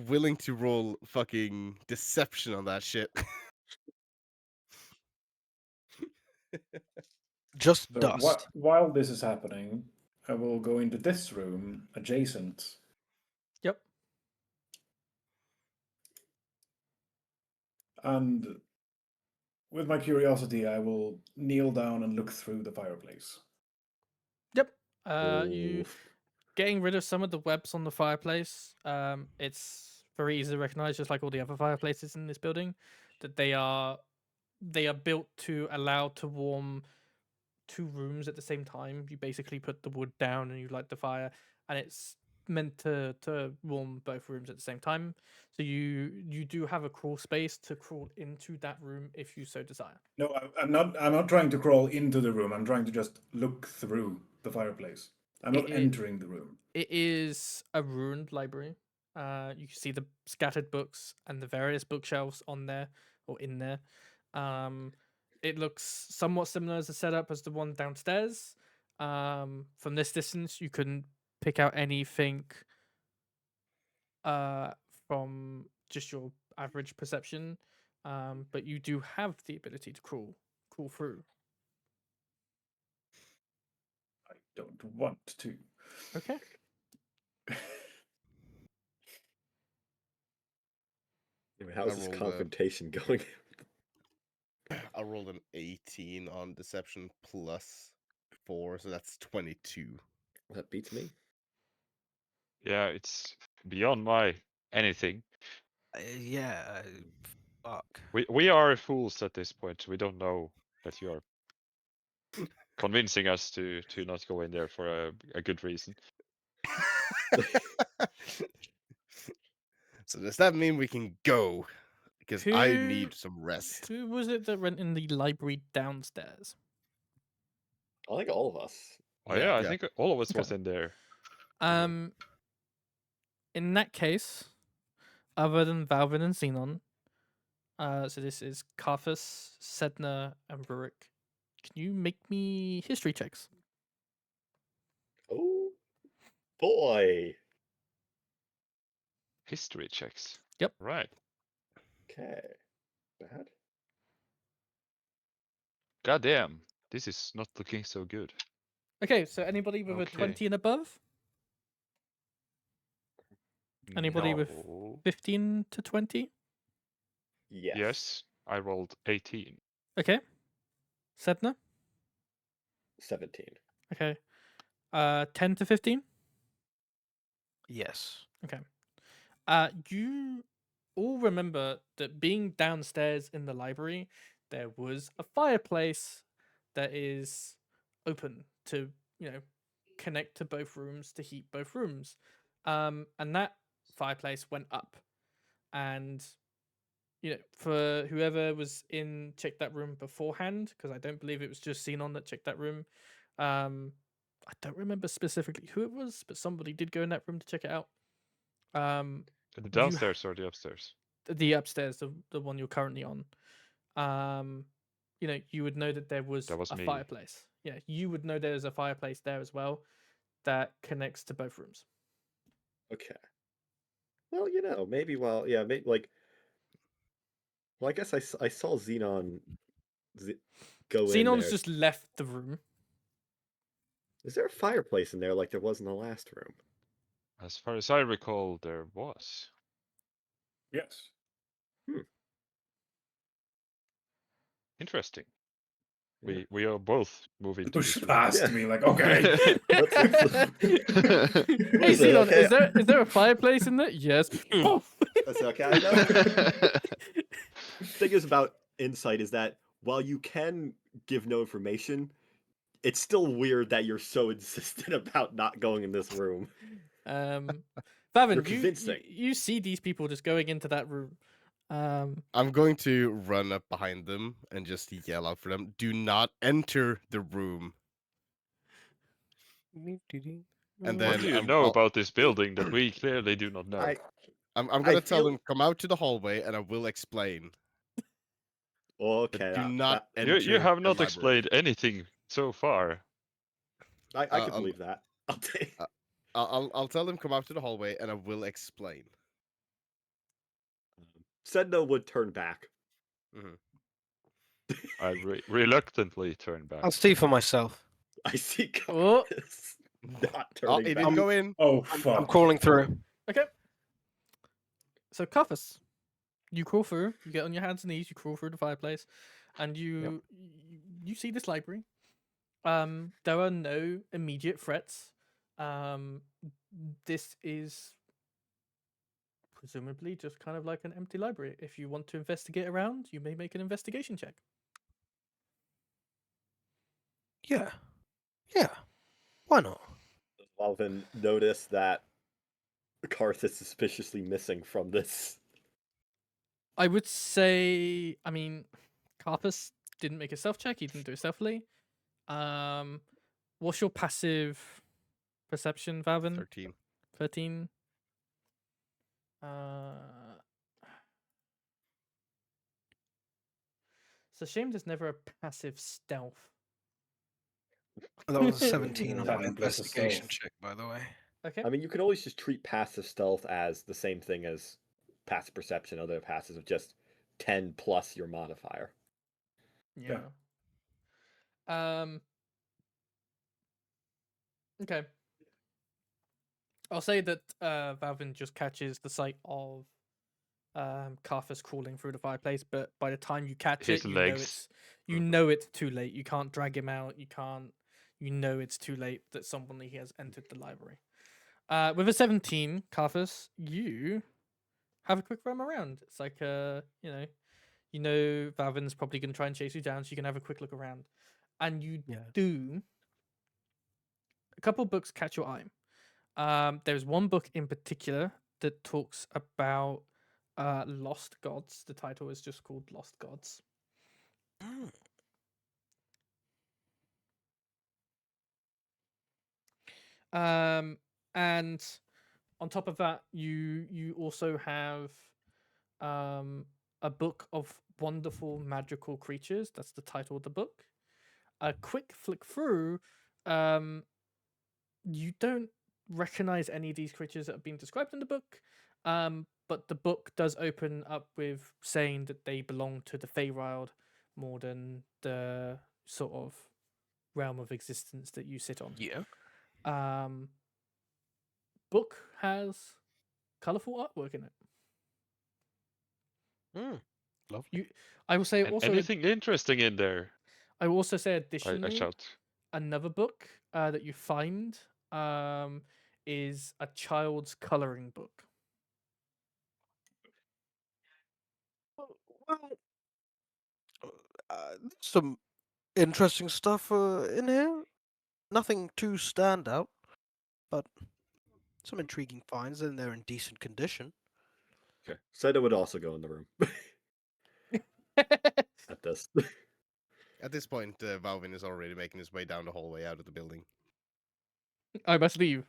willing to roll fucking deception on that shit. Just So dust. while this is happening, I will go into this room adjacent. Yep. And with my curiosity, I will kneel down and look through the fireplace. Yep. You Ooh. getting rid of some of the webs on the fireplace. It's very easy to recognize, just like all the other fireplaces in this building, that they are built to allow to warm two rooms at the same time. You basically put the wood down and you light the fire, and it's meant to warm both rooms at the same time. So you do have a crawl space to crawl into that room if you so desire. No, I'm not. I'm not trying to crawl into the room. I'm trying to just look through the fireplace. I'm not It- entering the room. It is a ruined library. You can see the scattered books and the various bookshelves on there or in there. It looks somewhat similar as a setup as the one downstairs. From this distance, you couldn't pick out anything from just your average perception. But you do have the ability to crawl through. I don't want to. Okay. Anyway, how's I this rolled a- confrontation going? I rolled an 18 on deception plus 4, so that's 22. That beats me. Yeah, it's beyond my anything. Yeah. Fuck. We are fools at this point. We don't know that you are convincing us to not go in there for a good reason. So does that mean we can go? Because I Who- need some rest. Who was it that went in the library downstairs? I think all of us. Oh yeah, I Yeah. think all of us was Okay. in there. In that case, other than Wauvin and Zinon, so this is Carthus, Sedna, and Rurik. Can you make me history checks? Oh boy. History checks. Yep. Right. Okay. Bad. God damn. This is not looking so good. Okay, so anybody with a Okay. 20 and above? Anybody with No. 15 to 20? Yes. Yes, I rolled 18. Okay. Sedna? 17. Okay. 10 to 15? Yes. You all remember that being downstairs in the library, there was a fireplace that is open to, connect to both rooms to heat both rooms. And that fireplace went up. And, for whoever was checked that room beforehand, because I don't believe it was just Zinon that checked that room. I don't remember specifically who it was, but somebody did go in that room to check it out. The downstairs or the upstairs? The upstairs, the one you're currently on. You would know that there was That was a me. fireplace. Yeah, you would know there's a fireplace there as well that connects to both rooms. Okay. Well, maybe well, I guess I saw Zinon go in Xenon's there. just left the room. Is there a fireplace in there like there was in the last room? As far as I recall, there was. Yes. Interesting. Yeah. We are both moving to Push this room. past Yeah. me like, okay. Let's- Hey, Listen, Zinon, okay. is there a fireplace in there? Yes. Poof. That's okay. I know. Thing is about insight is that while you can give no information, it's still weird that you're so insistent about not going in this room. Vavin, You're you convincing. you see these people just going into that room. I'm going to run up behind them and just yell out for them, "Do not enter the room." And What then do you I'm, know I'll- about this building that we clearly do not know? I'm I gonna tell feel- them, come out to the hallway, and I will explain. But Okay. do not enter. You have the not library. explained anything so far. I I'll- can believe that. I'll take. I'll tell them come out to the hallway, and I will explain. Sedna would turn back. I reluctantly turn back. I'll see for myself. I see Oh. Carthus not Oh, turning he back. didn't go in. Oh, I'm fuck. crawling through. Okay. So Carthus, you crawl through. You get on your hands and knees. You crawl through the fireplace, and you see this library. There are no immediate threats. This is presumably just kind of like an empty library. If you want to investigate around, you may make an investigation check. Yeah. Yeah. Why not? Wauvin noticed that Carthus is suspiciously missing from this. I would say, I mean, Carthus didn't make a stealth check. He didn't do it stealthily. What's your passive perception, Vavin? 13. 13. It's a shame there's never a passive stealth. That was a 17 on my Having plus a investigation stealth. check, by the way. Okay. I mean, you can always just treat passive stealth as the same thing as passive perception, other passes of just 10 plus your modifier. Yeah. Okay. I'll say that Valvin just catches the sight of Carthus crawling through the fireplace, but by the time you catch His it, legs. you know it's too late. You can't drag him out. You know it's too late that someone has entered the library. With a 17, Carthus, you have a quick roam around. It's like you know Valvin's probably gonna try and chase you down, so you can have a quick look around. And you do. A couple of books catch your eye. There's one book in particular that talks about lost gods. The title is just called Lost Gods. And on top of that, you also have a book of wonderful magical creatures. That's the title of the book. A quick flick through, you don't recognize any of these creatures that have been described in the book. But the book does open up with saying that they belong to the Feywild more than the sort of realm of existence that you sit on. Yeah. Book has colorful artwork in it. Lovely. I will say And also. anything interesting in there? I will also say I additionally, shout. another book that you find is a child's coloring book. Well, some interesting stuff in here. Nothing too standout, but some intriguing finds, and they're in decent condition. Okay. Sedna would also go in the room at this. At this point, Valvin is already making his way down the hallway out of the building. I must leave.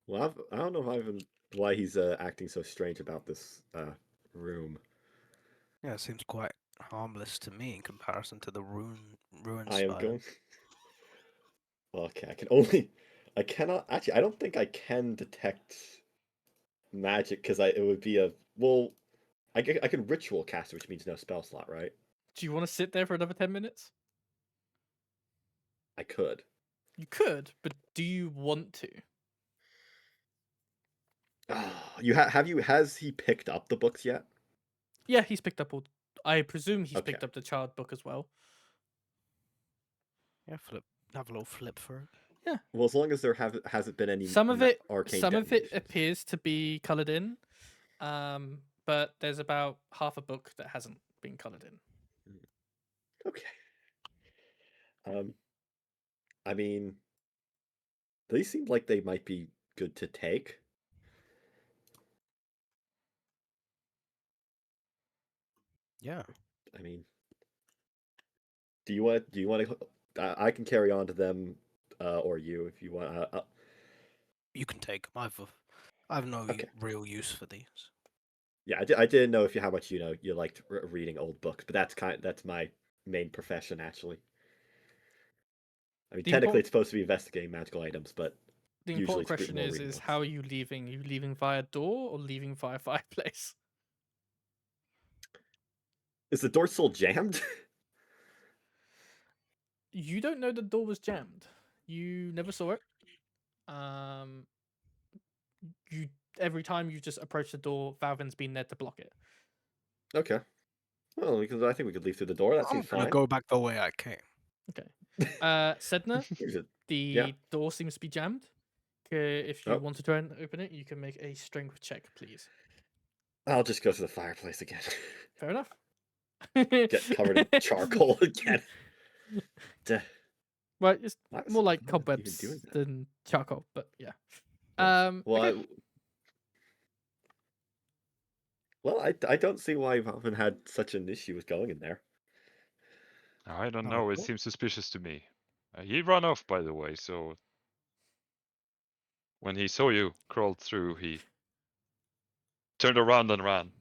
Well, I don't know why he's acting so strange about this room. Yeah, it seems quite harmless to me in comparison to the ruins. I am going. Okay, I cannot actually. I don't think I can detect magic because it would be a well. I can ritual cast, which means no spell slot, right? Do you want to sit there for another 10 minutes? I could. You could, but do you want to? Has he picked up the books yet? Yeah, he's picked up all. I presume he's Okay. picked up the child book as well. Yeah, have a little flip for it. Well, as long as there hasn't been any Some of arcane it detonations. appears to be colored in, but there's about half a book that hasn't been colored in. Okay. I mean, these seem like they might be good to take. Yeah. I mean, do you want to? I can carry on to them, or you if you want. You can take them. I've no Okay. real use for these. Yeah, I didn't know how much you liked reading old books, but that's my main profession actually. I mean, The technically import- it's supposed to be investigating magical items, but The usually important question more reading is books. how are you leaving? Are you leaving via door or leaving via fireplace? Is the door still jammed? You don't know the door was jammed. You never saw it. You every time you just approach the door, Valvin's been there to block it. Okay. Well, because I think we could leave through the door. That I'm seems gonna fine. go back the way I came. Okay. Sedna, Here's it. the Yeah. door seems to be jammed. If you Oh. want to try and open it, you can make a strength check, please. I'll just go to the fireplace again. Fair enough. Get covered in charcoal again. Duh. Well, it's Why was more like I even cobwebs doing that? than charcoal, but yeah. Well, Okay. I don't see why Wauvin had such an issue with going in there. I don't Oh, know. It what? seems suspicious to me. He ran off, by the way. So when he saw you crawled through, he turned around and ran.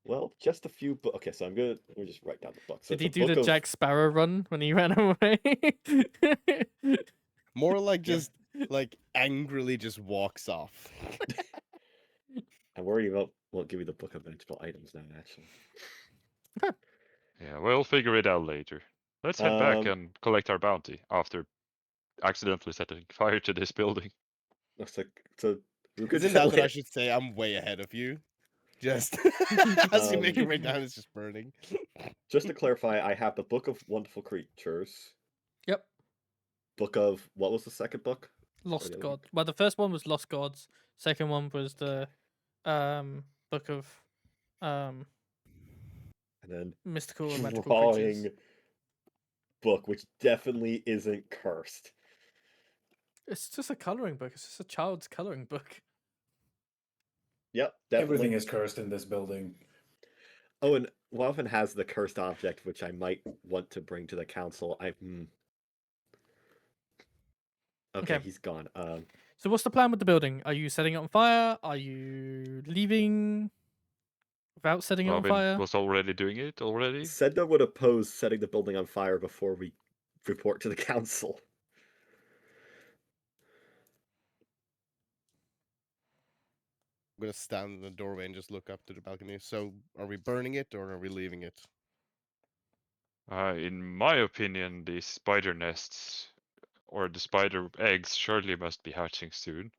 Well, just a few. Okay, so let me just write down the book. So Did it's he a do the book of. Jack Sparrow run when he ran away? More like just like angrily just walks off. I'm worried about won't give you the book of magical items now. Actually, Yeah, we'll figure it out later. Let's head back Um, and collect our bounty after accidentally setting fire to this building. looks like so. Isn't that I should say I'm way ahead of you? Just as you make your way down, it's just burning. Just to clarify, I have the Book of Wonderful Creatures. Yep. Book of what was the second book? Lost the other God. Well, the first one was Lost Gods. Second one was the book of And then mystical and magical drawing creatures. book, which definitely isn't cursed. It's just a coloring book. It's just a child's coloring book. Yep, definitely. Everything is cursed in this building. Oh, and Wauvin has the cursed object, which I might want to bring to the council. Okay, he's gone. So what's the plan with the building? Are you setting it on fire? Are you leaving without setting it on Robin fire? was already doing it already. Sedna would oppose setting the building on fire before we report to the council. I'm gonna stand in the doorway and just look up to the balcony. So, are we burning it or are we leaving it? In my opinion, the spider nests or the spider eggs surely must be hatching soon.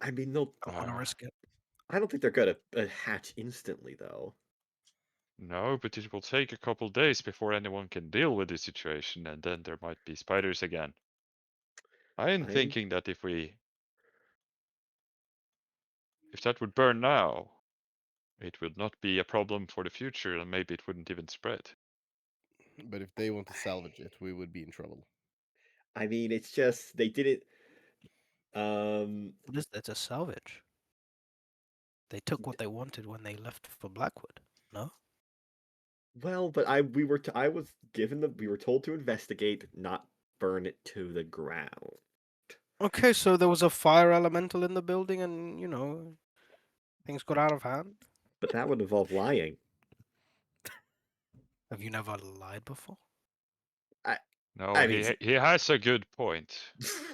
I mean, they'll. I want to risk it. I don't think they're gonna hatch instantly, though. No, but it will take a couple days before anyone can deal with the situation, and then there might be spiders again. I'm thinking that if that would burn now, it would not be a problem for the future, and maybe it wouldn't even spread. But if they want to salvage it, we would be in trouble. I mean, it's just they did it. What is there to salvage? They took what they wanted when they left for Blackwood. No. Well, but we were told to investigate, not burn it to the ground. Okay, so there was a fire elemental in the building, and things got out of hand. But that would involve lying. Have you never lied before? No, I mean, he has a good point.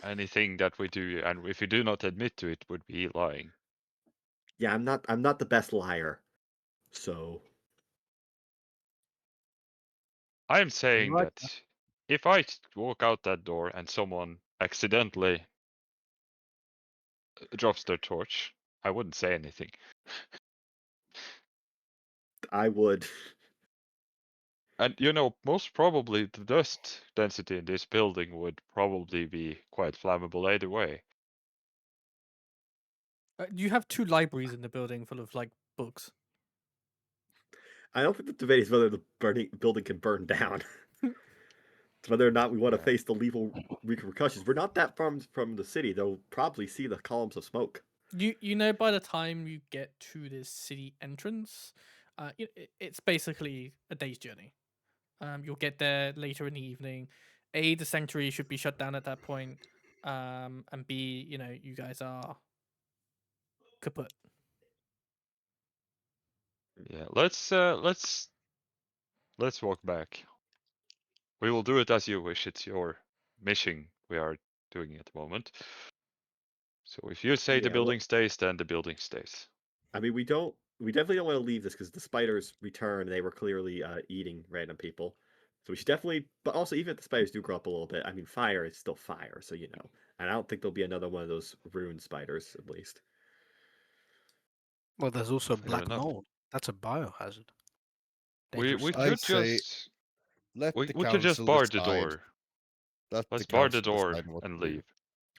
Anything that we do, and if we do not admit to it, would be lying. Yeah, I'm not the best liar. So I'm saying right that if I walk out that door and someone accidentally drops their torch, I wouldn't say anything. I would. And most probably the dust density in this building would probably be quite flammable either way. You have 2 libraries in the building full of like books. I don't think the debate is whether the building can burn down. It's whether or not we want to Yeah. face the lethal repercussions. We're not that far from the city. They'll probably see the columns of smoke. You know, by the time you get to this city entrance, it's basically a day's journey. You'll get there later in the evening. A, the sanctuary should be shut down at that point. And B, you guys are kaput. Yeah, let's walk back. We will do it as you wish. It's your mission we are doing at the moment. So if you say the Yeah, building stays, then the building stays. I mean, we definitely don't want to leave this because the spiders return. They were clearly eating random people. So we should definitely, but also even if the spiders do grow up a little bit, I mean, fire is still fire, so And I don't think there'll be another one of those ruined spiders, at least. Well, there's also Fair black enough. mold. That's a biohazard. We Dangerous stuff. I'd could say just let we the could just council bar the decide. door. Let Let's the bar the council door decide what and to do. leave.